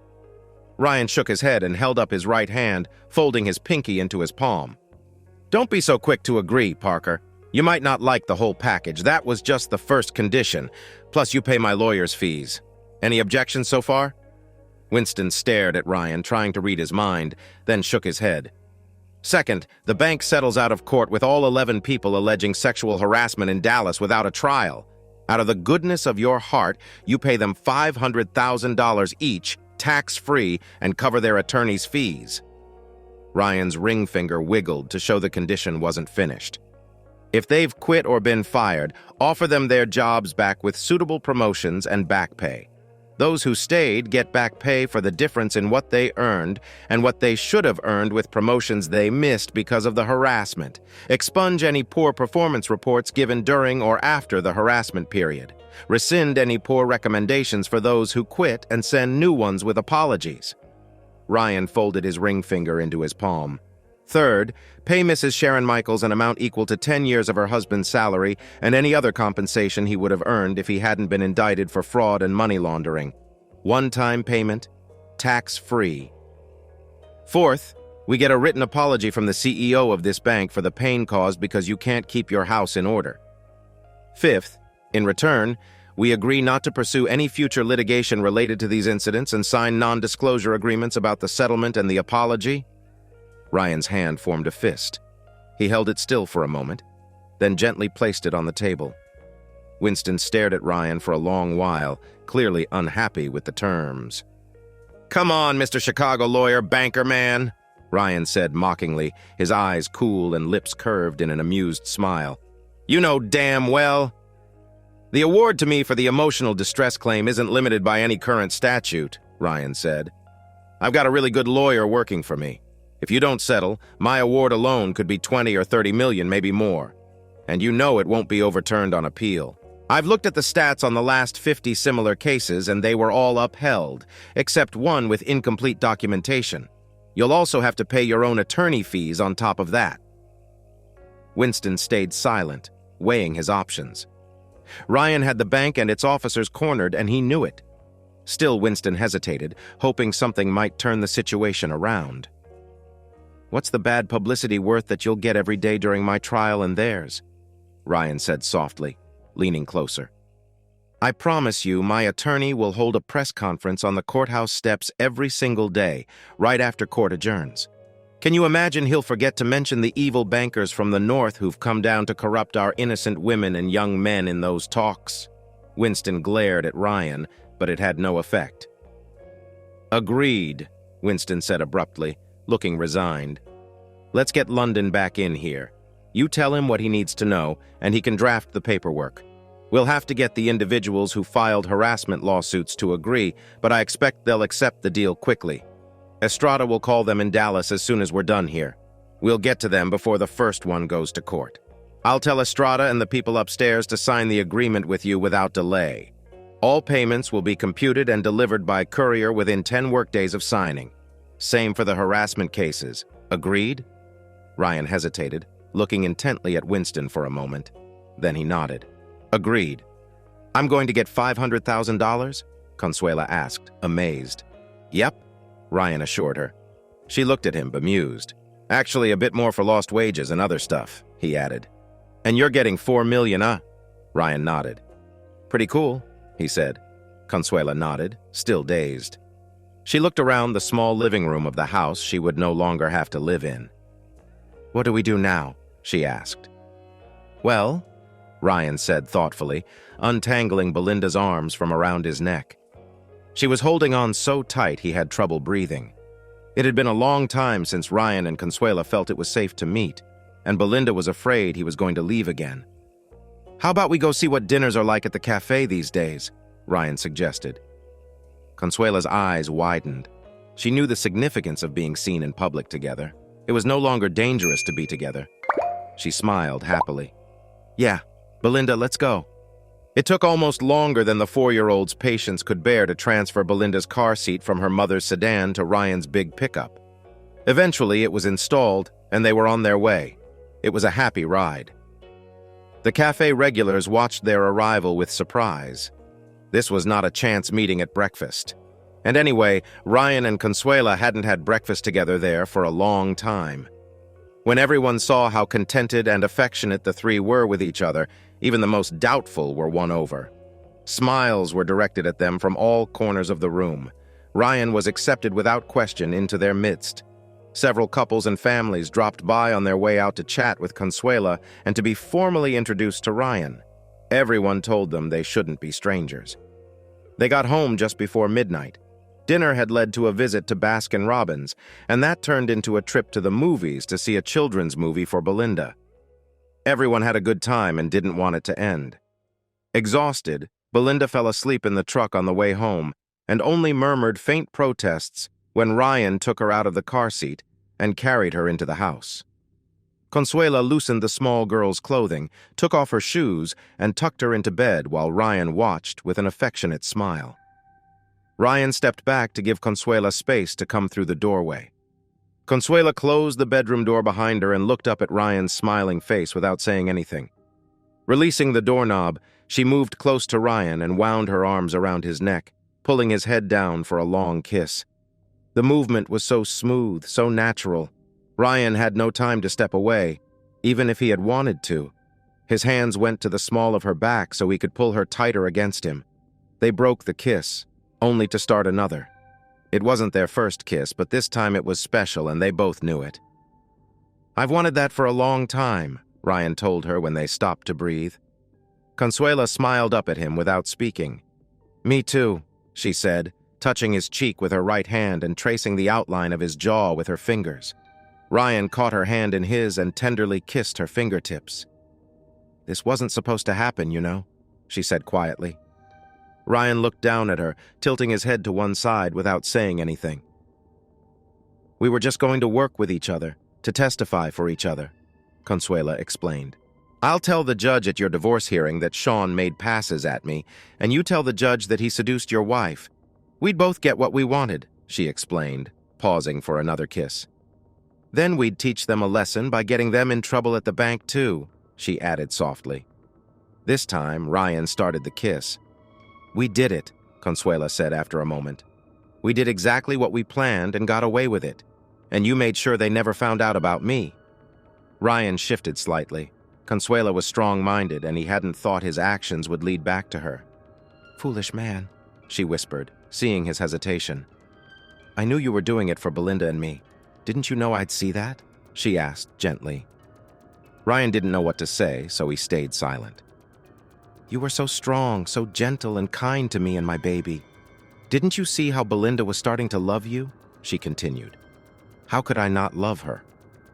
Ryan shook his head and held up his right hand, folding his pinky into his palm. "Don't be so quick to agree, Parker. You might not like the whole package. That was just the first condition. Plus, you pay my lawyer's fees. Any objections so far?" Winston stared at Ryan, trying to read his mind, then shook his head. "Second, the bank settles out of court with all 11 people alleging sexual harassment in Dallas without a trial. Out of the goodness of your heart, you pay them $500,000 each, tax-free, and cover their attorney's fees." Ryan's ring finger wiggled to show the condition wasn't finished. "If they've quit or been fired, offer them their jobs back with suitable promotions and back pay. Those who stayed get back pay for the difference in what they earned and what they should have earned with promotions they missed because of the harassment. Expunge any poor performance reports given during or after the harassment period. Rescind any poor recommendations for those who quit and send new ones with apologies." Ryan folded his ring finger into his palm. "Third, pay Mrs. Sharon Michaels an amount equal to 10 years of her husband's salary and any other compensation he would have earned if he hadn't been indicted for fraud and money laundering. One-time payment, tax-free. Fourth, we get a written apology from the CEO of this bank for the pain caused because you can't keep your house in order. Fifth, in return, we agree not to pursue any future litigation related to these incidents and sign non-disclosure agreements about the settlement and the apology." Ryan's hand formed a fist. He held it still for a moment, then gently placed it on the table. Winston stared at Ryan for a long while, clearly unhappy with the terms. "Come on, Mr. Chicago lawyer, banker man," Ryan said mockingly, his eyes cool and lips curved in an amused smile. "You know damn well. The award to me for the emotional distress claim isn't limited by any current statute," Ryan said. "I've got a really good lawyer working for me. If you don't settle, my award alone could be 20 or 30 million, maybe more. And you know it won't be overturned on appeal. I've looked at the stats on the last 50 similar cases, and they were all upheld, except one with incomplete documentation. You'll also have to pay your own attorney fees on top of that." Winston stayed silent, weighing his options. Ryan had the bank and its officers cornered, and he knew it. Still, Winston hesitated, hoping something might turn the situation around. "What's the bad publicity worth that you'll get every day during my trial and theirs?" Ryan said softly, leaning closer. "I promise you my attorney will hold a press conference on the courthouse steps every single day, right after court adjourns. Can you imagine he'll forget to mention the evil bankers from the north who've come down to corrupt our innocent women and young men in those talks? Winston glared at Ryan, but it had no effect. Agreed, Winston said abruptly, looking resigned. Let's get London back in here. You tell him what he needs to know, and he can draft the paperwork. We'll have to get the individuals who filed harassment lawsuits to agree, but I expect they'll accept the deal quickly. Estrada will call them in Dallas as soon as we're done here. We'll get to them before the first one goes to court. I'll tell Estrada and the people upstairs to sign the agreement with you without delay. All payments will be computed and delivered by courier within 10 workdays of signing. Same for the harassment cases. Agreed? Ryan hesitated, looking intently at Winston for a moment. Then he nodded. Agreed. I'm going to get $500,000? Consuela asked, amazed. Yep, Ryan assured her. She looked at him, bemused. Actually, a bit more for lost wages and other stuff, he added. And you're getting $4 million, Ryan nodded. Pretty cool, he said. Consuela nodded, still dazed. She looked around the small living room of the house she would no longer have to live in. What do we do now? She asked. Well, Ryan said thoughtfully, untangling Belinda's arms from around his neck. She was holding on so tight he had trouble breathing. It had been a long time since Ryan and Consuela felt it was safe to meet, and Belinda was afraid he was going to leave again. How about we go see what dinners are like at the cafe these days? Ryan suggested. Consuela's eyes widened. She knew the significance of being seen in public together. It was no longer dangerous to be together. She smiled happily. Yeah, Belinda, let's go. It took almost longer than the 4-year-old's patience could bear to transfer Belinda's car seat from her mother's sedan to Ryan's big pickup. Eventually, it was installed, and they were on their way. It was a happy ride. The cafe regulars watched their arrival with surprise. This was not a chance meeting at breakfast. And anyway, Ryan and Consuela hadn't had breakfast together there for a long time. When everyone saw how contented and affectionate the three were with each other, even the most doubtful were won over. Smiles were directed at them from all corners of the room. Ryan was accepted without question into their midst. Several couples and families dropped by on their way out to chat with Consuela and to be formally introduced to Ryan. Everyone told them they shouldn't be strangers. They got home just before midnight. Dinner had led to a visit to Baskin-Robbins, and that turned into a trip to the movies to see a children's movie for Belinda. Everyone had a good time and didn't want it to end. Exhausted, Belinda fell asleep in the truck on the way home and only murmured faint protests when Ryan took her out of the car seat and carried her into the house. Consuela loosened the small girl's clothing, took off her shoes, and tucked her into bed while Ryan watched with an affectionate smile. Ryan stepped back to give Consuela space to come through the doorway. Consuela closed the bedroom door behind her and looked up at Ryan's smiling face without saying anything. Releasing the doorknob, she moved close to Ryan and wound her arms around his neck, pulling his head down for a long kiss. The movement was so smooth, so natural. Ryan had no time to step away, even if he had wanted to. His hands went to the small of her back so he could pull her tighter against him. They broke the kiss, only to start another. It wasn't their first kiss, but this time it was special, and they both knew it. I've wanted that for a long time, Ryan told her when they stopped to breathe. Consuela smiled up at him without speaking. Me too, she said, touching his cheek with her right hand and tracing the outline of his jaw with her fingers. Ryan caught her hand in his and tenderly kissed her fingertips. This wasn't supposed to happen, you know, she said quietly. Ryan looked down at her, tilting his head to one side without saying anything. We were just going to work with each other, to testify for each other, Consuela explained. I'll tell the judge at your divorce hearing that Sean made passes at me, and you tell the judge that he seduced your wife. We'd both get what we wanted, she explained, pausing for another kiss. Then we'd teach them a lesson by getting them in trouble at the bank too, she added softly. This time, Ryan started the kiss. We did it, Consuela said after a moment. We did exactly what we planned and got away with it. And you made sure they never found out about me. Ryan shifted slightly. Consuela was strong-minded, and he hadn't thought his actions would lead back to her. Foolish man, she whispered, seeing his hesitation. I knew you were doing it for Belinda and me. Didn't you know I'd see that? She asked gently. Ryan didn't know what to say, so he stayed silent. You were so strong, so gentle and kind to me and my baby. Didn't you see how Belinda was starting to love you? She continued. How could I not love her?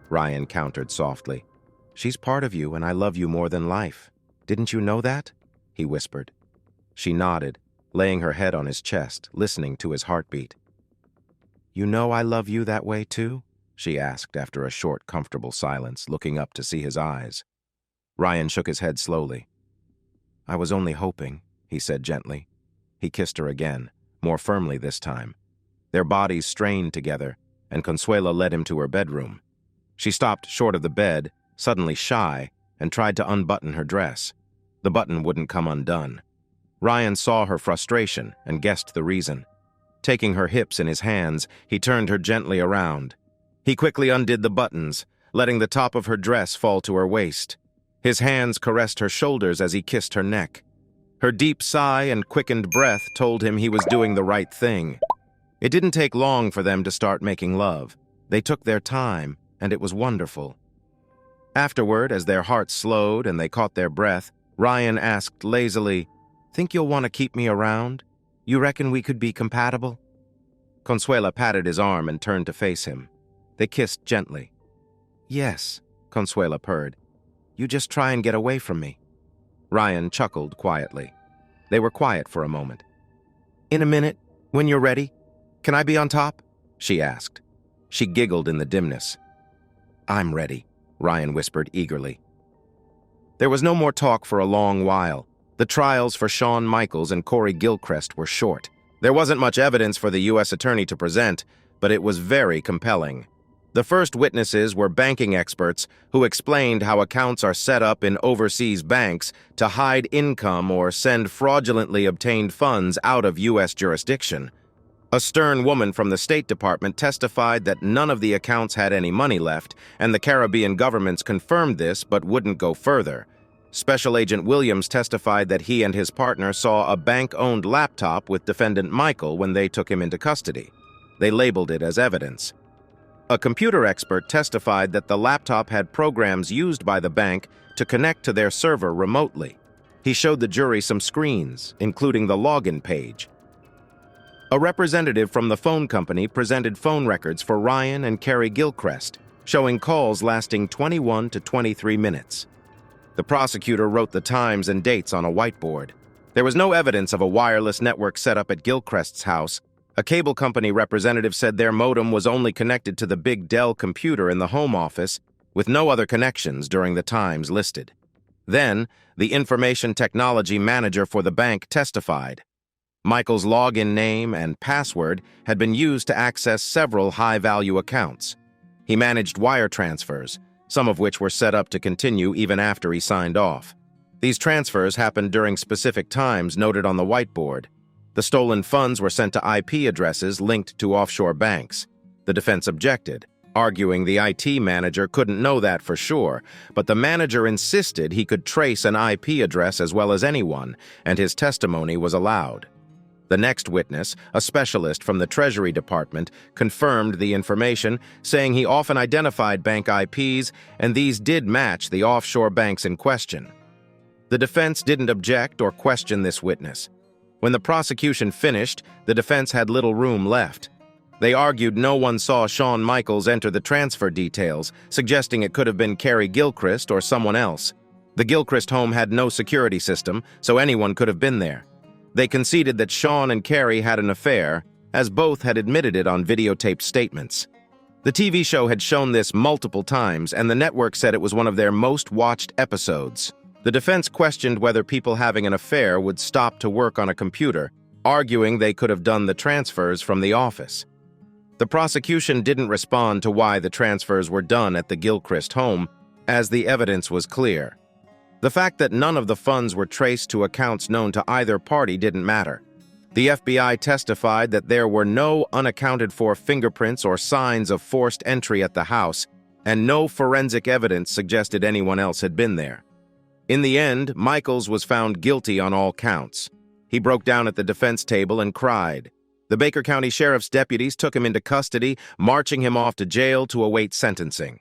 Ryan countered softly. She's part of you and I love you more than life. Didn't you know that? He whispered. She nodded, laying her head on his chest, listening to his heartbeat. You know I love you that way too? She asked after a short, comfortable silence, looking up to see his eyes. Ryan shook his head slowly. I was only hoping, he said gently. He kissed her again, more firmly this time. Their bodies strained together, and Consuela led him to her bedroom. She stopped short of the bed, suddenly shy, and tried to unbutton her dress. The button wouldn't come undone. Ryan saw her frustration and guessed the reason. Taking her hips in his hands, he turned her gently around. He quickly undid the buttons, letting the top of her dress fall to her waist. His hands caressed her shoulders as he kissed her neck. Her deep sigh and quickened breath told him he was doing the right thing. It didn't take long for them to start making love. They took their time, and it was wonderful. Afterward, as their hearts slowed and they caught their breath, Ryan asked lazily, Think you'll want to keep me around? You reckon we could be compatible? Consuela patted his arm and turned to face him. They kissed gently. Yes, Consuela purred. You just try and get away from me. Ryan chuckled quietly. They were quiet for a moment. In a minute, when you're ready, can I be on top? She asked. She giggled in the dimness. I'm ready, Ryan whispered eagerly. There was no more talk for a long while. The trials for Shawn Michaels and Corey Gilchrist were short. There wasn't much evidence for the U.S. attorney to present, but it was very compelling. The first witnesses were banking experts who explained how accounts are set up in overseas banks to hide income or send fraudulently obtained funds out of U.S. jurisdiction. A stern woman from the State Department testified that none of the accounts had any money left, and the Caribbean governments confirmed this but wouldn't go further. Special Agent Williams testified that he and his partner saw a bank-owned laptop with defendant Michael when they took him into custody. They labeled it as evidence. A computer expert testified that the laptop had programs used by the bank to connect to their server remotely. He showed the jury some screens, including the login page. A representative from the phone company presented phone records for Ryan and Carrie Gilchrist, showing calls lasting 21 to 23 minutes. The prosecutor wrote the times and dates on a whiteboard. There was no evidence of a wireless network set up at Gilchrist's house. A cable company representative said their modem was only connected to the big Dell computer in the home office, with no other connections during the times listed. Then, the information technology manager for the bank testified. Michael's login name and password had been used to access several high-value accounts. He managed wire transfers, some of which were set up to continue even after he signed off. These transfers happened during specific times noted on the whiteboard. The stolen funds were sent to IP addresses linked to offshore banks. The defense objected, arguing the IT manager couldn't know that for sure, but the manager insisted he could trace an IP address as well as anyone, and his testimony was allowed. The next witness, a specialist from the Treasury Department, confirmed the information, saying he often identified bank IPs, and these did match the offshore banks in question. The defense didn't object or question this witness. When the prosecution finished, the defense had little room left. They argued no one saw Shawn Michaels enter the transfer details, suggesting it could have been Carey Gilchrist or someone else. The Gilchrist home had no security system, so anyone could have been there. They conceded that Shawn and Carrie had an affair, as both had admitted it on videotaped statements. The TV show had shown this multiple times, and the network said it was one of their most watched episodes. The defense questioned whether people having an affair would stop to work on a computer, arguing they could have done the transfers from the office. The prosecution didn't respond to why the transfers were done at the Gilchrist home, as the evidence was clear. The fact that none of the funds were traced to accounts known to either party didn't matter. The FBI testified that there were no unaccounted-for fingerprints or signs of forced entry at the house, and no forensic evidence suggested anyone else had been there. In the end, Michaels was found guilty on all counts. He broke down at the defense table and cried. The Baker County Sheriff's deputies took him into custody, marching him off to jail to await sentencing.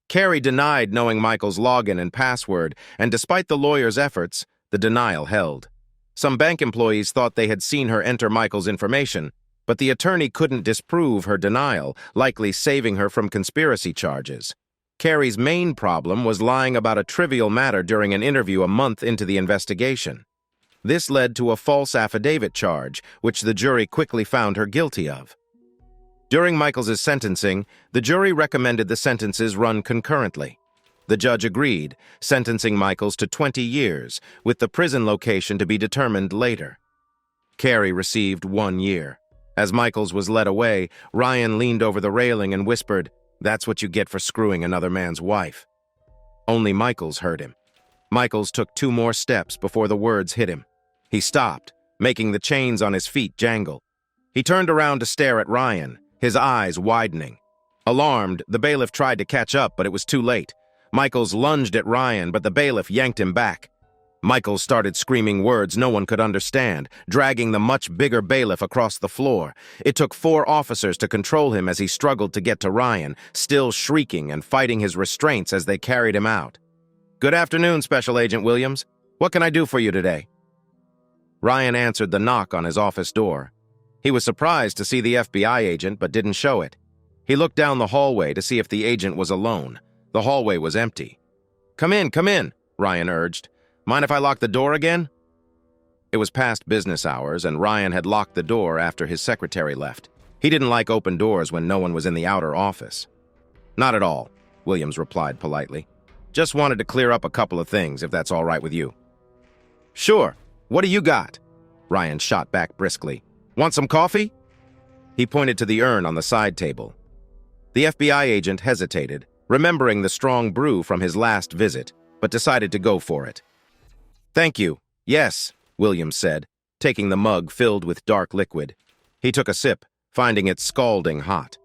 Carey denied knowing Michael's login and password, and despite the lawyer's efforts, the denial held. Some bank employees thought they had seen her enter Michael's information, but the attorney couldn't disprove her denial, likely saving her from conspiracy charges. Carey's main problem was lying about a trivial matter during an interview a month into the investigation. This led to a false affidavit charge, which the jury quickly found her guilty of. During Michael's sentencing, the jury recommended the sentences run concurrently. The judge agreed, sentencing Michaels to 20 years, with the prison location to be determined later. Carey received 1 year. As Michaels was led away, Ryan leaned over the railing and whispered, "That's what you get for screwing another man's wife." Only Michaels heard him. Michaels took 2 more steps before the words hit him. He stopped, making the chains on his feet jangle. He turned around to stare at Ryan, his eyes widening. Alarmed, the bailiff tried to catch up, but it was too late. Michaels lunged at Ryan, but the bailiff yanked him back. Michaels started screaming words no one could understand, dragging the much bigger bailiff across the floor. It took 4 officers to control him as he struggled to get to Ryan, still shrieking and fighting his restraints as they carried him out. "Good afternoon, Special Agent Williams. What can I do for you today?" Ryan answered the knock on his office door. He was surprised to see the FBI agent, but didn't show it. He looked down the hallway to see if the agent was alone. The hallway was empty. Come in," Ryan urged. "Mind if I lock the door again?" It was past business hours, and Ryan had locked the door after his secretary left. He didn't like open doors when no one was in the outer office. "Not at all," Williams replied politely. "Just wanted to clear up a couple of things, if that's all right with you." "Sure. What do you got?" Ryan shot back briskly. "Want some coffee?" He pointed to the urn on the side table. The FBI agent hesitated, remembering the strong brew from his last visit, but decided to go for it. "Thank you. Yes," Williams said, taking the mug filled with dark liquid. He took a sip, finding it scalding hot.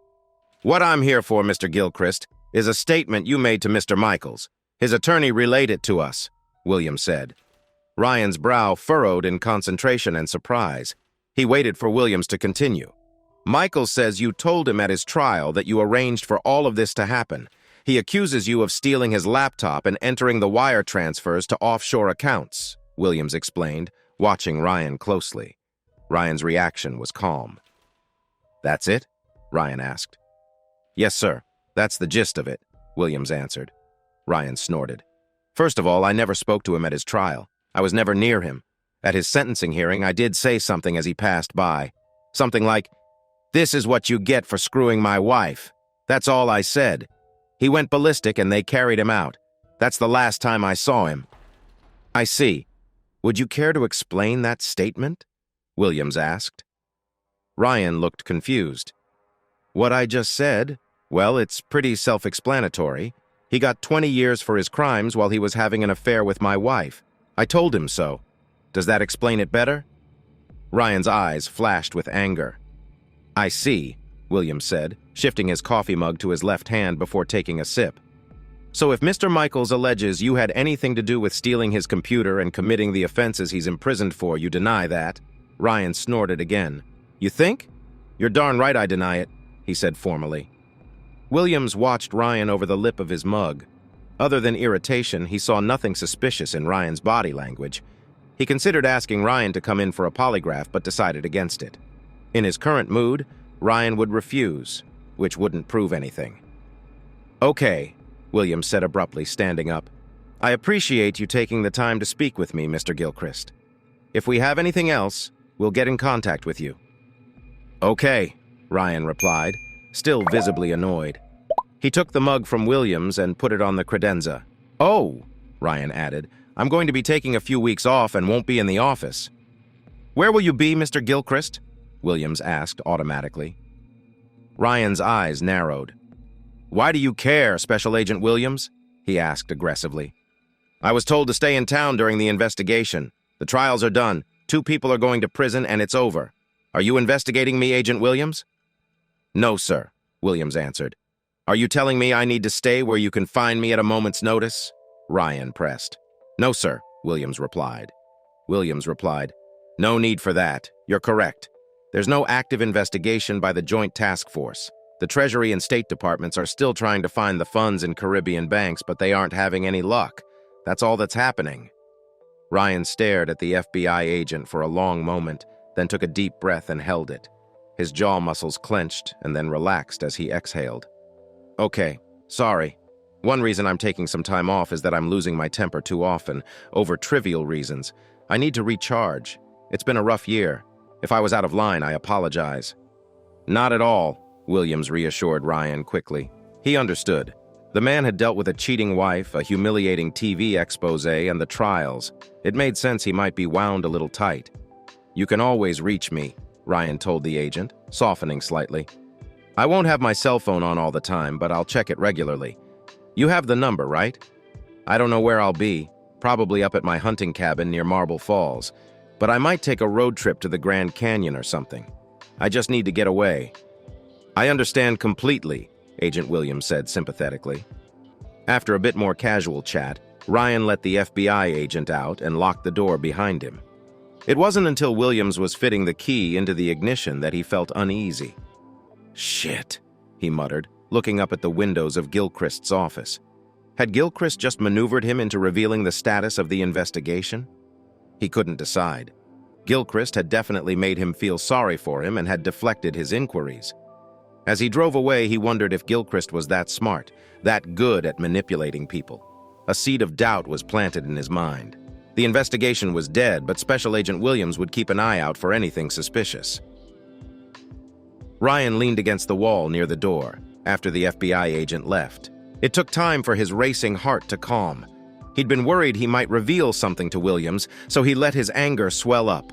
"What I'm here for, Mr. Gilchrist, is a statement you made to Mr. Michaels. His attorney relayed it to us," Williams said. Ryan's brow furrowed in concentration and surprise. He waited for Williams to continue. "Michaels says you told him at his trial that you arranged for all of this to happen. He accuses you of stealing his laptop and entering the wire transfers to offshore accounts," Williams explained, watching Ryan closely. Ryan's reaction was calm. "That's it?" Ryan asked. "Yes, sir. That's the gist of it," Williams answered. Ryan snorted. "First of all, I never spoke to him at his trial. I was never near him. At his sentencing hearing, I did say something as he passed by. Something like, 'This is what you get for screwing my wife.' That's all I said. He went ballistic and they carried him out. That's the last time I saw him." "I see. Would you care to explain that statement?" Williams asked. Ryan looked confused. "What I just said? Well, it's pretty self-explanatory. He got 20 years for his crimes while he was having an affair with my wife. I told him so. Does that explain it better?" Ryan's eyes flashed with anger. "I see," Williams said, shifting his coffee mug to his left hand before taking a sip. "So if Mr. Michaels alleges you had anything to do with stealing his computer and committing the offenses he's imprisoned for, you deny that?" Ryan snorted again. "You think? You're darn right I deny it," he said formally. Williams watched Ryan over the lip of his mug. Other than irritation, he saw nothing suspicious in Ryan's body language. He considered asking Ryan to come in for a polygraph, but decided against it. In his current mood, Ryan would refuse, which wouldn't prove anything. "Okay," Williams said abruptly, standing up. "I appreciate you taking the time to speak with me, Mr. Gilchrist. If we have anything else, we'll get in contact with you." "Okay," Ryan replied, still visibly annoyed. He took the mug from Williams and put it on the credenza. "Oh," Ryan added, "I'm going to be taking a few weeks off and won't be in the office." "Where will you be, Mr. Gilchrist?" Williams asked automatically. Ryan's eyes narrowed. "Why do you care, Special Agent Williams?" he asked aggressively. "I was told to stay in town during the investigation. The trials are done. 2 people are going to prison and it's over. Are you investigating me, Agent Williams?" "No, sir," Williams answered. "Are you telling me I need to stay where you can find me at a moment's notice?" Ryan pressed. "No, sir," Williams replied. Williams replied, "No need for that. You're correct. There's no active investigation by the Joint Task Force. The Treasury and State Departments are still trying to find the funds in Caribbean banks, but they aren't having any luck. That's all that's happening. Ryan stared at the FBI agent for a long moment, then took a deep breath and held it. His jaw muscles clenched and then relaxed as he exhaled. Okay, sorry. One reason I'm taking some time off is that I'm losing my temper too often, over trivial reasons. I need to recharge. It's been a rough year. If I was out of line, I apologize. Not at all, Williams reassured Ryan quickly. He understood. The man had dealt with a cheating wife, a humiliating TV expose, and the trials. It made sense he might be wound a little tight. You can always reach me, Ryan told the agent, softening slightly. I won't have my cell phone on all the time, but I'll check it regularly. You have the number, right? I don't know where I'll be, probably up at my hunting cabin near Marble Falls, but I might take a road trip to the Grand Canyon or something. I just need to get away. I understand completely, Agent Williams said sympathetically. After a bit more casual chat, Ryan let the FBI agent out and locked the door behind him. It wasn't until Williams was fitting the key into the ignition that he felt uneasy. Shit, he muttered, looking up at the windows of Gilchrist's office. Had Gilchrist just maneuvered him into revealing the status of the investigation? He couldn't decide. Gilchrist had definitely made him feel sorry for him and had deflected his inquiries. As he drove away, he wondered if Gilchrist was that smart, that good at manipulating people. A seed of doubt was planted in his mind. The investigation was dead, but Special Agent Williams would keep an eye out for anything suspicious. Ryan leaned against the wall near the door after the FBI agent left. It took time for his racing heart to calm. He'd been worried he might reveal something to Williams, so he let his anger swell up.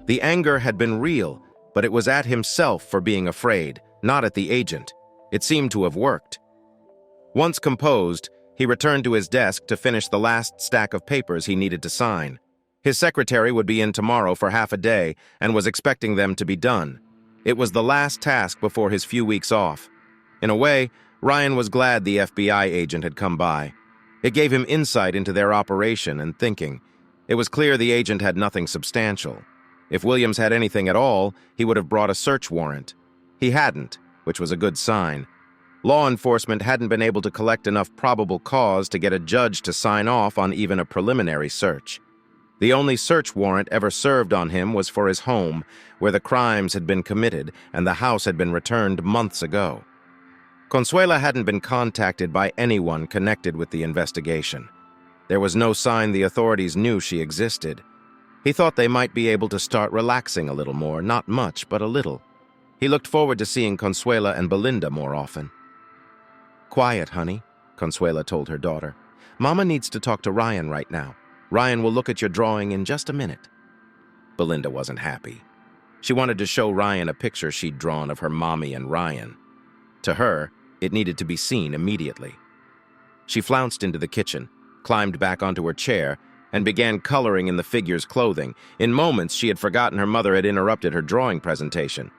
The anger had been real, but it was at himself for being afraid, not at the agent. It seemed to have worked. Once composed, he returned to his desk to finish the last stack of papers he needed to sign. His secretary would be in tomorrow for half a day and was expecting them to be done. It was the last task before his few weeks off. In a way, Ryan was glad the FBI agent had come by. It gave him insight into their operation and thinking. It was clear the agent had nothing substantial. If Williams had anything at all, he would have brought a search warrant. He hadn't, which was a good sign. Law enforcement hadn't been able to collect enough probable cause to get a judge to sign off on even a preliminary search. The only search warrant ever served on him was for his home, where the crimes had been committed and the house had been returned months ago. Consuela hadn't been contacted by anyone connected with the investigation. There was no sign the authorities knew she existed. He thought they might be able to start relaxing a little more, not much, but a little. He looked forward to seeing Consuela and Belinda more often. Quiet, honey, Consuela told her daughter. Mama needs to talk to Ryan right now. Ryan will look at your drawing in just a minute. Belinda wasn't happy. She wanted to show Ryan a picture she'd drawn of her mommy and Ryan. To her, it needed to be seen immediately. She flounced into the kitchen, climbed back onto her chair, and began coloring in the figure's clothing. In moments, she had forgotten her mother had interrupted her drawing presentation.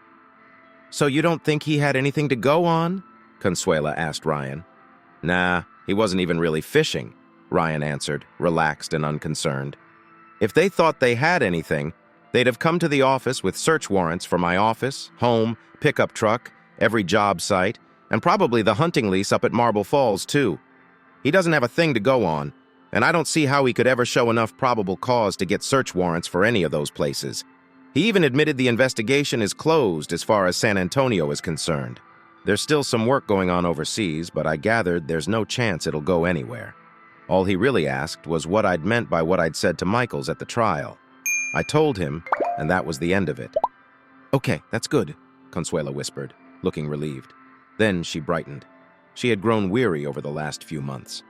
So you don't think he had anything to go on? Consuela asked Ryan. Nah, he wasn't even really fishing, Ryan answered, relaxed and unconcerned. If they thought they had anything, they'd have come to the office with search warrants for my office, home, pickup truck, every job site, and probably the hunting lease up at Marble Falls, too. He doesn't have a thing to go on, and I don't see how he could ever show enough probable cause to get search warrants for any of those places. He even admitted the investigation is closed as far as San Antonio is concerned. There's still some work going on overseas, but I gathered there's no chance it'll go anywhere. All he really asked was what I'd meant by what I'd said to Michaels at the trial. I told him, and that was the end of it. Okay, that's good, Consuela whispered, looking relieved. Then she brightened. She had grown weary over the last few months.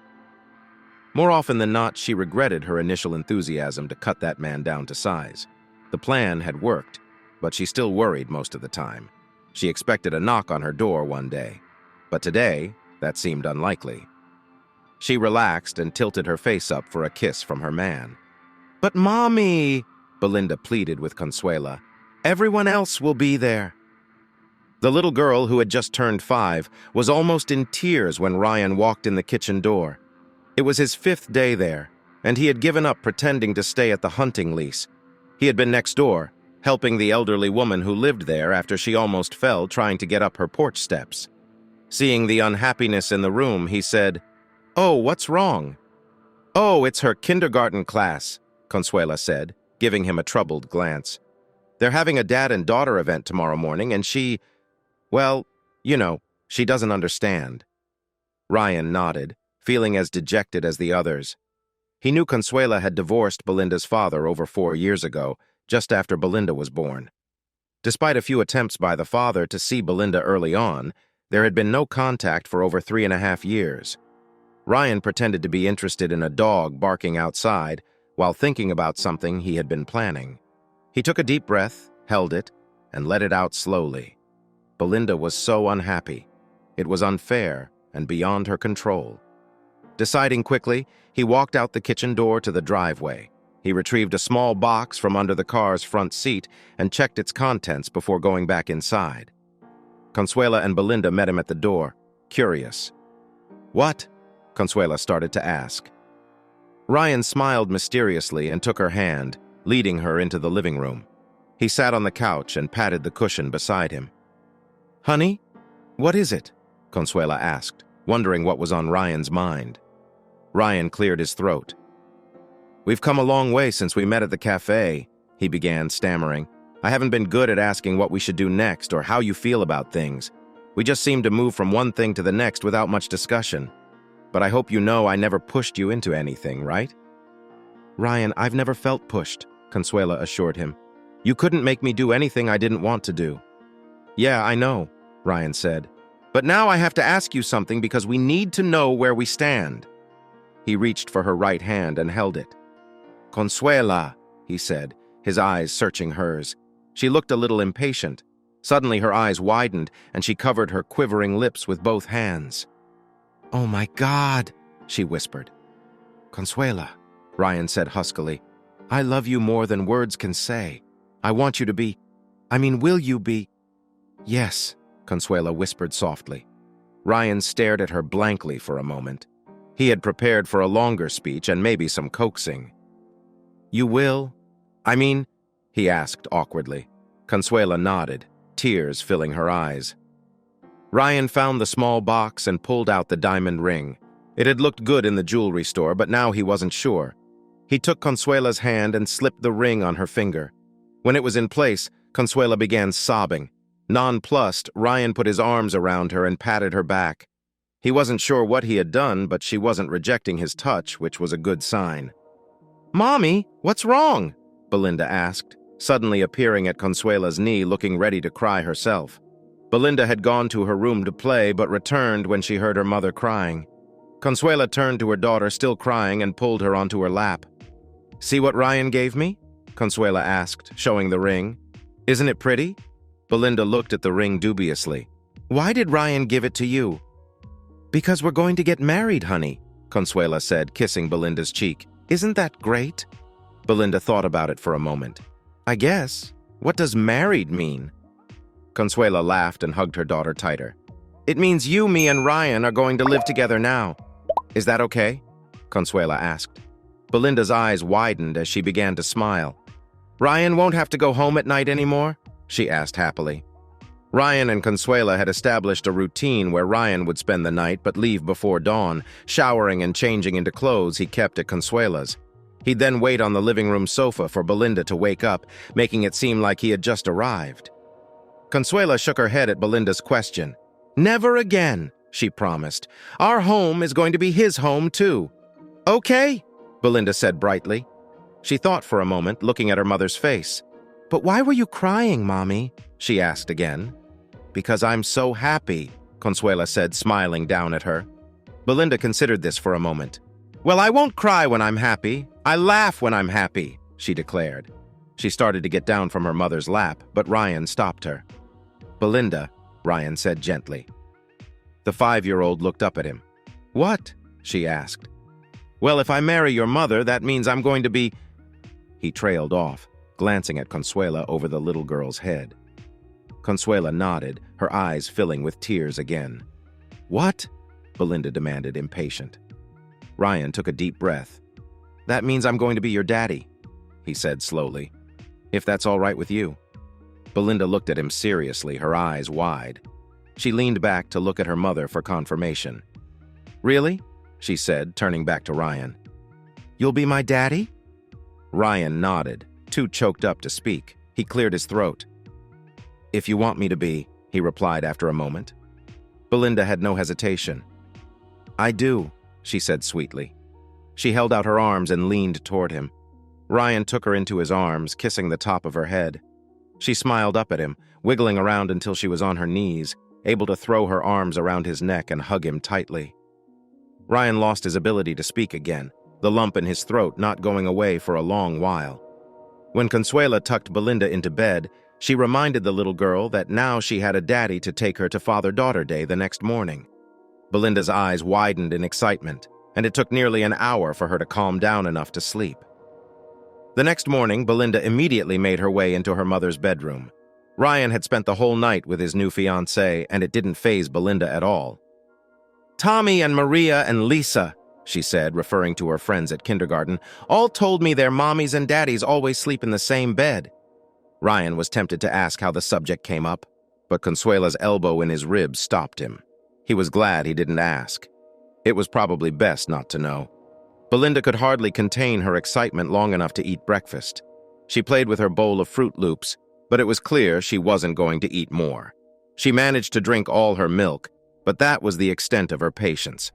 More often than not, she regretted her initial enthusiasm to cut that man down to size. The plan had worked, but she still worried most of the time. She expected a knock on her door one day, but today, that seemed unlikely. She relaxed and tilted her face up for a kiss from her man. But Mommy, Belinda pleaded with Consuela, everyone else will be there. The little girl, who had just turned 5, was almost in tears when Ryan walked in the kitchen door. It was his 5th day there, and he had given up pretending to stay at the hunting lease. He had been next door, helping the elderly woman who lived there after she almost fell trying to get up her porch steps. Seeing the unhappiness in the room, he said, "Oh, what's wrong?" "Oh, it's her kindergarten class," Consuela said, giving him a troubled glance. "They're having a dad and daughter event tomorrow morning, and well, she doesn't understand." Ryan nodded, feeling as dejected as the others. He knew Consuela had divorced Belinda's father over 4 years ago, just after Belinda was born. Despite a few attempts by the father to see Belinda early on, there had been no contact for over 3.5 years. Ryan pretended to be interested in a dog barking outside while thinking about something he had been planning. He took a deep breath, held it, and let it out slowly. Belinda was so unhappy. It was unfair and beyond her control. Deciding quickly, he walked out the kitchen door to the driveway. He retrieved a small box from under the car's front seat and checked its contents before going back inside. Consuela and Belinda met him at the door, curious. "What?" Consuela started to ask. Ryan smiled mysteriously and took her hand, leading her into the living room. He sat on the couch and patted the cushion beside him. "Honey, what is it?" Consuela asked, wondering what was on Ryan's mind. Ryan cleared his throat. "We've come a long way since we met at the cafe," he began, stammering. "I haven't been good at asking what we should do next or how you feel about things. We just seem to move from one thing to the next without much discussion. But I hope you know I never pushed you into anything, right?" "Ryan, I've never felt pushed," Consuela assured him. "You couldn't make me do anything I didn't want to do." "Yeah, I know," Ryan said. "But now I have to ask you something because we need to know where we stand." He reached for her right hand and held it. "Consuela," he said, his eyes searching hers. She looked a little impatient. Suddenly her eyes widened, and she covered her quivering lips with both hands. "Oh my God," she whispered. "Consuela," Ryan said huskily, "I love you more than words can say. I want you to be... will you be..." "Yes," Consuela whispered softly. Ryan stared at her blankly for a moment. He had prepared for a longer speech and maybe some coaxing. "You will? He asked awkwardly. Consuela nodded, tears filling her eyes. Ryan found the small box and pulled out the diamond ring. It had looked good in the jewelry store, but now he wasn't sure. He took Consuela's hand and slipped the ring on her finger. When it was in place, Consuela began sobbing. Nonplussed, Ryan put his arms around her and patted her back. He wasn't sure what he had done, but she wasn't rejecting his touch, which was a good sign. "Mommy, what's wrong?" Belinda asked, suddenly appearing at Consuela's knee looking ready to cry herself. Belinda had gone to her room to play, but returned when she heard her mother crying. Consuela turned to her daughter, still crying, and pulled her onto her lap. "See what Ryan gave me?" Consuela asked, showing the ring. "Isn't it pretty?" Belinda looked at the ring dubiously. "Why did Ryan give it to you?" "Because we're going to get married, honey," Consuela said, kissing Belinda's cheek. "Isn't that great?" Belinda thought about it for a moment. "I guess. What does married mean?" Consuela laughed and hugged her daughter tighter. "It means you, me, and Ryan are going to live together now. Is that okay?" Consuela asked. Belinda's eyes widened as she began to smile. "Ryan won't have to go home at night anymore?" she asked happily. Ryan and Consuela had established a routine where Ryan would spend the night but leave before dawn, showering and changing into clothes he kept at Consuela's. He'd then wait on the living room sofa for Belinda to wake up, making it seem like he had just arrived. Consuela shook her head at Belinda's question. "Never again," she promised. "Our home is going to be his home, too." "Okay," Belinda said brightly. She thought for a moment, looking at her mother's face. "But why were you crying, Mommy?" she asked again. "Because I'm so happy," Consuela said, smiling down at her. Belinda considered this for a moment. "Well, I won't cry when I'm happy. I laugh when I'm happy," she declared. She started to get down from her mother's lap, but Ryan stopped her. "Belinda," Ryan said gently. The 5-year-old looked up at him. "What?" she asked. "Well, if I marry your mother, that means I'm going to be..." He trailed off, glancing at Consuela over the little girl's head. Consuela nodded, her eyes filling with tears again. "What?" Belinda demanded, impatient. Ryan took a deep breath. "That means I'm going to be your daddy," he said slowly. if that's all right with you." Belinda looked at him seriously, her eyes wide. She leaned back to look at her mother for confirmation. "Really?" she said, turning back to Ryan. "You'll be my daddy?" Ryan nodded, too choked up to speak. He cleared his throat. "If you want me to be," he replied after a moment. Belinda had no hesitation. "I do," she said sweetly. She held out her arms and leaned toward him. Ryan took her into his arms, kissing the top of her head. She smiled up at him, wiggling around until she was on her knees, able to throw her arms around his neck and hug him tightly. Ryan lost his ability to speak again, the lump in his throat not going away for a long while. When Consuela tucked Belinda into bed, she reminded the little girl that now she had a daddy to take her to Father-Daughter Day the next morning. Belinda's eyes widened in excitement, and it took nearly an hour for her to calm down enough to sleep. The next morning, Belinda immediately made her way into her mother's bedroom. Ryan had spent the whole night with his new fiancée, and it didn't faze Belinda at all. "Tommy and Maria and Lisa," she said, referring to her friends at kindergarten, "all told me their mommies and daddies always sleep in the same bed." Ryan was tempted to ask how the subject came up, but Consuela's elbow in his ribs stopped him. He was glad he didn't ask. It was probably best not to know. Belinda could hardly contain her excitement long enough to eat breakfast. She played with her bowl of Fruit Loops, but it was clear she wasn't going to eat more. She managed to drink all her milk, but that was the extent of her patience.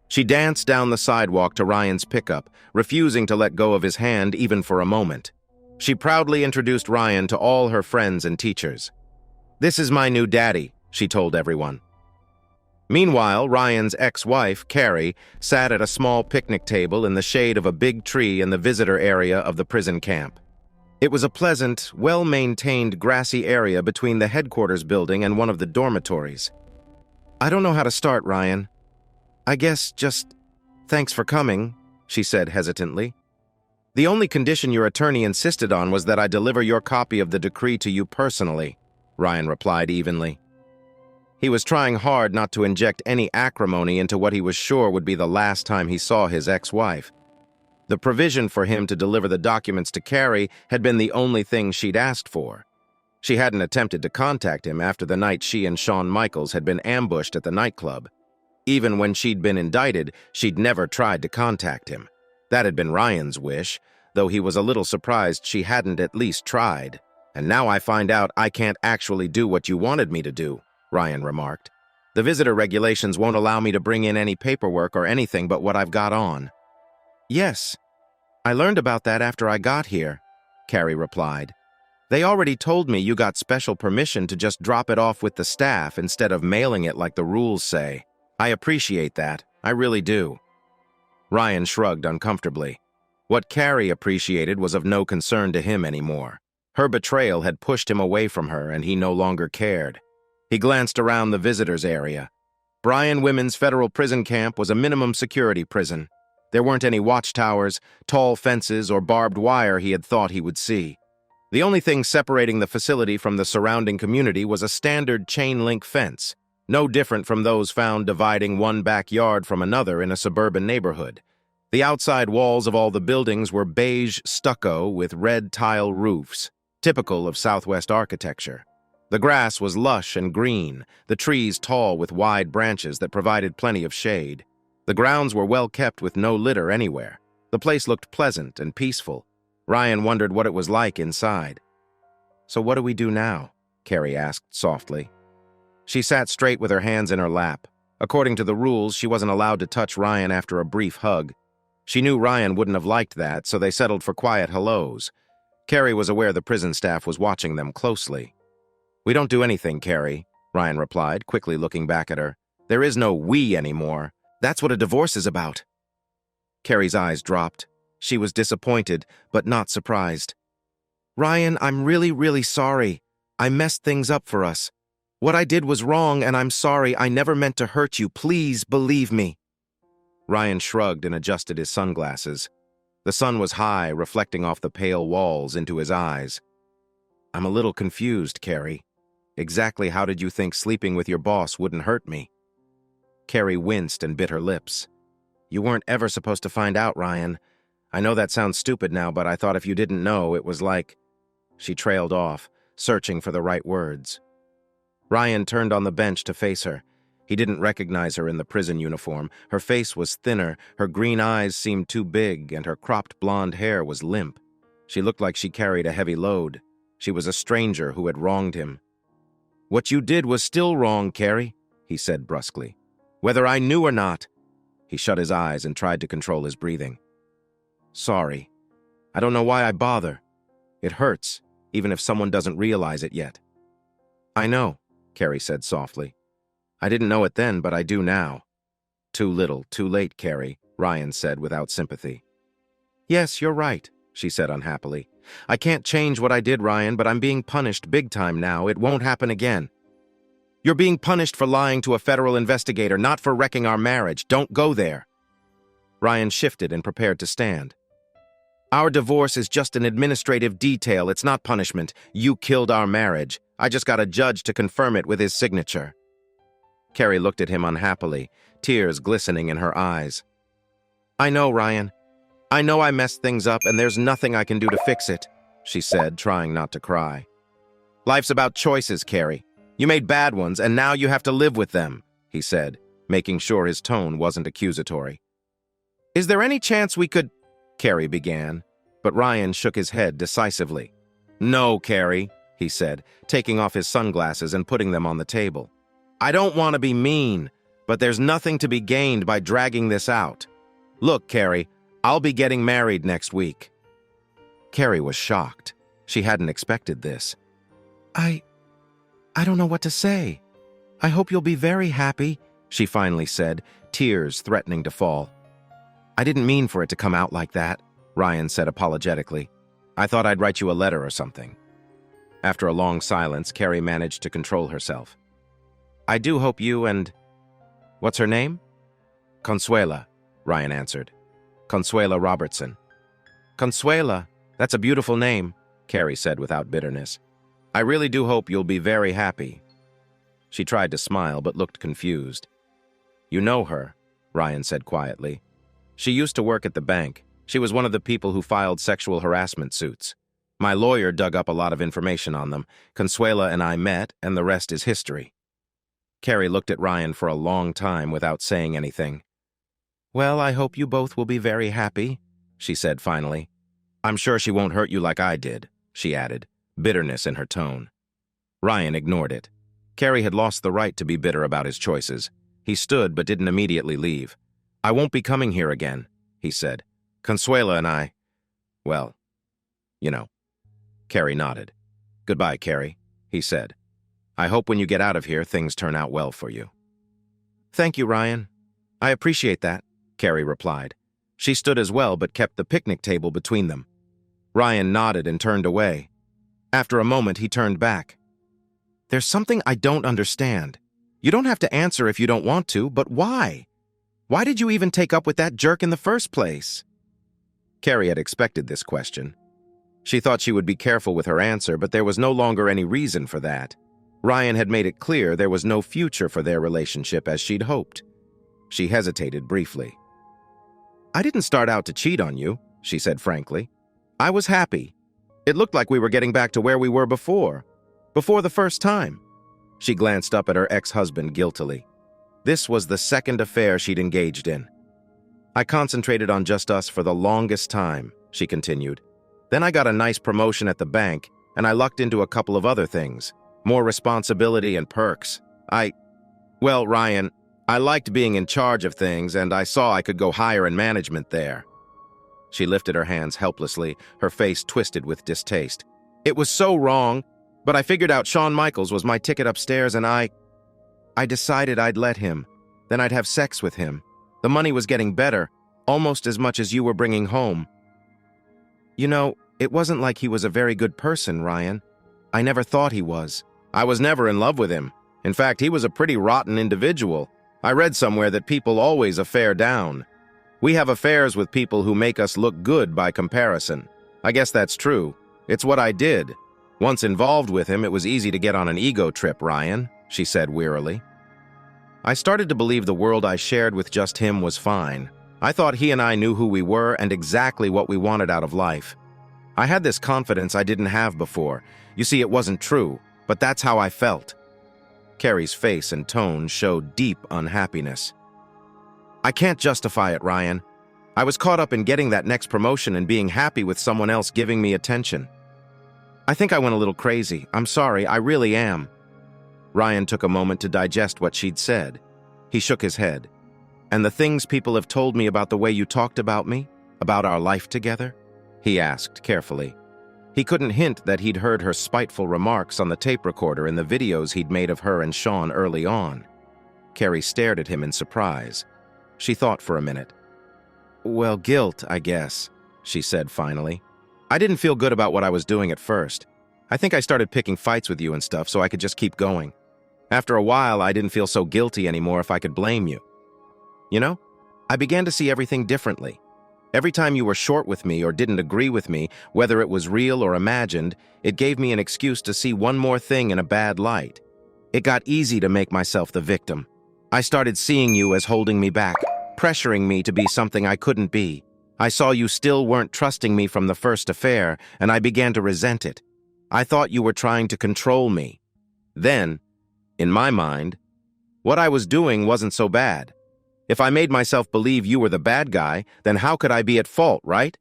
She danced down the sidewalk to Ryan's pickup, refusing to let go of his hand even for a moment. She proudly introduced Ryan to all her friends and teachers. "This is my new daddy," she told everyone. Meanwhile, Ryan's ex-wife, Carrie, sat at a small picnic table in the shade of a big tree in the visitor area of the prison camp. It was a pleasant, well-maintained grassy area between the headquarters building and one of the dormitories. "I don't know how to start, Ryan. I guess just thanks for coming," she said hesitantly. "The only condition your attorney insisted on was that I deliver your copy of the decree to you personally," Ryan replied evenly. He was trying hard not to inject any acrimony into what he was sure would be the last time he saw his ex-wife. The provision for him to deliver the documents to Carrie had been the only thing she'd asked for. She hadn't attempted to contact him after the night she and Shawn Michaels had been ambushed at the nightclub. Even when she'd been indicted, she'd never tried to contact him. That had been Ryan's wish, though he was a little surprised she hadn't at least tried. "And now I find out I can't actually do what you wanted me to do," Ryan remarked. "The visitor regulations won't allow me to bring in any paperwork or anything but what I've got on." "Yes, I learned about that after I got here," Carrie replied. "They already told me you got special permission to just drop it off with the staff instead of mailing it like the rules say. I appreciate that, I really do." Ryan shrugged uncomfortably. What Carrie appreciated was of no concern to him anymore. Her betrayal had pushed him away from her, and he no longer cared. He glanced around the visitors area. Bryan Women's Federal Prison Camp was a minimum security prison. There weren't any watchtowers, tall fences, or barbed wire he had thought he would see. The only thing separating the facility from the surrounding community was a standard chain-link fence, no different from those found dividing one backyard from another in a suburban neighborhood. The outside walls of all the buildings were beige stucco with red tile roofs, typical of Southwest architecture. The grass was lush and green, the trees tall with wide branches that provided plenty of shade. The grounds were well kept with no litter anywhere. The place looked pleasant and peaceful. Ryan wondered what it was like inside. "So what do we do now?" Carrie asked softly. She sat straight with her hands in her lap. According to the rules, she wasn't allowed to touch Ryan after a brief hug. She knew Ryan wouldn't have liked that, so they settled for quiet hellos. Carrie was aware the prison staff was watching them closely. "We don't do anything, Carrie," Ryan replied, quickly looking back at her. "There is no we anymore. That's what a divorce is about." Carrie's eyes dropped. She was disappointed, but not surprised. "Ryan, I'm really sorry. I messed things up for us. What I did was wrong, and I'm sorry. I never meant to hurt you. Please believe me." Ryan shrugged and adjusted his sunglasses. The sun was high, reflecting off the pale walls into his eyes. "I'm a little confused, Carrie. Exactly how did you think sleeping with your boss wouldn't hurt me?" Carrie winced and bit her lips. "You weren't ever supposed to find out, Ryan. I know that sounds stupid now, but I thought if you didn't know, it was like..." She trailed off, searching for the right words. Ryan turned on the bench to face her. He didn't recognize her in the prison uniform. Her face was thinner, her green eyes seemed too big, and her cropped blonde hair was limp. She looked like she carried a heavy load. She was a stranger who had wronged him. "What you did was still wrong, Carrie," he said brusquely. "Whether I knew or not." He shut his eyes and tried to control his breathing. "Sorry. I don't know why I bother. It hurts, even if someone doesn't realize it yet." "I know," Carrie said softly. "I didn't know it then, but I do now." "Too little, too late, Carrie," Ryan said without sympathy. "Yes, you're right," she said unhappily. "I can't change what I did, Ryan, but I'm being punished big time now. It won't happen again." "You're being punished for lying to a federal investigator, not for wrecking our marriage. Don't go there." Ryan shifted and prepared to stand. "Our divorce is just an administrative detail. It's not punishment. You killed our marriage. I just got a judge to confirm it with his signature." Carrie looked at him unhappily, tears glistening in her eyes. "I know, Ryan. I know I messed things up, and there's nothing I can do to fix it," she said, trying not to cry. "Life's about choices, Carrie. You made bad ones, and now you have to live with them," he said, making sure his tone wasn't accusatory. "Is there any chance we could—" Carrie began, but Ryan shook his head decisively. "No, Carrie," he said, taking off his sunglasses and putting them on the table. "I don't want to be mean, but there's nothing to be gained by dragging this out. Look, Carrie, I'll be getting married next week." Carrie was shocked. She hadn't expected this. I don't know what to say. I hope you'll be very happy," she finally said, tears threatening to fall. "I didn't mean for it to come out like that," Ryan said apologetically. "I thought I'd write you a letter or something." After a long silence, Carrie managed to control herself. "I do hope you and—" "What's her name?" "Consuela," Ryan answered. "Consuela Robertson." "Consuela, that's a beautiful name," Carrie said without bitterness. "I really do hope you'll be very happy." She tried to smile but looked confused. "You know her," Ryan said quietly. "She used to work at the bank. She was one of the people who filed sexual harassment suits. My lawyer dug up a lot of information on them. Consuela and I met, and the rest is history." Carrie looked at Ryan for a long time without saying anything. "Well, I hope you both will be very happy," she said finally. "I'm sure she won't hurt you like I did," she added, bitterness in her tone. Ryan ignored it. Carey had lost the right to be bitter about his choices. He stood but didn't immediately leave. "I won't be coming here again," he said. "Consuela and I, well, you know." Carey nodded. "Goodbye, Carey," he said. "I hope when you get out of here, things turn out well for you." "Thank you, Ryan. I appreciate that," Carey replied. She stood as well but kept the picnic table between them. Ryan nodded and turned away. After a moment, he turned back. "There's something I don't understand. You don't have to answer if you don't want to, but why? Why did you even take up with that jerk in the first place?" Carey had expected this question. She thought she would be careful with her answer, but there was no longer any reason for that. Ryan had made it clear there was no future for their relationship as she'd hoped. She hesitated briefly. "I didn't start out to cheat on you," she said frankly. "I was happy. It looked like we were getting back to where we were before the first time." She glanced up at her ex-husband guiltily. This was the second affair she'd engaged in. "I concentrated on just us for the longest time," she continued. "Then I got a nice promotion at the bank, and I lucked into a couple of other things. More responsibility and perks. Well, Ryan, I liked being in charge of things, and I saw I could go higher in management there." She lifted her hands helplessly, her face twisted with distaste. "It was so wrong, but I figured out Shawn Michaels was my ticket upstairs, and I decided I'd let him. Then I'd have sex with him. The money was getting better, almost as much as you were bringing home. You know, it wasn't like he was a very good person, Ryan. I never thought he was. I was never in love with him. In fact, he was a pretty rotten individual. I read somewhere that people always affair down. We have affairs with people who make us look good by comparison. I guess that's true. It's what I did. Once involved with him, it was easy to get on an ego trip, Ryan," she said wearily. "I started to believe the world I shared with just him was fine. I thought he and I knew who we were and exactly what we wanted out of life. I had this confidence I didn't have before. You see, it wasn't true, but that's how I felt. Carrie's face and tone showed deep unhappiness. I can't justify it, Ryan. I was caught up in getting that next promotion and being happy with someone else giving me attention. I think I went a little crazy. I'm sorry, I really am. Ryan took a moment to digest what she'd said. He shook his head. And the things people have told me about the way you talked about me? About our life together? He asked carefully. He couldn't hint that he'd heard her spiteful remarks on the tape recorder in the videos he'd made of her and Sean early on. Carrie stared at him in surprise. She thought for a minute. Well, guilt, I guess, she said finally. I didn't feel good about what I was doing at first. I think I started picking fights with you and stuff so I could just keep going. After a while, I didn't feel so guilty anymore if I could blame you. You know, I began to see everything differently. Every time you were short with me or didn't agree with me, whether it was real or imagined, it gave me an excuse to see one more thing in a bad light. It got easy to make myself the victim. I started seeing you as holding me back, pressuring me to be something I couldn't be. I saw you still weren't trusting me from the first affair, and I began to resent it. I thought you were trying to control me. Then, in my mind, what I was doing wasn't so bad. If I made myself believe you were the bad guy, then how could I be at fault, right?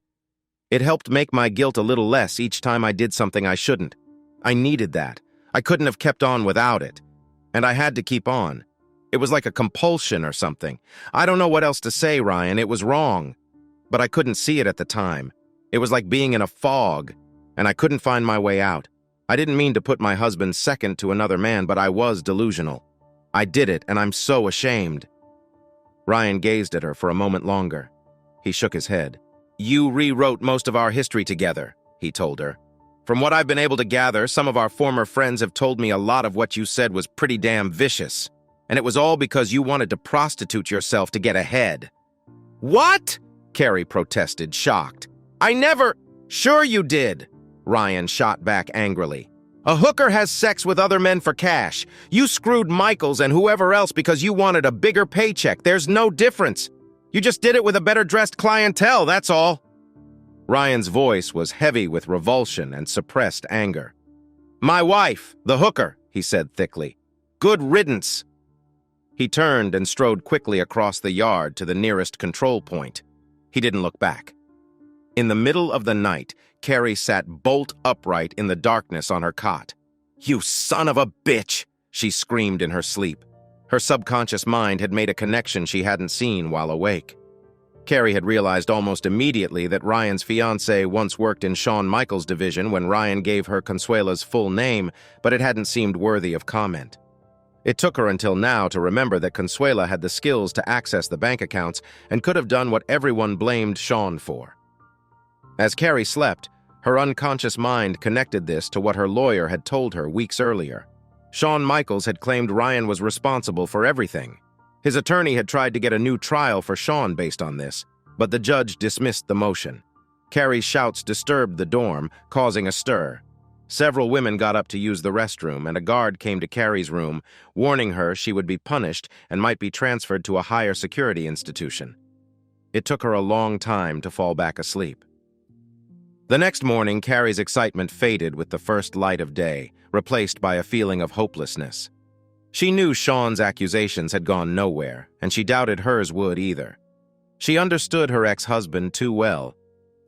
It helped make my guilt a little less each time I did something I shouldn't. I needed that. I couldn't have kept on without it. And I had to keep on. It was like a compulsion or something. I don't know what else to say, Ryan. It was wrong. But I couldn't see it at the time. It was like being in a fog, and I couldn't find my way out. I didn't mean to put my husband second to another man, but I was delusional. I did it, and I'm so ashamed. Ryan gazed at her for a moment longer. He shook his head. You rewrote most of our history together, he told her. From what I've been able to gather, some of our former friends have told me a lot of what you said was pretty damn vicious. And it was all because you wanted to prostitute yourself to get ahead. What? Carrie protested, shocked. I never... Sure you did, Ryan shot back angrily. A hooker has sex with other men for cash. You screwed Michaels and whoever else because you wanted a bigger paycheck. There's no difference. You just did it with a better-dressed clientele, that's all. Ryan's voice was heavy with revulsion and suppressed anger. My wife, the hooker, he said thickly. Good riddance. He turned and strode quickly across the yard to the nearest control point. He didn't look back. In the middle of the night, Carrie sat bolt upright in the darkness on her cot. You son of a bitch, she screamed in her sleep. Her subconscious mind had made a connection she hadn't seen while awake. Carrie had realized almost immediately that Ryan's fiancée once worked in Shawn Michaels' division when Ryan gave her Consuela's full name, but it hadn't seemed worthy of comment. It took her until now to remember that Consuela had the skills to access the bank accounts and could have done what everyone blamed Shawn for. As Carrie slept, her unconscious mind connected this to what her lawyer had told her weeks earlier. Shawn Michaels had claimed Ryan was responsible for everything. His attorney had tried to get a new trial for Shawn based on this, but the judge dismissed the motion. Carrie's shouts disturbed the dorm, causing a stir. Several women got up to use the restroom, and a guard came to Carrie's room, warning her she would be punished and might be transferred to a higher security institution. It took her a long time to fall back asleep. The next morning, Carrie's excitement faded with the first light of day, replaced by a feeling of hopelessness. She knew Shawn's accusations had gone nowhere, and she doubted hers would either. She understood her ex-husband too well.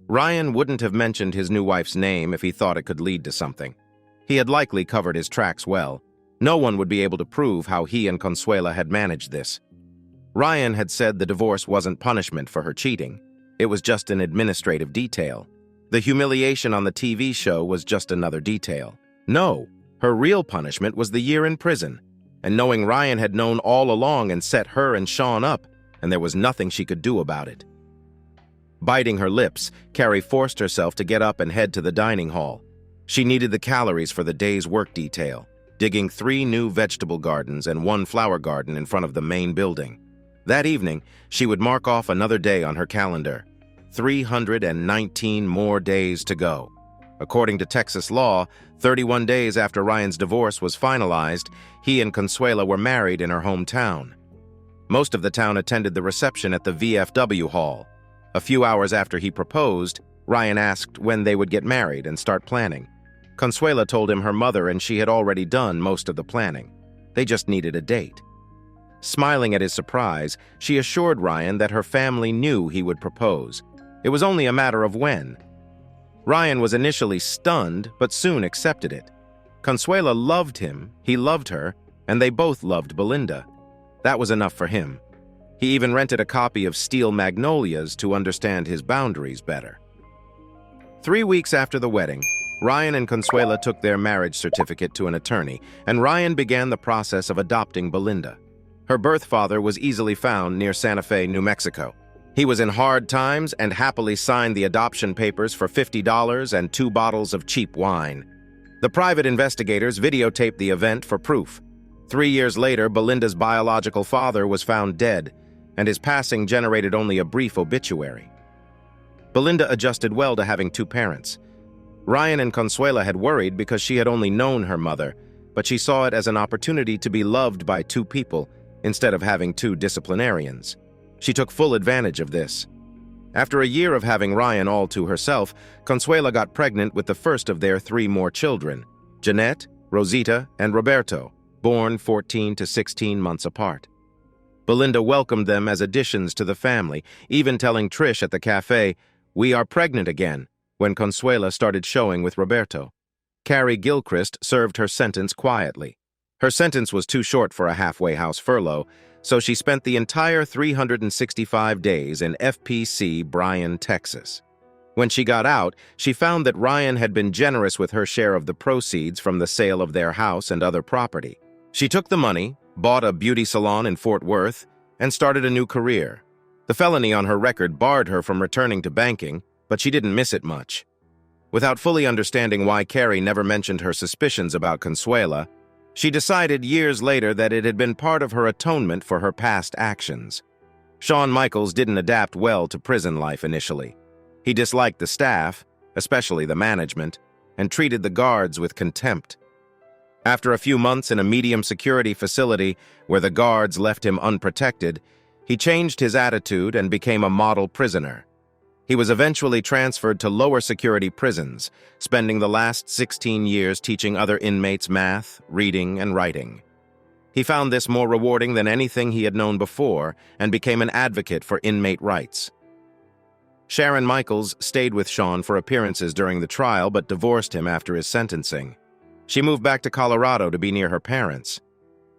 Ryan wouldn't have mentioned his new wife's name if he thought it could lead to something. He had likely covered his tracks well. No one would be able to prove how he and Consuela had managed this. Ryan had said the divorce wasn't punishment for her cheating. It was just an administrative detail. The humiliation on the TV show was just another detail. No, her real punishment was the year in prison. And knowing Ryan had known all along and set her and Shawn up, and there was nothing she could do about it. Biting her lips, Carrie forced herself to get up and head to the dining hall. She needed the calories for the day's work detail, digging 3 new vegetable gardens and 1 flower garden in front of the main building. That evening, she would mark off another day on her calendar. 319 more days to go. According to Texas law, 31 days after Ryan's divorce was finalized, he and Consuela were married in her hometown. Most of the town attended the reception at the VFW hall. A few hours after he proposed, Ryan asked when they would get married and start planning. Consuela told him her mother and she had already done most of the planning. They just needed a date. Smiling at his surprise, she assured Ryan that her family knew he would propose. It was only a matter of when. Ryan was initially stunned, but soon accepted it. Consuela loved him, he loved her, and they both loved Belinda. That was enough for him. He even rented a copy of Steel Magnolias to understand his boundaries better. 3 weeks after the wedding, Ryan and Consuela took their marriage certificate to an attorney, and Ryan began the process of adopting Belinda. Her birth father was easily found near Santa Fe, New Mexico. He was in hard times and happily signed the adoption papers for $50 and 2 bottles of cheap wine. The private investigators videotaped the event for proof. 3 years later, Belinda's biological father was found dead, and his passing generated only a brief obituary. Belinda adjusted well to having 2 parents. Ryan and Consuela had worried because she had only known her mother, but she saw it as an opportunity to be loved by 2 people instead of having 2 disciplinarians. She took full advantage of this. After a year of having Ryan all to herself, Consuela got pregnant with the first of their 3 more children, Jeanette, Rosita, and Roberto, born 14 to 16 months apart. Belinda welcomed them as additions to the family, even telling Trish at the cafe, "We are pregnant again," when Consuela started showing with Roberto. Carrie Gilchrist served her sentence quietly. Her sentence was too short for a halfway house furlough, so she spent the entire 365 days in FPC Bryan, Texas. When she got out, she found that Ryan had been generous with her share of the proceeds from the sale of their house and other property. She took the money, bought a beauty salon in Fort Worth, and started a new career. The felony on her record barred her from returning to banking, but she didn't miss it much. Without fully understanding why Carrie never mentioned her suspicions about Consuela, she decided years later that it had been part of her atonement for her past actions. Shawn Michaels didn't adapt well to prison life initially. He disliked the staff, especially the management, and treated the guards with contempt. After a few months in a medium-security facility where the guards left him unprotected, he changed his attitude and became a model prisoner. He was eventually transferred to lower-security prisons, spending the last 16 years teaching other inmates math, reading, and writing. He found this more rewarding than anything he had known before and became an advocate for inmate rights. Sharon Michaels stayed with Shawn for appearances during the trial but divorced him after his sentencing. She moved back to Colorado to be near her parents.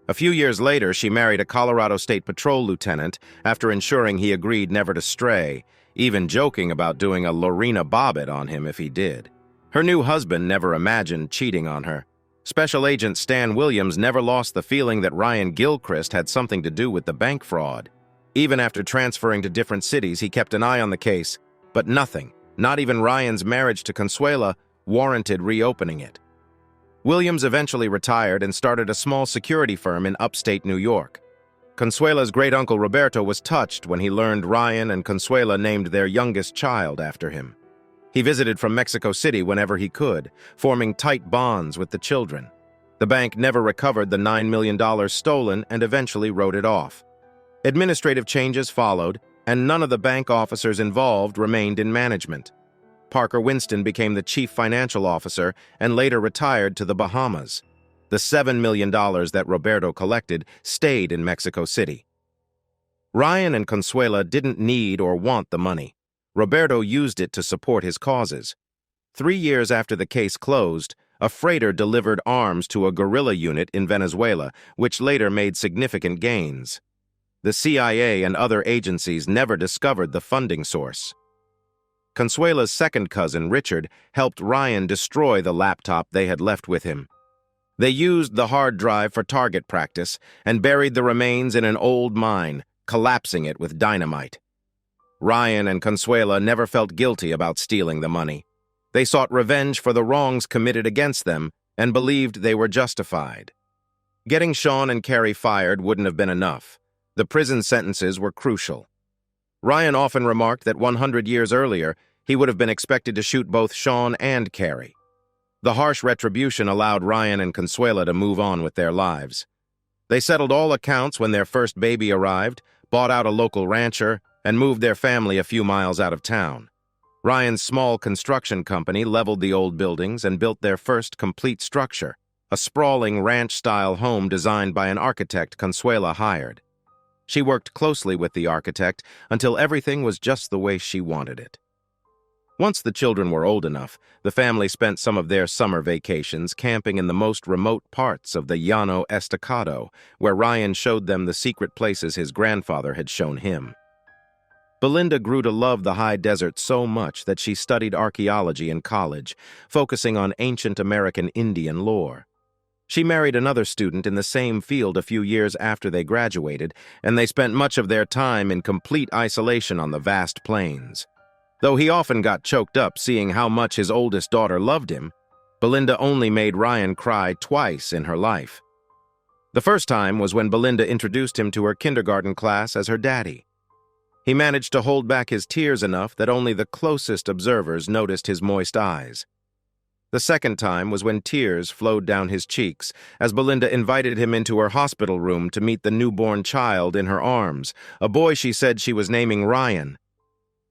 A few years later, she married a Colorado State Patrol lieutenant after ensuring he agreed never to stray, even joking about doing a Lorena Bobbitt on him if he did. Her new husband never imagined cheating on her. Special Agent Stan Williams never lost the feeling that Ryan Gilchrist had something to do with the bank fraud. Even after transferring to different cities, he kept an eye on the case, but nothing, not even Ryan's marriage to Consuela, warranted reopening it. Williams eventually retired and started a small security firm in upstate New York. Consuela's great-uncle Roberto was touched when he learned Ryan and Consuela named their youngest child after him. He visited from Mexico City whenever he could, forming tight bonds with the children. The bank never recovered the $9 million stolen and eventually wrote it off. Administrative changes followed, and none of the bank officers involved remained in management. Parker Winston became the chief financial officer and later retired to the Bahamas. The $7 million that Roberto collected stayed in Mexico City. Ryan and Consuela didn't need or want the money. Roberto used it to support his causes. 3 years after the case closed, a freighter delivered arms to a guerrilla unit in Venezuela, which later made significant gains. The CIA and other agencies never discovered the funding source. Consuela's second cousin, Richard, helped Ryan destroy the laptop they had left with him. They used the hard drive for target practice and buried the remains in an old mine, collapsing it with dynamite. Ryan and Consuela never felt guilty about stealing the money. They sought revenge for the wrongs committed against them and believed they were justified. Getting Shawn and Carrie fired wouldn't have been enough. The prison sentences were crucial. Ryan often remarked that 100 years earlier, he would have been expected to shoot both Shawn and Carrie. The harsh retribution allowed Ryan and Consuela to move on with their lives. They settled all accounts when their first baby arrived, bought out a local rancher, and moved their family a few miles out of town. Ryan's small construction company leveled the old buildings and built their first complete structure, a sprawling ranch-style home designed by an architect Consuela hired. She worked closely with the architect until everything was just the way she wanted it. Once the children were old enough, the family spent some of their summer vacations camping in the most remote parts of the Llano Estacado, where Ryan showed them the secret places his grandfather had shown him. Belinda grew to love the high desert so much that she studied archaeology in college, focusing on ancient American Indian lore. She married another student in the same field a few years after they graduated, and they spent much of their time in complete isolation on the vast plains. Though he often got choked up seeing how much his oldest daughter loved him, Belinda only made Ryan cry twice in her life. The first time was when Belinda introduced him to her kindergarten class as her daddy. He managed to hold back his tears enough that only the closest observers noticed his moist eyes. The second time was when tears flowed down his cheeks as Belinda invited him into her hospital room to meet the newborn child in her arms, a boy she said she was naming Ryan.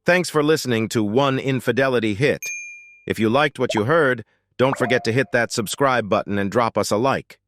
Thanks for listening to One Infidelity Hit. If you liked what you heard, don't forget to hit that subscribe button and drop us a like.